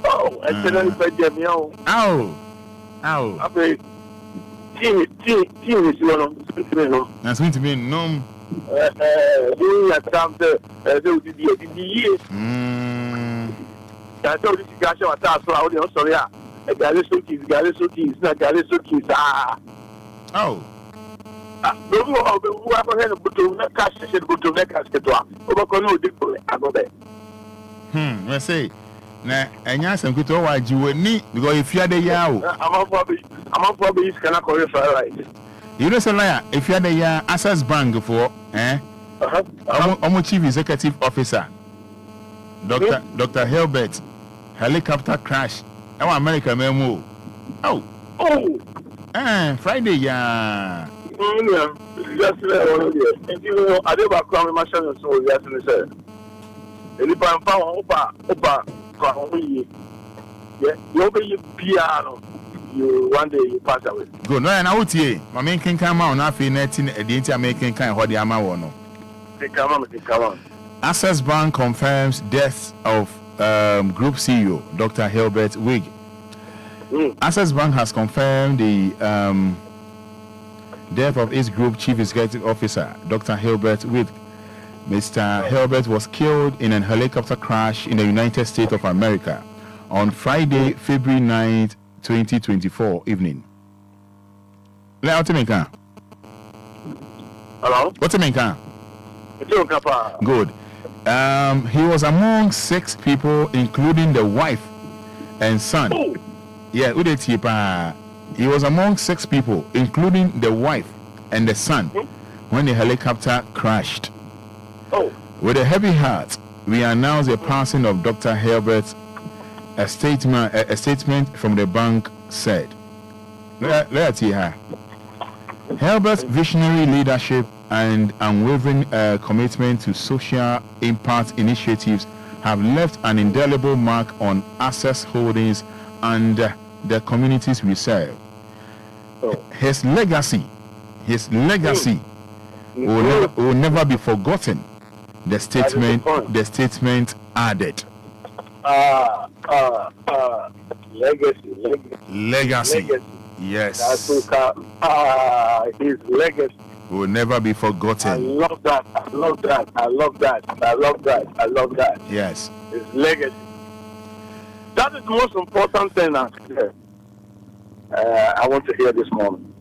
Oh, and tell any pedia. Ow. I pay. Team is one of the that's going to be no. Doing a time to the year. I told you guys are task for audio. Sorry, Galisoki, not Galisoki. Oh. Who ever had a bottle of cash, said bottle of casket. Let's say, now, and yes, I'm good to watch you and me because if you are the yaw, I'm probably cannot call it right. You know, Solaya, if you are the Access Bank for, I'm Chief Executive Officer, Dr. Hilbert, helicopter crash. Our America memo. Friday, yeah. Just and you know, I never come my channel, so yes, and if I'm found yeah, you'll be piano. You one day you pass away. Good, no, and out here, my main can come out, nothing, netting, a dainty American kind of what the Amawono. They come on. Access Bank confirms death of Group CEO, Dr. Hilbert Wig. Access Bank has confirmed the death of its Group Chief Executive Officer, Dr. Hilbert Wig. Mr. Hilbert was killed in a helicopter crash in the United States of America on Friday, February 9th, 2024 evening. Hello? What's the main? Good. He was among 6 people, including the wife and son. Yeah, he was among 6 people, including the wife and the son, when the helicopter crashed. With a heavy heart, we announce the passing of Dr. Hilbert. A statement from the bank said. Let's hear her. Hilbert's visionary leadership and unwavering commitment to social impact initiatives have left an indelible mark on Access Holdings and the communities we serve. His legacy will never be forgotten. The statement added. Legacy. Yes. His legacy will never be forgotten. I love that. Yes. His legacy. That is the most important thing I want to hear this morning.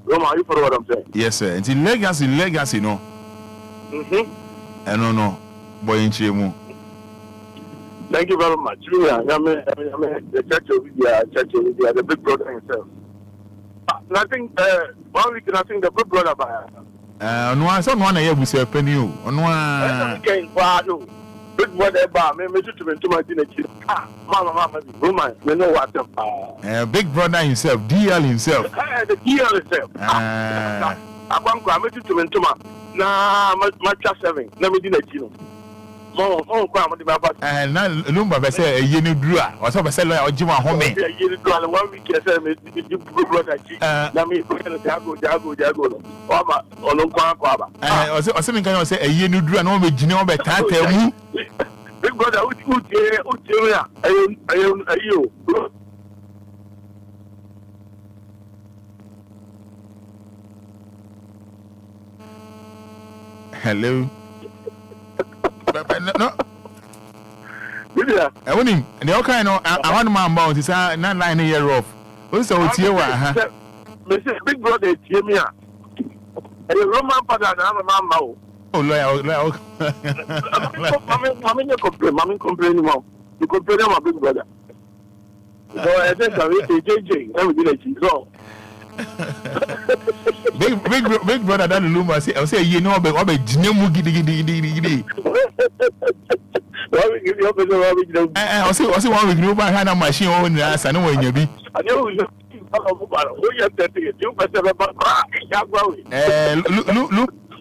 Roma, you follow what I'm saying? Yes, sir. It's legacy, no? No. Boy, in Chemu. Thank you very much. The church of India, the big brother himself. I think 1 week, I think the big brother by no, I saw one I have with a penny. Big brother bar, maybe to my dinner. Mama, Roman, you know what? Big brother himself, DL himself. The DL himself. I want to make it to Mentuma. Nah, my 7. Let me dinner. Lumba say a yenu drua, or so say or Jima home. 1 week, I said, or something can say a yenu drua, no, with Gino Betata. Big brother, Hello. No. Yeah. I want him. And the okay, no, I want my mouth is not 9 years off. What's the deal? Mr. Big Brother, Jimmy. And the Roman father, and I'm a mamma. Oh, loyal. Mamma complaining about. You complain about Big Brother. So I think I'm JJ. So. Big brother, that Lumba say, I'll say, you know, but what a genius giddy. I'll say, one with Lumba had a machine on the ass. I know when you be. I know you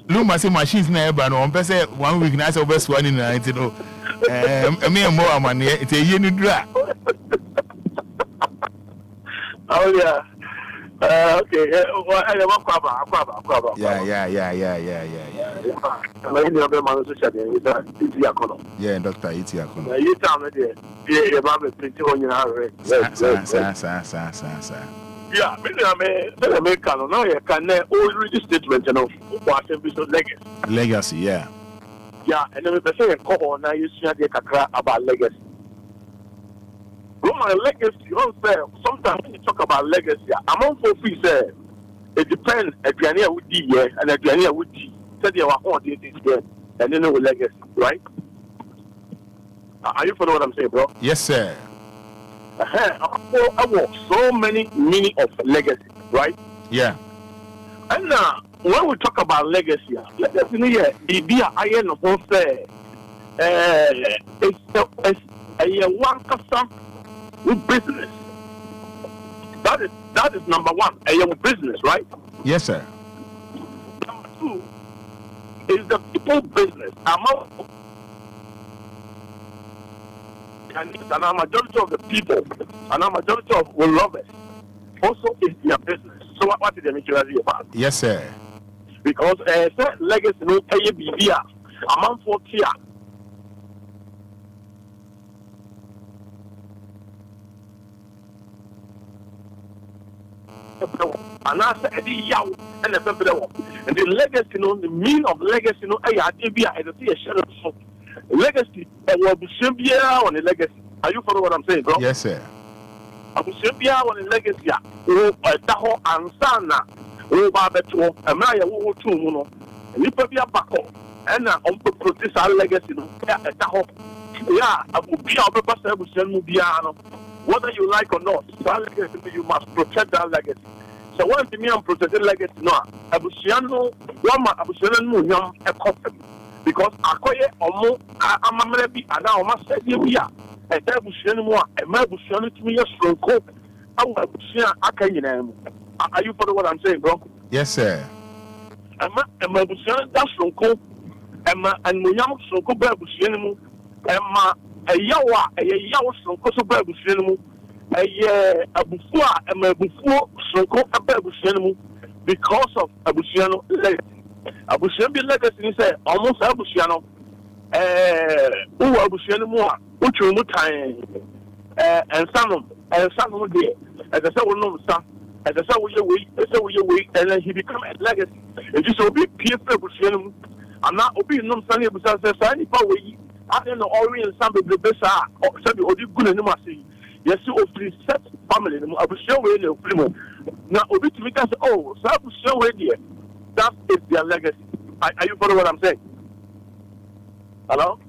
Lumba say machines never, no, one say 1 week, nice over one in 90. Me and more money, it's a year new drag. Oh, yeah. Okay. Yeah. Yeah, Doctor Itiakono. Yeah, American. Now you can already statement, you know, legacy, yeah. Yeah, and then we say a call now you see about legacy. My legacy, sometimes when you talk about legacy, I'm on for free, say it depends if you're near with D, yeah, and if you're near with D, said you are on this, yeah, and then with legacy, right? Are you following what I'm saying, bro? Yes, sir. I want so many meaning of legacy, right? Yeah. And when we talk about legacy, the idea I am not say it's a one custom. Business. That is number one. A young business, right? Yes, sir. Number two is the people business. And a majority of the people and a majority of the lovers also is their business. So what is the maturity about? Yes, sir. Because legacy no pay be amount for care. And I said, and the legacy, you know, the meaning of legacy, you know, I see a shadow of legacy, and what we should be on the legacy. Are you following what I'm saying, bro? Yes, sir. I should be on the legacy. Oh, Taho and Sana, oh, Barbeto, and Maya, who two, you know, and you put your back on, and on protect our legacy, Taho. Yeah, I will be our person, whether you like or not, that legacy, you must protect that legacy. So once me and protected legacy, no, Abusiano, Abusiano, a custom. Because Akoye, Omo, Amamebi, and now must say, yeah, and Abusiano, and my Abusiano to me a strong cope. Abusian, Akayan. Are you following what I'm saying, bro? Yes, sir. And my Abusiano, that's strong cope, and Muyam, so go back Abusiano, and my a yawa strong cope, Abusiano. Abufua and Mabufu Soko Abusiano because of Abusiano legacy. Abusiano legacy say almost Abusiano Abusiano more, which will and some there. As I said, no, sir. As I said, we wait, and then he become a legacy. And just will be peer Abusiano. I'm not obeying no Sunday because I any power. I don't know, Orient some of the best are or something or you good and yes, you offer set family. I will show you the now, Obi to me, oh, so I will show you that is their legacy. Are you following what I'm saying? Hello?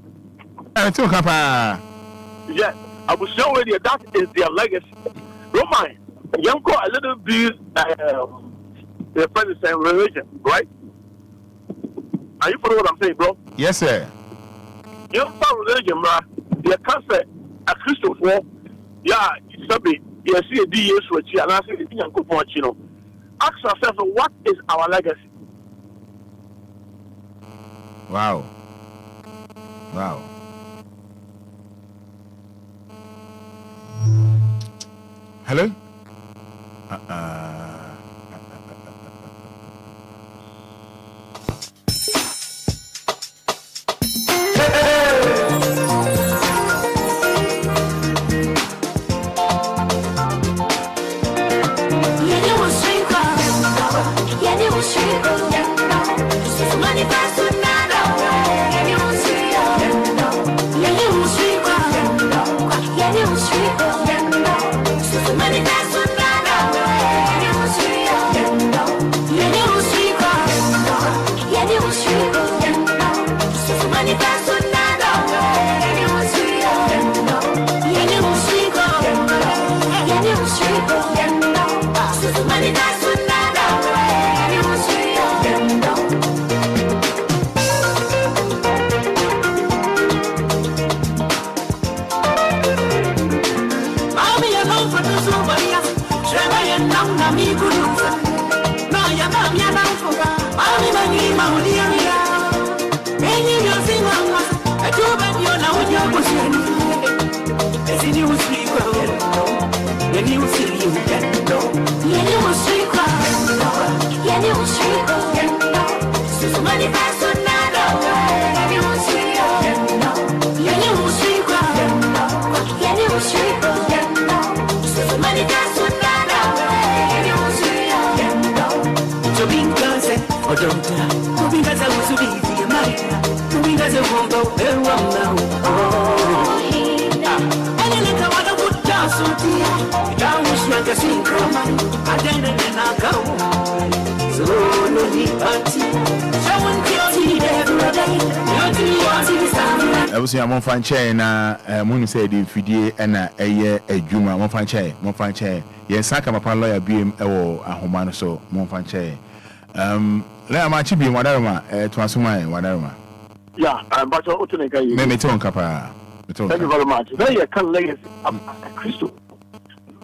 Yes, I will show you that is their legacy. Don't mind. Young call a little bit the president religion, right? Are you following what I'm saying, bro? Yes, sir. Young religion, bro. They can't say a Christopher. Yeah, it's a bit. You see a DS which you are asking the young couple, you know. Ask yourself, what is our legacy? Wow. Wow. Hello? Money fast tonight. I was saying, I'm fine chair na Moon said in Fidie and a Juma, one fine chair. Yes, I come upon lawyer beam or a Homano so, one fine chair. Let my chibi, whatever, Transuma, whatever. Yeah, but you're to make a Memeton Capa. Thank you very much. There you can legacy of Christo.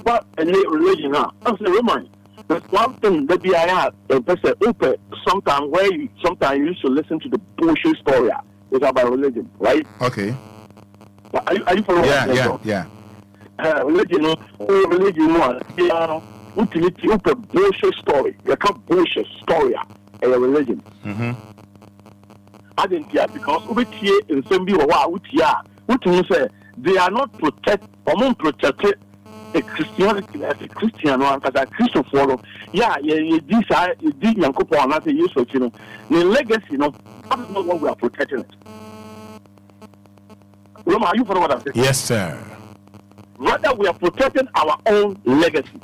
But a religion now. I'm saying, remind. There's one thing that I have a person open sometimes where you sometimes used to listen to the bullshit story. It's about religion, right? Okay. Are you following? Yeah. Religion, utility open bullshit story. You can't bullshit story a religion. I didn't hear because over here in Sembi or say they are not protected a Christianity as a Christian one because a Christian follow. Yeah, these are these young couple are not useful, you know. The legacy, that is not what we are protecting it. Roma, are you for what I'm saying? Yes, sir. Rather, we are protecting our own legacy.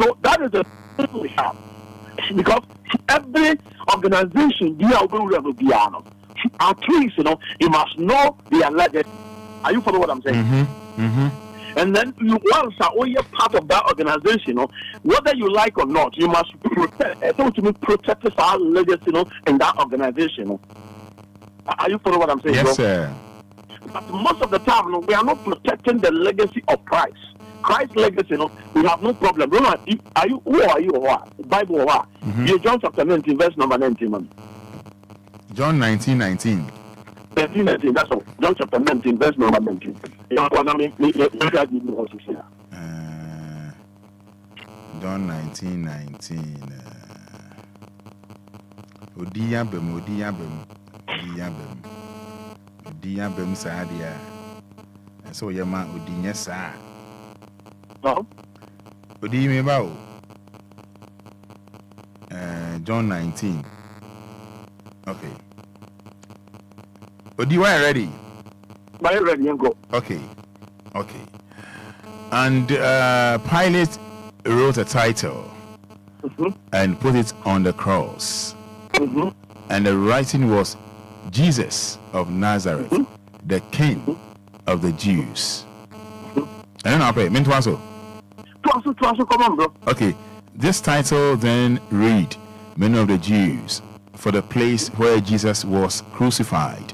So that is the thing we have. Because every organization, our trees, you must know their legacy. Are you following what I'm saying? And then you once are all part of that organization, whether you like or not, you must protect our legacy, in that organization. Are you following what I'm saying? Yes, sir. But most of the time, we are not protecting the legacy of Christ. Christ's legacy, we have no problem. Who are you or what? Bible or what? John chapter 19, verse number 19, man. John 19:19. 19, that's all. John chapter 19, verse number 19. John 19:19. Odiya Sadia. And so your man Odinya Sa. No. Odi me bao. John 19. Okay. Odi, why ready? Why ready and go? Okay. And Pilate wrote a title and put it on the cross. And the writing was Jesus of Nazareth, the King of the Jews. And then I'll pray. Come on, bro. Okay. This title then read, Men of the Jews, for the place where Jesus was crucified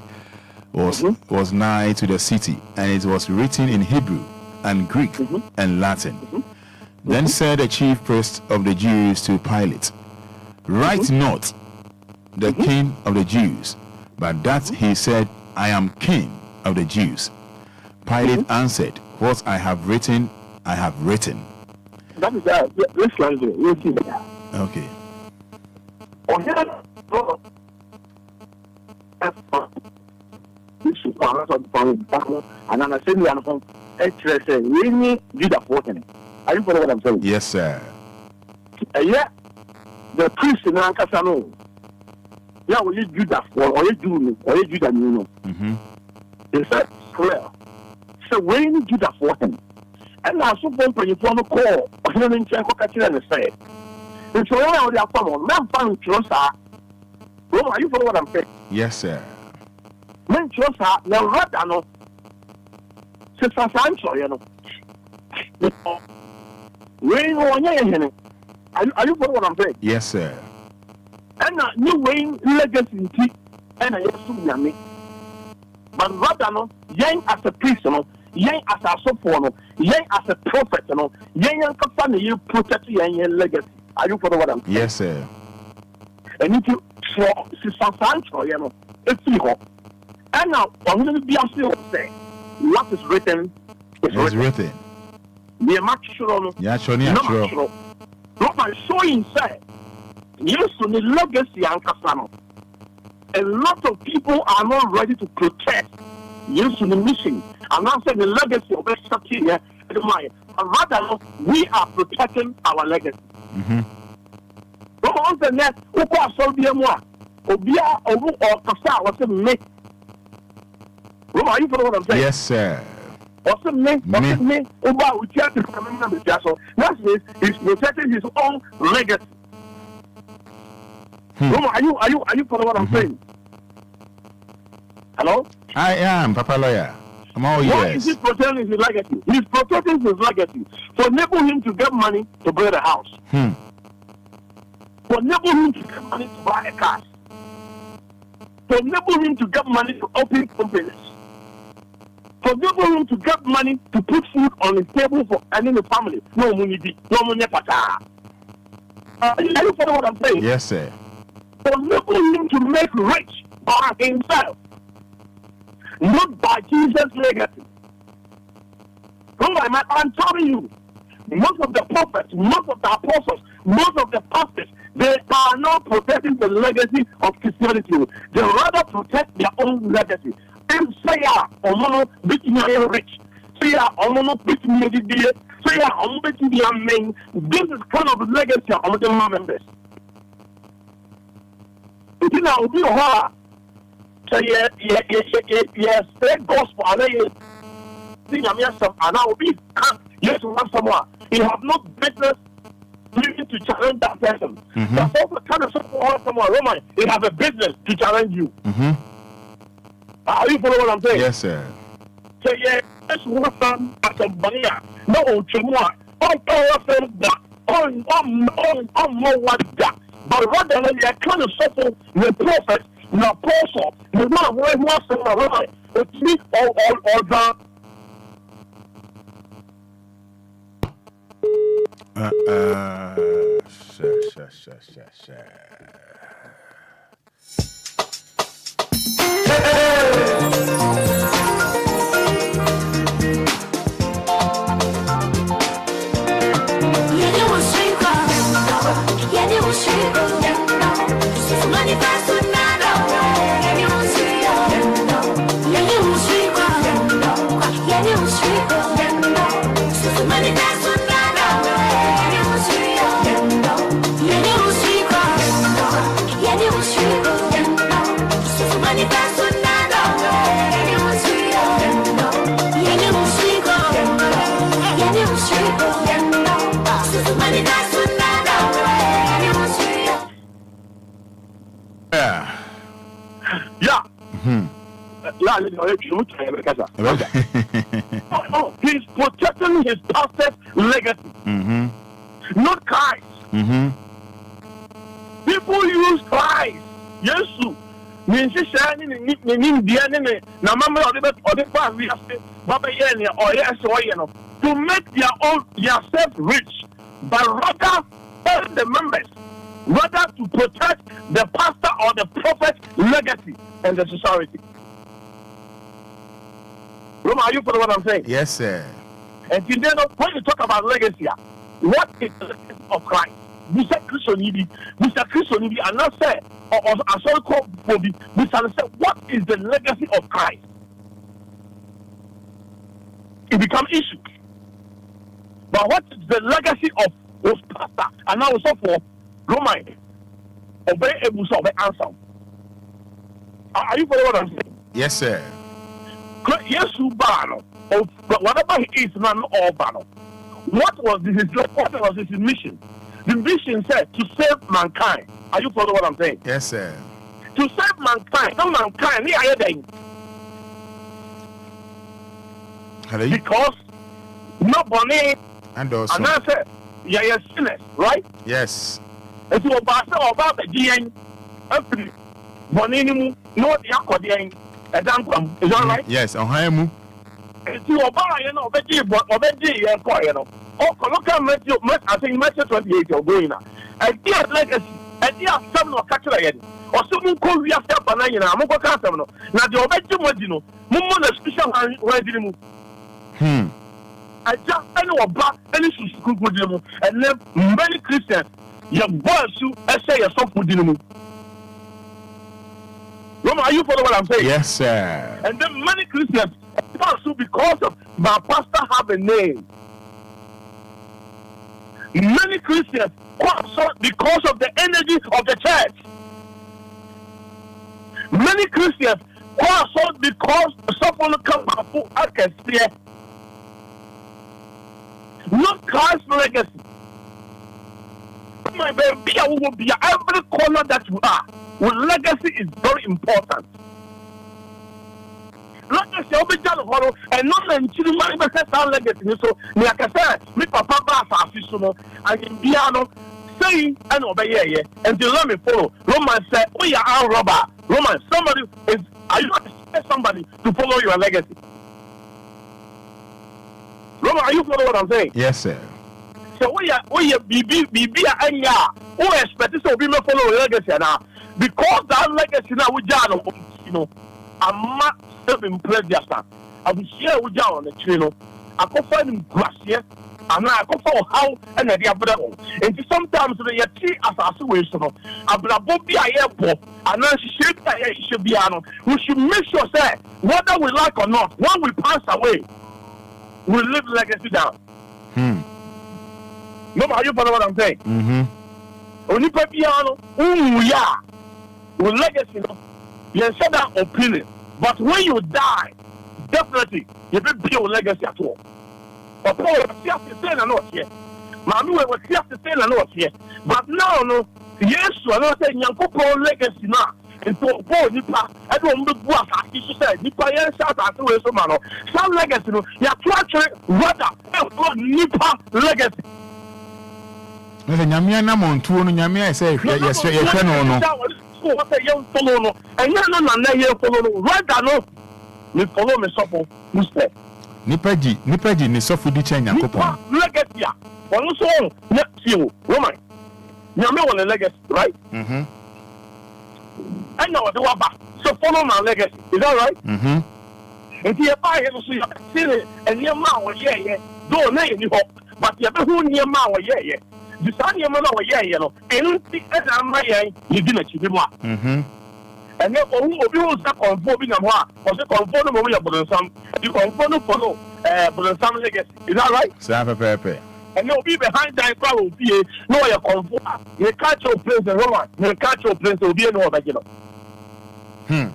was nigh to the city, and it was written in Hebrew and Greek and Latin. Then said the chief priest of the Jews to Pilate, Write not the King of the Jews, but that he said, I am King of the Jews. Pilate answered, What I have written, I have written. That is that. Let's land it. We'll see that. Okay. And I'm saying, we need Judah 14. Are you following what I'm saying? Yes, sir. Yeah, the priest in Ankasano. Yeah, we need Judah or you do, or you Judah, you know. They said, clear. So we need Judah 14. And I suppose when you want to call, or you didn't check what I say. And so I already have come on. Man, found Chosa. Are you following what I'm saying? Yes, sir. Men Chosa, now rather no. Since I'm sorry, you know. Rain on your Are you following what I'm saying? Yes, sir. And new Wayne legacy and I assume me. But rather no, young as a priest, young as a support, young as a prophet, young as you protect your legacy. Are you following what I'm saying? Yes, sir. And if you so you know, it's you. And now, I'm going to be still say, what is written is written. We are not sure. Yeah, sure. What I'm showing say, yes, on the legacy and Kasano. A lot of people are not ready to protect. Yes, on the mission. I'm not saying the legacy of here. Rather, we are protecting our legacy. On the net, Obia or Kasa was a make. Are you for what I'm saying? Yes, sir. Also, me, Oba, we can't remember the Jasso. That means he's protecting his own legacy. Roma, are you following what I'm saying? Hello? I am, Papa Lawyer. I'm all Why yes. is he protecting his legacy? He's protecting his legacy to enable him to get money to build a house. To enable him to get money to buy a car. To enable him to get money to open companies. To enable him to get money to put food on his table for any family. No money, no money, pata. Are you following what I'm saying? Yes, sir. To enable him to make rich by himself. Not by Jesus' legacy. I'm telling you, most of the prophets, most of the apostles, most of the pastors, they are not protecting the legacy of Christianity. They rather protect their own legacy. And say, "Omono beating me rich." Say, "Omono beating me the say, "Omono beating me main." This is kind of legacy of the members. It is now be hard. So yes, spread gospel. And then and I will be yes, to have someone. You have no business living to challenge that person. That's also kind of someone Roman. You have a business to challenge you. Are you following what I'm saying? Yes, sir. So let's work on as a barrier. No, tomorrow. On that. On more what that. But rather than they are kind of suffer the prophet. The apostle, the man who was in the right, it's me all that. He's protecting his pastor's legacy, not Christ. People use Christ. Yes, means shining in Indiana, Namama or the past we have Baba Yen or yes or to make yourself rich, but rather tell the members, rather to protect the pastor or the prophet's legacy and the society. Roma, are you following what I'm saying? Yes, sir. And today, when you talk about legacy, what is the legacy of Christ? Mr. Christianity, and not say, or sorry, called Bobby, Mr. say, what is the legacy of Christ? It becomes issue. But what is the legacy of pastor? And now also for Roma, obey able to obey answer. Are you following what I'm saying? Yes, sir. Yes, but whatever he is, not all battle. What was his mission? The mission said to save mankind. Are you following what I'm saying? Yes, sir. To save mankind, not mankind. Because nobody and also and I said, you're sinners, right? Yes. It's about the GN. Boninimu, no, the Aquadian. Is that right? Yes, on Haimu. To Obia, Obedi, Enquires. Oh, local Matthew, I think Matthew 28 you're going now. A dear legacy, a dear son of Catarayan, or someone called we after Banana, Moko Casamano. Now the Obedi Modino, Mumon special hand, I just any Oba, any school Modino, and then many Christians, your boys, you say yourself Modino. Roma, are you following what I'm saying? Yes, sir. And then many Christians, also because of my pastor have a name. Many Christians, because of the energy of the church. Many Christians, because someone come up who can spear. not Christ's legacy. My baby, I will be every corner that you are. Well, legacy is very important. Legacy, I'll be done for and not until my legacy. So, like I said, my papa bath official and piano saying and obey, and to let me follow. Roman said, we are our robber. Roman, somebody is, are you expect somebody to follow your legacy? Roman, are you following what I'm saying? Yes, sir. So we are BB and ya. Who expect to be follow legacy now? Because that legacy now we jam, you know, I'm not self-impressed just now. I will share with you on the channel. I can find him grass here, and I can follow how and the other one. And sometimes they are tea as a situation. I will be a airport, and then she should be on. We should make sure that whether we like or not, when we pass away, we leave legacy down. No, are you follow what I'm saying? Only piano, yeah, with legacy, you said that opinion. But when you die, definitely you don't build legacy at all. But Paul was just to say not here. Mammy was just to say not here. But now, no, yes, I'm not saying young legacy now. And so, Paul, Nipa, I don't know what he said. Nipa, yes, that's the way some man. Some legacy, you are actually rather Nipa legacy. Nyamia na montuo no nyamia say yes ye hwe no no what a young follow no and you no na ye follow right no me follow me support muste nipa ji ni sofu di chenya kopon legacy one so next you woman nyame won legacy right and now the waba so follow my legacy is that right if you buy it so you see and your man was yeah do na ni ho but you be who near man was yeah the Sunday man was yeah, you know, and as I'm my you didn't achieve more. And then who will start conforming and what was a conform over your some you conform follow some legacy. Is that right? Sapa Pepe. And you'll be behind that crowd be no you conform. You catch your place and Roman, you catch your place will be no that you know.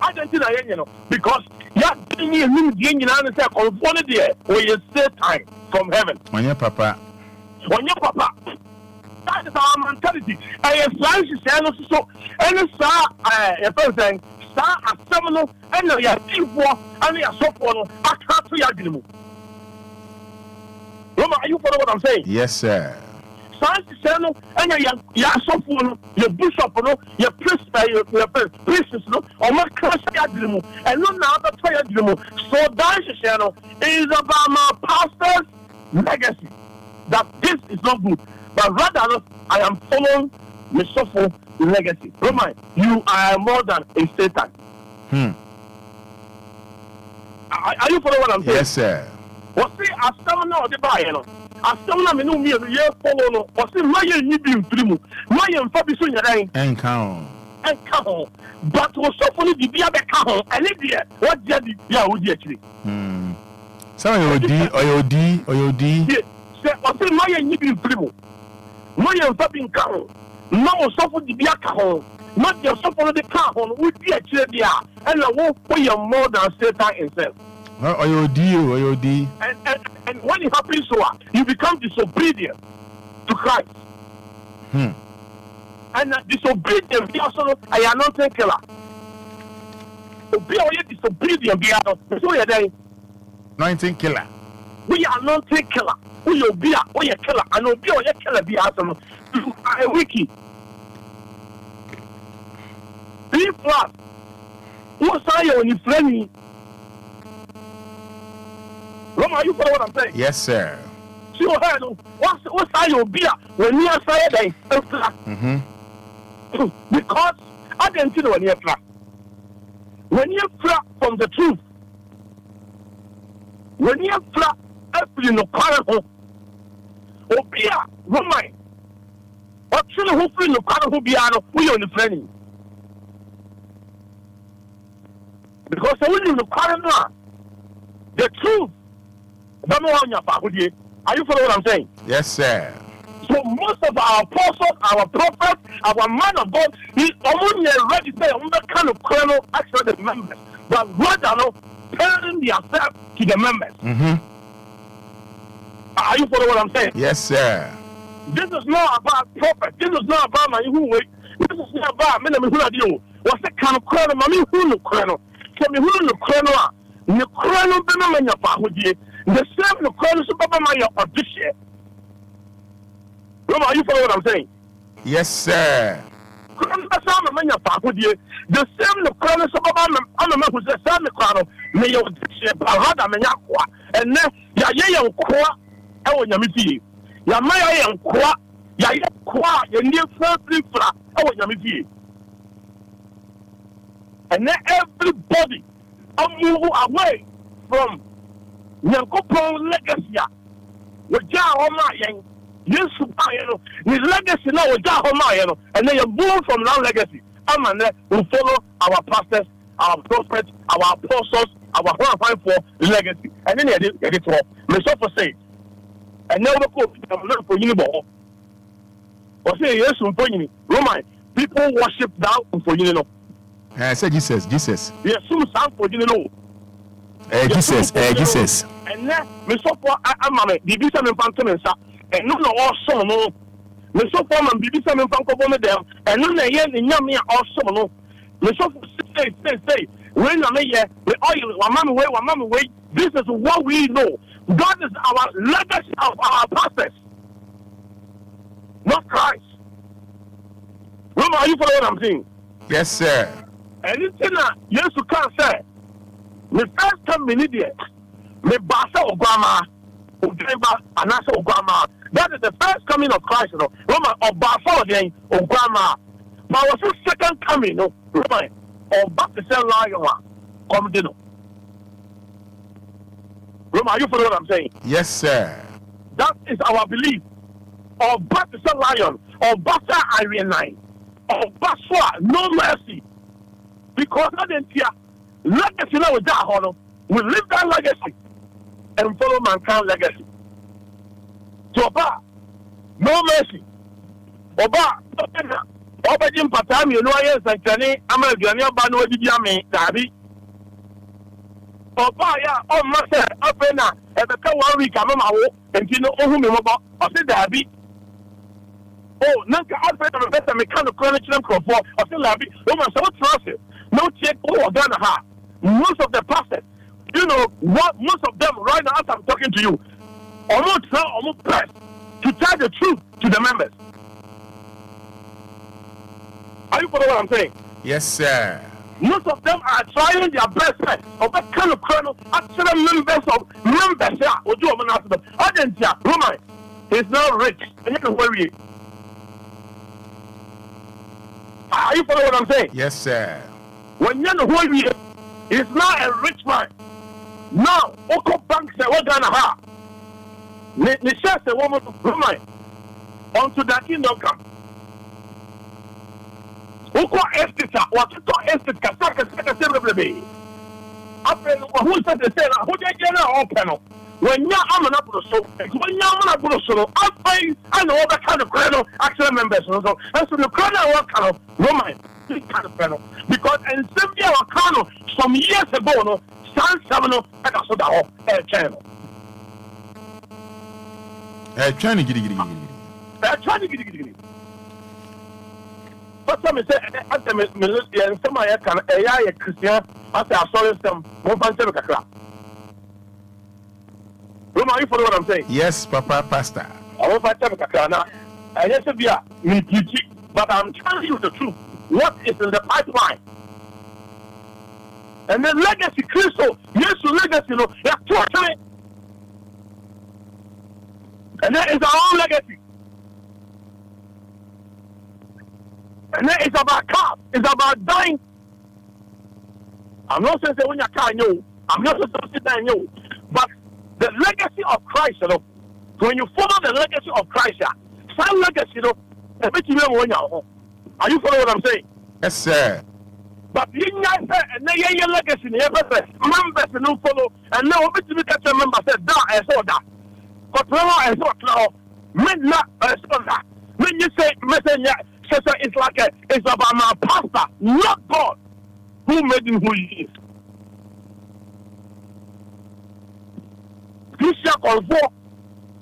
I don't think I know because you're getting you and say conform there where you say time from heaven. When your papa. That is our mentality. I flash is so and a person star a seminal and a T4 and a software. I can't see you. Roma, are you follow what I'm saying? Yes, sir. Science is and a software, your bishop, your priest, your priestess, or my class dream, and no other prayer dream. So that channel is about my pastor's legacy. That this is not good. But rather, I am following the soulful legacy. Roman, you are more than a Satan. Are you following what I'm saying? Yes, sir. What's the Astamina or the Bayano? Astamina, me no me, you follow. What's the Maya Nibium Trimu? Maya Fabisun Yain and count. But was so funny the Bia Becca and Lydia. What did you would actually? So, your D. What's the Maya Nibium Trimu? Maya Fabin Carol. No, suffer the Biaca, not your suffer the car would be a chair, and I won't pay you more than Satan himself. Or D. And when it happens so, you become disobedient to Christ. And disobedient, be also I am not a killer. Be all disobedient, be out. So you're there. 19 killer. We are not a killer. We will be a killer. And will be a killer, be out. A wiki. Be flat. What's I on your friend? Roma, you follow what I'm saying? Yes, sir. See what I know. What's I will be when you are saying that? Because I didn't see when you're flat. When you're flat from the truth, when you're flat, every no power, Obia, Roma, or children who feel no power who be out of we on the friend. Because I will in the power the truth. Are you following what I'm saying? Yes, sir. So most of our apostles, our prophets, our man of God, he only ready to say what kind of colonel actually the members, but rather no telling themselves to the members. Are you following what I'm saying? Yes, sir. This is not about prophet. This is not about my who way. This is not about me. Me who I do. What's the kind of crown? Me who no crown? So me who no crown? The crown be no man your father. The same no crown so papa my your audition. Are you following what I'm saying? Yes, sir. Crown the same man your father. The same no crown so papa I'm a man who says same crown. Me your audition. But how da me yakwa? And then ya ye kwa. I want you to see. Ya maya and kwa, ya kwa, ya near first flat. I want you to see. And then everybody move away from Yankopon legacy. With Jahoma Yang, yes, his legacy now with Jahoma, and then you move from that legacy. We follow our pastors, our prophets, our apostles, our 154 legacy. And then you get it all. Myself say. And now I'm not for you. Or say yes, Roman people worship down for you. I said Jesus. Yes, some sound for you. Jesus. And then, Miss Sofa, I'm a Bibisa and Pantomesa, and no also no. Miss Sofa and Bibisa and Pantomesa them, and no, they ain't in Yamia also no. Miss Sofa say, when I'm here, we oil, one mama way. This is what we know. God is our legacy of our pastors, not Christ. Remember, are you following what I'm saying? Yes, sir. Anything that yes, you can't say. The first time we need it, me basa Obama, Obia, and also Obama. That is the first coming of Christ. You know, Roman Obama again, Obama. But was the second coming? No, Roman Obama the same lion. Come to know. Roma, are you following what I'm saying? Yes, sir. That is our belief. Or Baptist Lion, or Basta Iron Line, or Baswa, no mercy. Because I didn't hear legacy now with that honor. We live that legacy and follow mankind's legacy. So Oba, no mercy. Oba, Oba Jim Patami, you know, I am saying, I'm a Ghanaian Bano Dibiame, Dabi. Oba ya o ma se afena e be ka 1 week amama wo enti no ohu me mobo o se dabi oh nanka afena me beta me kan ko na chira krofo o se labi o ma se what trust no check o Ghana ha most of the pastors you know what most of them right now as I'm talking to you almost press to tell the truth to the members. Are you following what I'm saying? Yes, sir. Most of them are trying their best of that kind of kernel. Actually, members, yeah, or do a master. Audience, yeah, Roman is not rich, and you can worry. Are you following what I'm saying? Yes, sir. When you're the worry, he's not a rich man. Now, Oko Bank said, we're gonna have. The chef said, woman, Roman, onto that kingdom come. Oko estate, what to estate, Kasaka, after who said the same, who they get out open. When you're Amanapo, so when you're Amanapo, so I know all that kind of kernel, actual members, and so the kernel was kind of Roman, this kind of kernel. Because in Serbia or Kano, some years ago, no, San Savano, and also the channel. Trying to get But some say, after me, and some I can a Christian, after I saw them, one punch of a crap. Roma, you follow what I'm saying? Yes, Papa Pastor. I won't fight a crap now. I just be a but I'm telling you the truth. What is in the pipeline? And then legacy, Crystal, yes, legacy, you know, they're torturing. And that is our own legacy. And then it's about cars. It's about dying. I'm not saying when you can't know. I'm not saying that you. But the legacy of Christ, you know, when you follow the legacy of Christ, some legacy, you know, are you following what I'm saying? Yes, sir. But you guys say, and then your legacy, members don't follow, and now we catch a member said that I saw that. But I saw now, midnight I saw that. When you say messenger. So it's like it's about my pastor, not God, who made him who he is. We shall call for,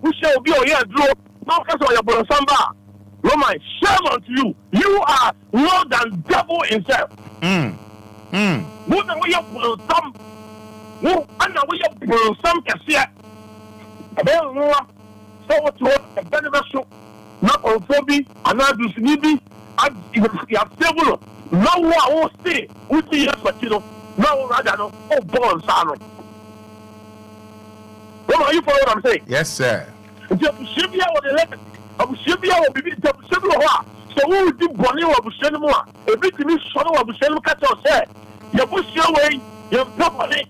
we show be or yeah, draw. Now, that's why you're born samba. Roman, shame unto you. You are more than devil himself. More than we have some. More than we have some can see it. About more. So what you want a beneficial. Not on phobia, and not do snippy. I have several. No one will stay. We see us, but you know, no rather no. Oh, born son. What are you following what I'm saying? Yes, sir. Shibia or the letter of Shibia will be the so we will do Bonnie or Bushenua. A bit to me, son of Bushen Cattle said, your bush your way, your property,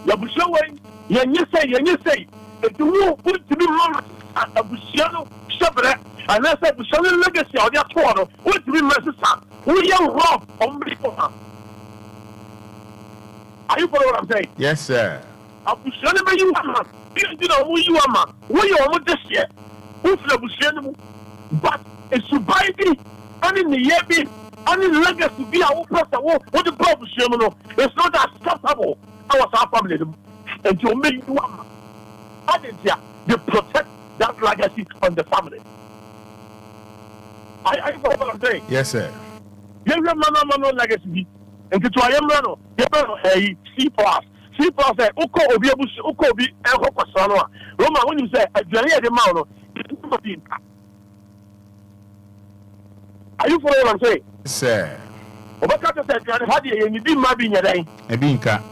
your bush your way, you say, if you will put to be wrong at a Bushiano Shabra, and I said Bushan legacy or their quarter, what to be Massa, we are wrong on before. Are you following what I'm saying? Yes, sir. I push anybody you want. You know who you are, man. We are almost this year. Who's the Bushan? But it's surviving. And in the year, and in the legacy, be our person. What the problem, it's not acceptable. Our family, and to make you one. I didn't say they protect that legacy on the family. I know what I'm saying. Yes, sir. You remember no legacy. And to I am no, you know, a C+. See, Paul said, Obia, Obi, and Hokasano. Roma, when you say, I journey at the mountain, are you following what I'm saying? Sir. Obaka said, how you did my being a day? A binka.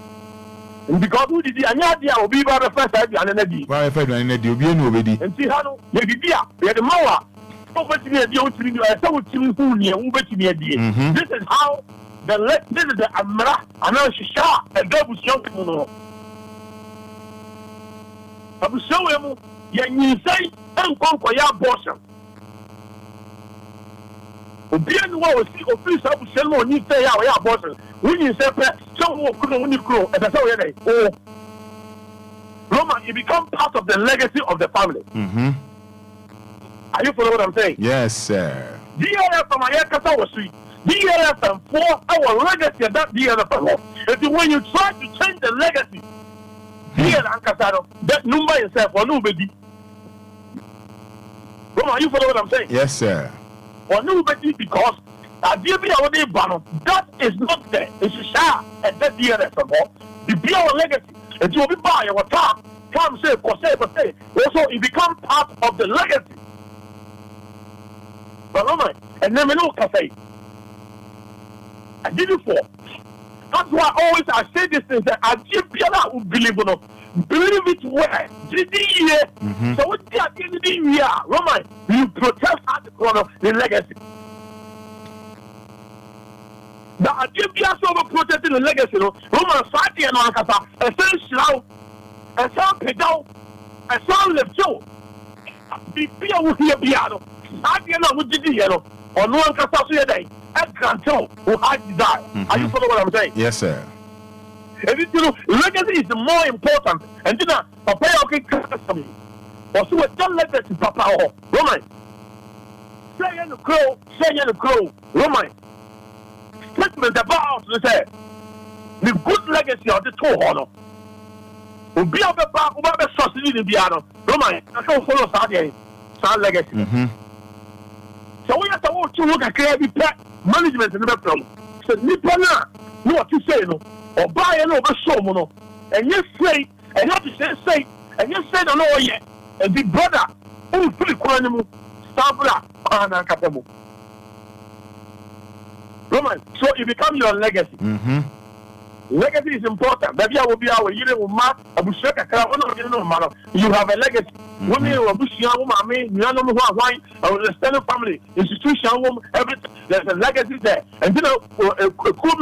Because who did the Anya will be by the first idea and energy. Why, if I don't know, you'll be nobody. And see how you be there, the Moa. Over to me, the old to me, I told you who near over to me a day. This is how. This is the Amra, and now she shot a double young people. I will show him, you say, and conquer your abortion. Obia was the office of Shelmo, you say, our abortion. When you say, so couldn't you grow, and that's how you oh, Roma, you become part of the legacy of the family. Are you following what I'm saying? Yes, sir. DLFM, my Yakata was sweet. DLFM 4 our legacy of that DLFM. If when you try to change the legacy, DLFM that number itself or nobody. Are you following what I'm saying? Yes, sir. Or nobody because that is not there. It's a share at that DLFM. The be our legacy. And you will be by our time. Come say, say. Also, it becomes part of the legacy. But and then we know cafe. I did it for. That's why I say this thing that I give people who believe it where. So what they are getting here, Roman, you protect at the corner the legacy. The Ajibia so protecting the legacy, Roman Sati and Ankasa, a sound slow, a sound pedal, a sound left show. The Pia will hear piano. Sati and I would do yellow, or no one can stop you day. Who had died. Are you following what I'm saying? Yes, sir. And you know, legacy is more important. And you know, Papa, okay, me. Or so what don't legacy, Papa, Roman. Say in the crow, Roman. Statement about the good legacy of the two honor. Will be of the back of the sausage in the piano. Roman, I can't follow Saturday. Sound legacy. So we have to look at every pet management in the problem. So Nipana, know what you say, no, or buy an over so, and you say, and not to say, and you say, no, yet, and the brother who is pretty quantum, Sabra, and Katamu. Roman, so it becomes your legacy. Legacy is important. Maybe I will be our year with Mark, I will shake a car, you have a legacy. When you are Bushia, you know why, our extended family, institution, everything, there's a legacy there. And you know, a cool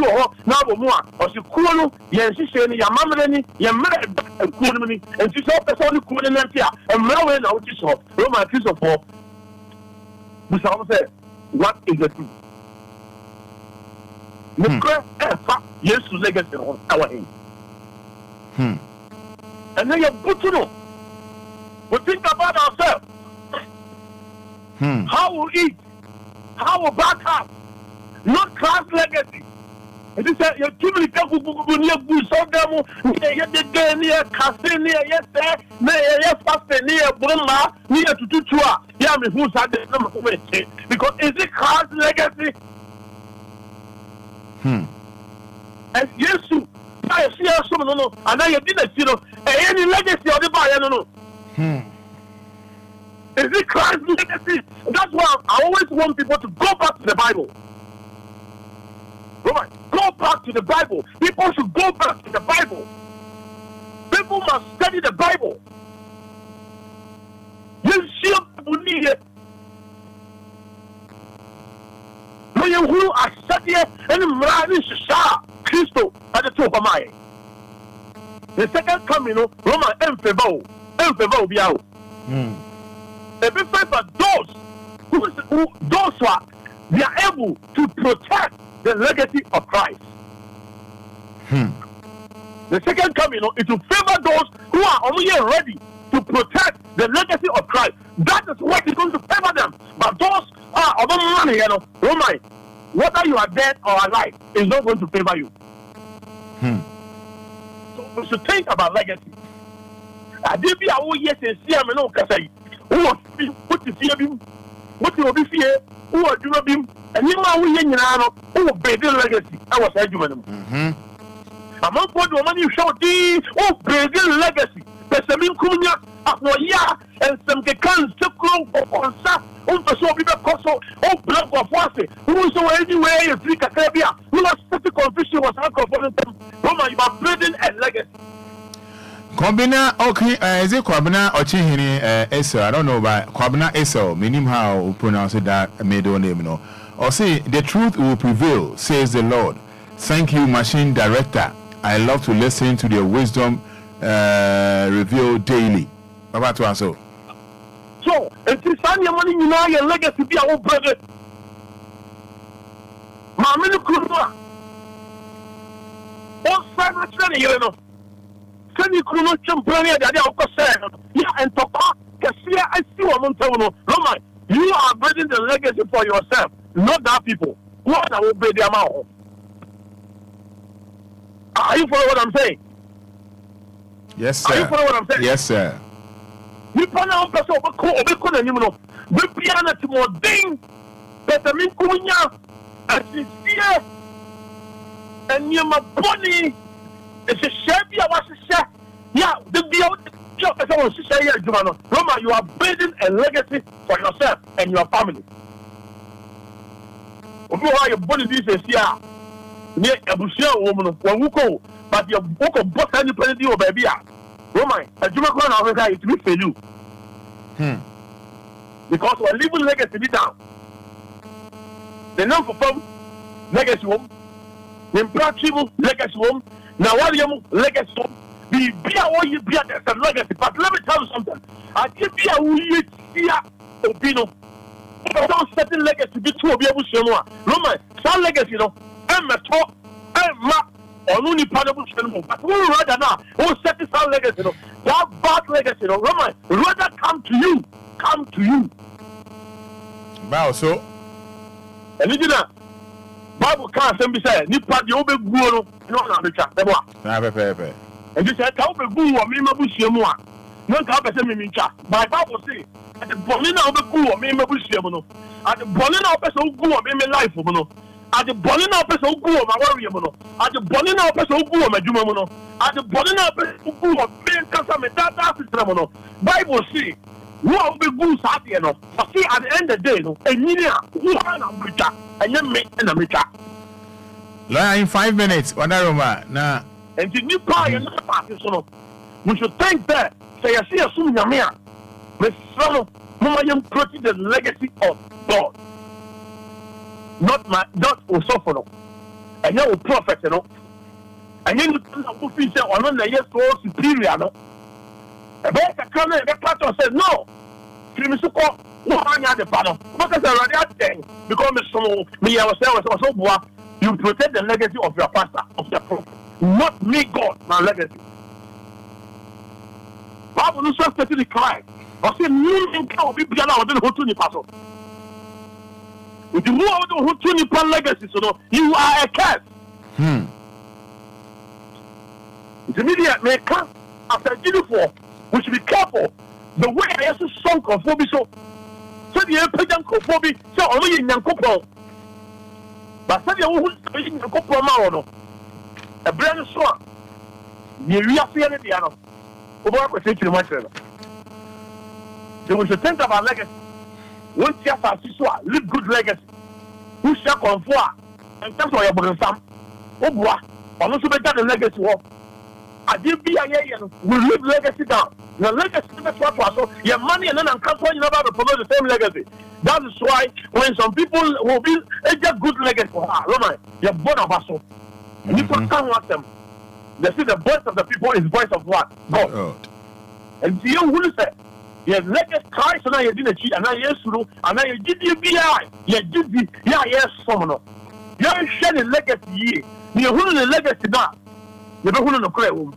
now more, or she cool, yes, she said, your mamma, your mother, and cool money, and she saw the only cool in Nantia, and Melvin, out this hop, Roman, piece of hope. We shall say, what is the truth? Yes, to legacy on our end. And then you're good to know. We think about ourselves. How we eat, how we back up, not class legacy. It is a too many people near good so them near the day near Cassin near yes, near Fasting near Burma near to Tutua. Yeah, me who's had the number because is it God's legacy? And yes, I see some no, and I didn't see no any legacy of the buyer no. Is it Christ's legacy? That's why I always want people to go back to the Bible. Right. Go back to the Bible. People should go back to the Bible. People must study the Bible. You see people need it. When you are studying and running Shisha, Christo at the top of my. The second coming, Roman Enfebo Biao. The difference for those who are they are able to protect the legacy of Christ. The second coming, it will favor those who are only ready to protect the legacy of Christ. That is what is going to favor them. But those are other money, Roman, whether you are dead or alive, is not going to favor you. So we should think about legacy. I did be a yes and see I'm no Kasai. Who put the fear beam? What you will be fear? Who are you beam? And you know who will be the legacy. I was arguing. Among what the money show thee, oh, Brazil legacy. Pessamin Kunya, Apnoya, and some Kekans took long for Consa, so people Coso, oh, block of Wasi, who was so anywhere you drink a Caribbean, who was such a confusion was unconfident. Roma, you are building a legacy. Kwabena okay, is it Kwabena or Chihini Esel? I don't know about Kwabena Esel, meaning how we pronounce it that middle name, no. Or say the truth will prevail, says the Lord. Thank you, machine director. I love to listen to their wisdom revealed daily. About to answer. So, if you send your money, you know your legacy be our brother. Mamma Kurma. All five training, you know. Can you come champion that they are concerned? Yeah, and Papa, Cassia, I see what I'm telling you. Roman, you are building the legacy for yourself, not that people. What I will pay their mouth. Are you following what I'm saying? Yes, sir. Are you following what I'm saying? Yes, sir. You plan on person over and you know, we piano to more ding, better me kunya, and sincere, and you're my bunny. It's a shabby, I was a share. Yeah, the job as I was to say, Roma, you are building a legacy for yourself and your family. If you are your body, this is here. Near a Bushia woman, one who go, but your book of both any penalty or baby. Roma, a Juma Crown Africa is to be for you. Because we're leaving legacy be down. The number for legacy home, the impractical legacy home. Now, what you legacy be all you be as a legacy. But let me tell you something. I give you a weird fear opinion. Don't set in legacy be two of you. Roman, some legacy, I'm a talk, I'm not only part of the but we rather now, who set this out legacy, that bad legacy, Roman, rather come to you. Come to you. Wow, so. And you know, Bible can't be said, Nipa, you be good, no, Richard, the one. And you said, I'll be good, or me, Mabushia. No, I'll be sending me chat. My Bible says, at the Bonina of the good, or me, Mabushia. At the Bonina of person who go, or me, life, at the Bonina of person who go, my warrior, at the Bonina of person who go, my Jumamono, at the Bonina of person who go, me, and Casame, that's the Bible says, who will be good, Sati, but see, at the end of the day, and you who are not Richard. And you make an amateur. In 5 minutes, one aroma now. And the new pie and not party, so we should thank that. Say, I see a soon Yamia. Miss Son, Mama, you protect the legacy of God. Not Osofono. And you're a prophet, And then you put feature on the yes, so superior, A better come and get part of said, no. Primisuko. No, I had the panel. Because I already thing. Because me ourselves also work. You protect the legacy of your pastor, of your prophet. Not me, God, my legacy. Bible is just to decline. I say, new in can be beyond our little Hutuni pastor. If you move out of Hutuni legacy, you are a curse. The media may come after uniform. We should be careful. The way I also sunk of Bobby so the Emperor Bobby, so only in Yankopo. But said you won't be in Yankopo Marono. A brand swamp. The real fear of the Ano. Over was taking much. We should think about legacy. Once you have a live good legacy. Who shall conform? And that's why you're putting some. Obia, or also better the legacy walk. I did be a year will leave legacy down. The legacy is what was your money and then I'm coming about to promote the same legacy. That is why when some people will be a good legacy for her, Roman, you're born of us. And you can watch them. They see the voice of the people is voice of what? God. And you will say, your legacy Christ and I didn't cheat and I yes through and I did you be I. You did be yes, someone. You're shedding legacy. You're holding the legacy now. You don't want to clear room.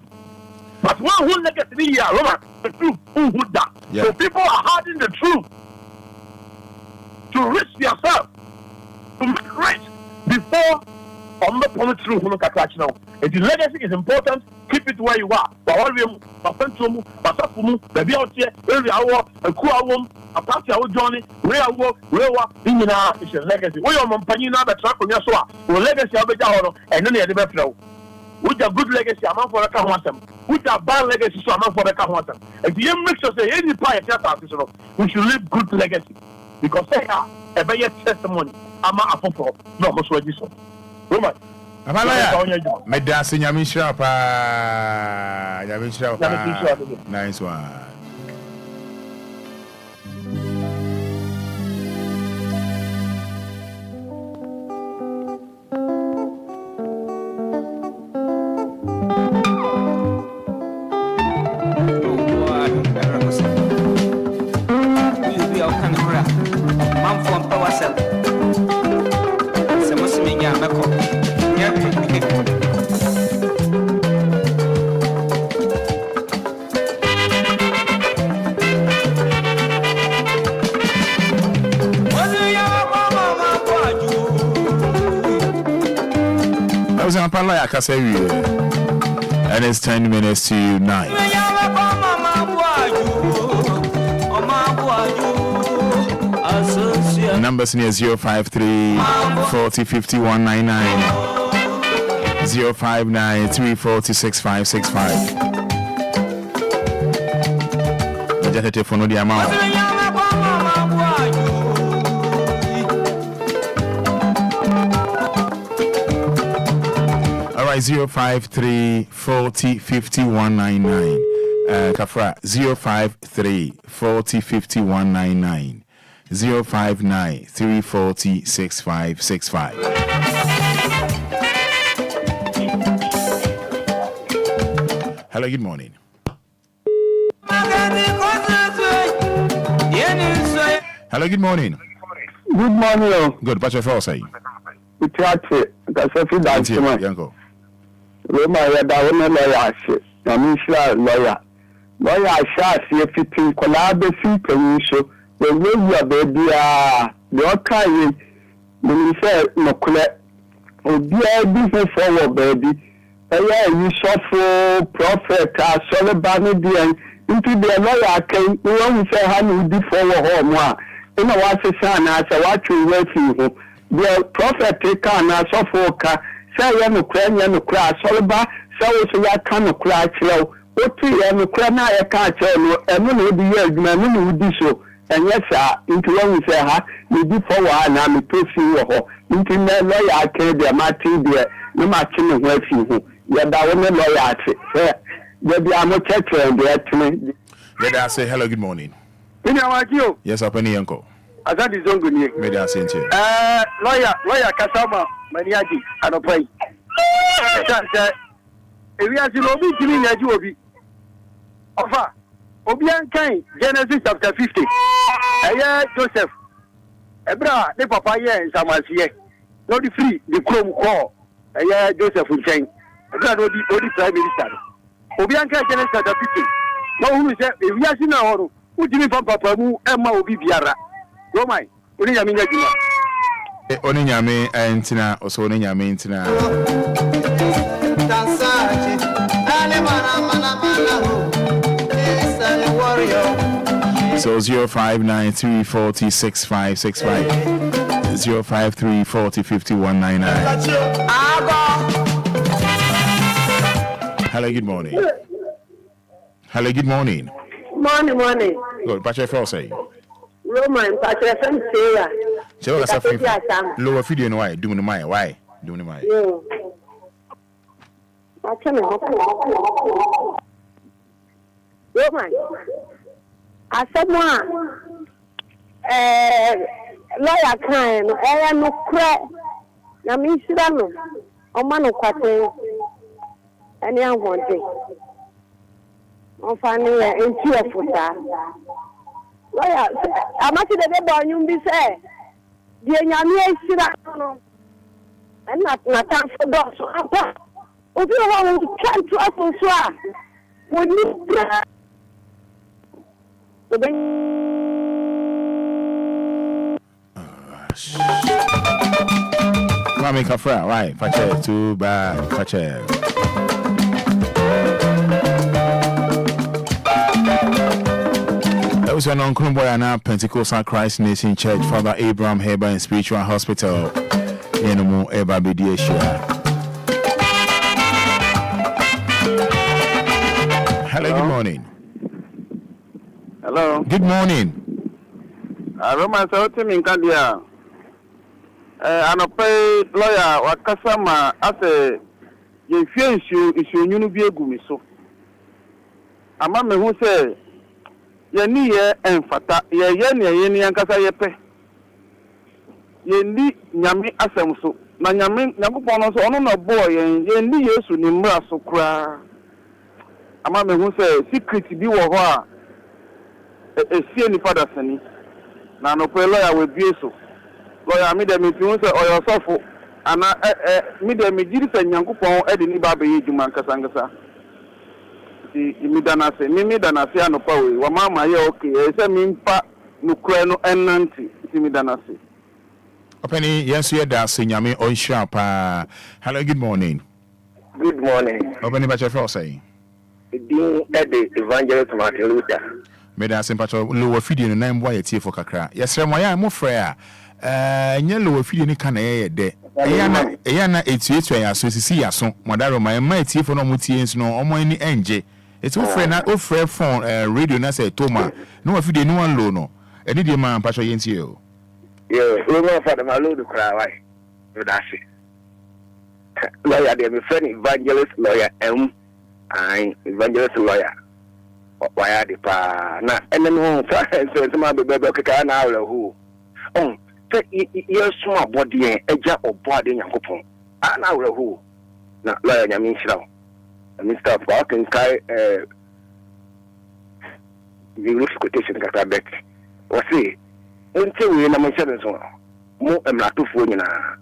But one who legacy here, Roman, the truth, who would that? So people are hiding the truth to reach yourself, to make rich before on the point through who look at catch now. If the legacy is important, keep it where you are. But all of you, baby out here, every hour, a cool room, a party our journey, where work, where in is a legacy. We are Montpellier, the track on your soul, legacy of the and then the flow. With a good legacy, I'm for a Kahwatam. With a bad legacy, so I'm for a Kahwatam. If you make us say any pie, we should live good legacy. Because they are a better testimony. I'm a for no most what this one. Roman. Medasi Yamishra pa nice one. And it's 10 minutes to 9. Numbers near 053 40 50 199 059 340 6565. Just for no the amount. All right, 053 40 50 199. Kafra 053 40 50 199. 059 340 6565. Hello, good morning. Hello, good morning. Good morning. Good, what's your first say? It's Yati. That's a few days. Yanko. Roma, you're down a lawyer. I'm sure lawyer. Lawyer, shall see if you can collaborate with the way you are, baby, the okay, when you say, no, Obia, business forward, baby. You suffer prophet, Solomon, into the lawyer came, you only say, how you be forward home. You know what's the son, I said, what you wait for. The prophet take on a suffer, say, I'm a cry, Solomon, so I can't cry, what do you have a cry? I can't tell you, and when you be here, my money would be so. And yes, sir, into when we say, maybe for one, I'm a person, into my lawyer, I can't be a Martin there, no matching with you. You're the only lawyer, maybe I'm a checker and they're to me. Let us say hello, good morning. Yes, up any uncle. I got his own good name. Maybe I sent you. Lawyer Kasama, Maniaji, and a pay. If we are to be giving a job, offer. Obia kind Genesis chapter 50. Joseph. Ebra, the papa here in Samasia. No the free, the chrome call. Joseph will change. Ebra no the prime minister. Obia kind Genesis chapter 50. No who say if we are seeing now, who do you from Papa Mu Emma Obi Biara? No mind. Only Yamina. Only Yame and Tina, also only Yame and Tina. So 0593406565 053405199. Hello, good morning. Hello, good morning. Morning. Good, Patrick Fell say. Roman, Patrick FM Sarah. So what's up? Lower video no why? Doing the my why? Doing the my. Yo. Roman. I said one. Lawyer kind, no crack. Na me shidano. O man kwate. Any I want it. On finally Enquires for that. Lawyer, I'm actually the boy you be say. The Nyame shidano. And not time for dogs. If you want to come to us and swear, would you Mami Kafra, right? Pache, too bad. Pache. That was an Uncle Boy and Pentecostal Christ Nation Church, Father Abraham Heber and Spiritual Hospital. Yenemo Eba Bidieshia. Hello, good morning. Hello. Good morning. Roman Sauti Minkandia. Anope lawyer wakasama ase ye fie issue nyunu bi egumi so. Ama me hu se ye ni ye enfata ye ni ankasa ye pe. Ye ni nyame asem so. Na nyame nyakopon no so ono na bo ye ni Yesu ni mmra so kra. Ama me hu se secret bi wo ho a esie ni Fada sani. Na no pe lawyer we bie so. Lawyer me dem fi hu se oyo sofo ana me dem jiri se nyankopon e de ni ba be yedwuma nkasa ti mi dana se anopa we wa mama ye okay e se mi mpa nukura no enanti ti mi dana se. Openi yes ye da se nyame on sharp. Hello, good morning. Good morning. Openi ba chefo say. The evangelist Martin Luther. Me da simpacho lo afidie no nan boy tie for kakra. Yesre mo ya mo frɛ a nya lo afidie ni kana ye de. Eya na etuetu ya so sisi ya so. Modaro ma tie for no mo tie nso no omo ni enje. Eti wo frɛ na o frɛ phone radio na say toma. No afidie no wan lo no. Eni de ma mpacho ye ntie o. Yeah, we go for the malo do cry why. That's it. Lawyer dey be friend evangelist lawyer evangelist lawyer. Why are the pa na and then so some be kaka na who oh you small body eja obode yakopon na who na lawyer nyame nhira Mr. Park and kai the quotation kaka bet o say until we na mention so mo emratofo nyina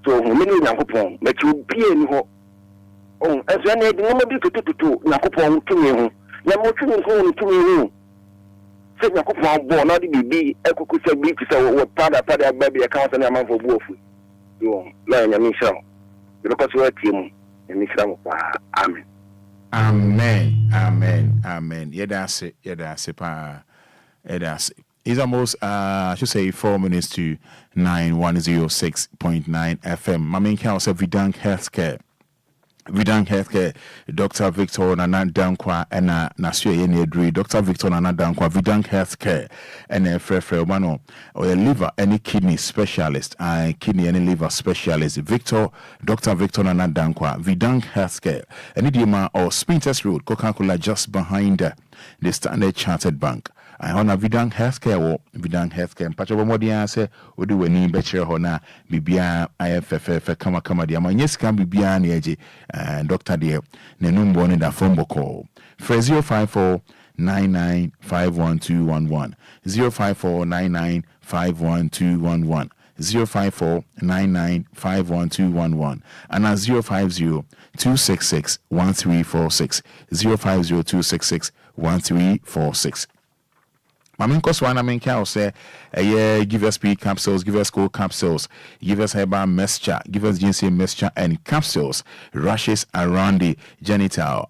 so mo ni yakopon but you be any ho oh as when they no be tutu yakopon tumi ho na mo tumi ho tumi ho se yakopon bo na de bibi ekuku se bi ti se wo pada baby account na man for buofu yo la nyame nhira because we team nyame nhira mo pa amen. Amen. Yedase pa. Yedase. It's almost I should say 4 minutes to 9, 106.9 FM. My main counsel Vidang Healthcare, Dr. Victor Nana Dankwa and Nasue Yenedri, Dr. Victor Nana Dankwa, Vidang Healthcare, and Frefre Mano, or a liver any kidney specialist, kidney and liver specialist, Dr. Victor Nana Dankwa, Vidang Healthcare, and Idima or Spinters Road, Coca-Cola just behind the Standard Chartered Bank. I honor Vidang Healthcare and Pacho Modia say, would do any better honor Bibia IFFF kama dia manyes can Bibia Nieji and Dr. Dear Nenum Bonnie da phone call. 054995121 054995121 054995121 and 050266136 050266136 Mamin Koswana Minka say, give us P capsules, give us cold capsules, give us herbal mixture, give us ginseng mixture and capsules, rashes around the genital,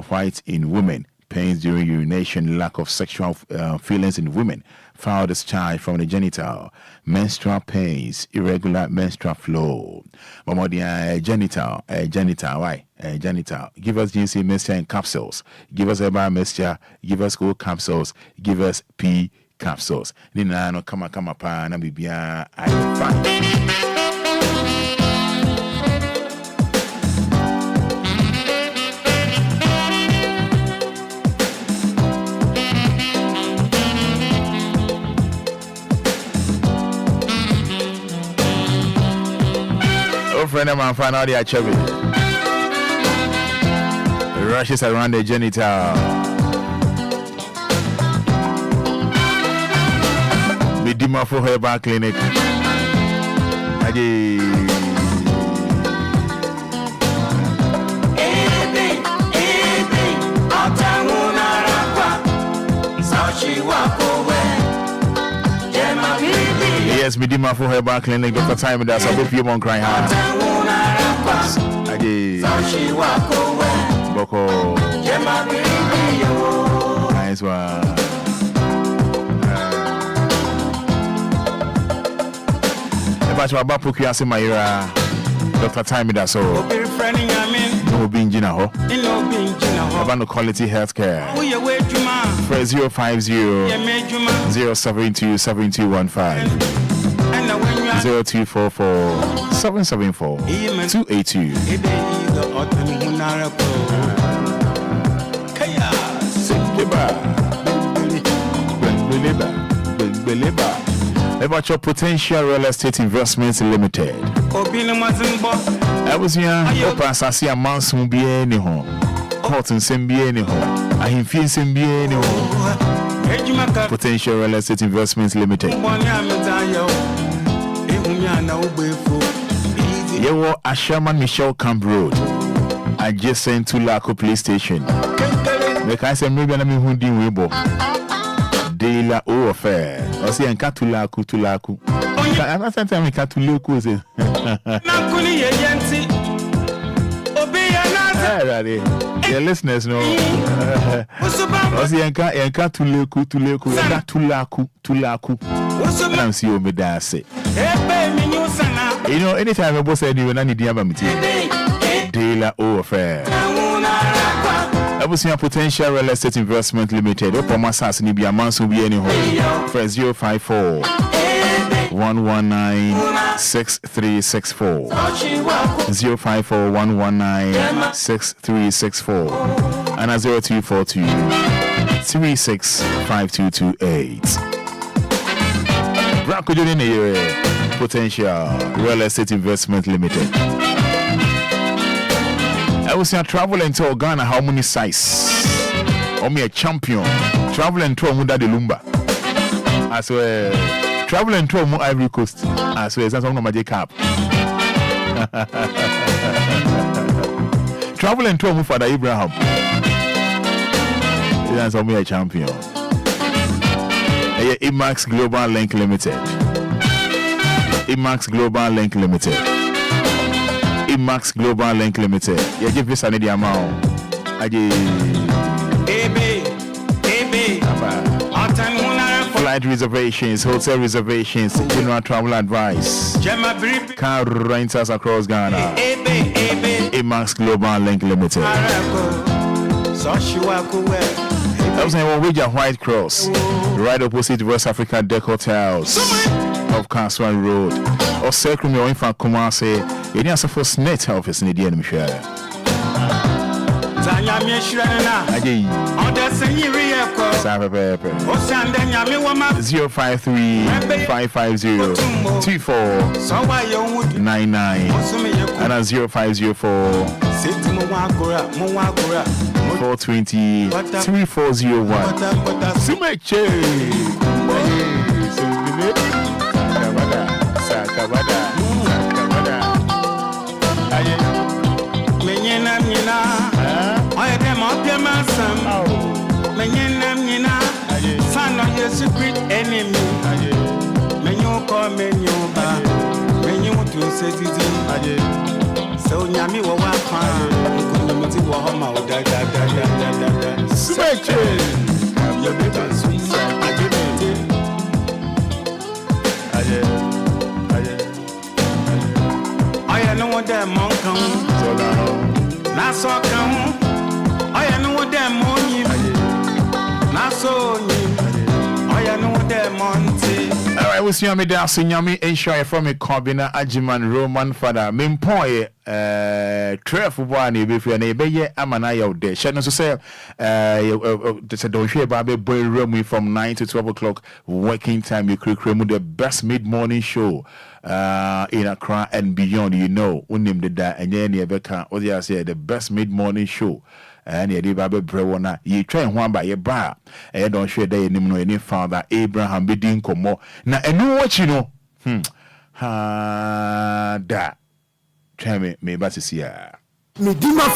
white in women, pains during urination, lack of sexual feelings in women, foul discharge from the genital, menstrual pains, irregular menstrual flow. Mamodia genital, genital. Give us ginseng mixture and capsules. Give us herbal mixture. Give us cold capsules. Give us P capsules. Nina no kama pa na bibia friend of mine found out the chubby rashes around the genital. Medima for herbal clinic. Yes, Medima for herbal clinic. Dr. Time that's a bit people crying hard. Boko. Nice one. If I about Pukiasi Mayra, Dr. Time that's all. No being Jinaho. About quality healthcare. 050 072 7215. 0244 774 282. About your potential real estate investments limited. I was here, I see a man soon be any home. Cotton send be any home. I feel send be any home. Potential real estate investments limited. Yewo Asherman Michelle Camp Road, adjacent to Laco Police Station. The kind of maybe I'm in Weibo. De la O affair. I see and Catulaku to Laku. I'm not saying I'm Catulaku. The listeners know. I see and Catulaku to Laku. I'm see you me say. You know, anytime I boss said you need the other De la O affair. I was your potential real estate investment limited. Open my sass ni be a man so be any home. For 054 119 6364. 054 119 6364. And a 0242 365228. Braco in the area. Potential Real Estate Investment Limited. I was here traveling to Ghana. How many size? Or me a champion. Traveling to Muda de Lumba. I swear. Traveling to Ivory Coast. I swear. That's one of my cap. Traveling to Fada Abraham. That's me a champion. Emax Global Link Limited. Emax Global Link Limited. Emax Global Link Limited. You give this any amount. Flight reservations, hotel reservations, general travel advice, car rentals across Ghana. Emax Global Link Limited. I was saying, well, White Cross, right opposite West Africa Deck Hotels of Kaswan Road, or Circle Me or Infant Kumase, you need to force net office in the DM share. 053 550 2499 and 0504 420 3401. Sumeche Sakabada. Menyenamina, son of your secret enemy. Menu call menu bar, menu to say so Yami will walk fine. Community Wahoma, da. Switch your better sweet side. I give it. I know what that monk come. That's all come. I know what that money. That's all I know what that money. All right, we see me there. Sinyami ensure from a Kobina Ajiman Roman Fada. Mimpoye 12 one if you are be Amanaya de. Shana so say don't share baby boy room from 9 to 12 o'clock working time. You create the best mid-morning show in Accra and beyond. You know, unim the da and then you can or say the best mid-morning show. And you did Baby Brewana, you train one by your bar, and don't share day no any father Abraham bidding como. Now, and know what you know? Da. Try me, basis here.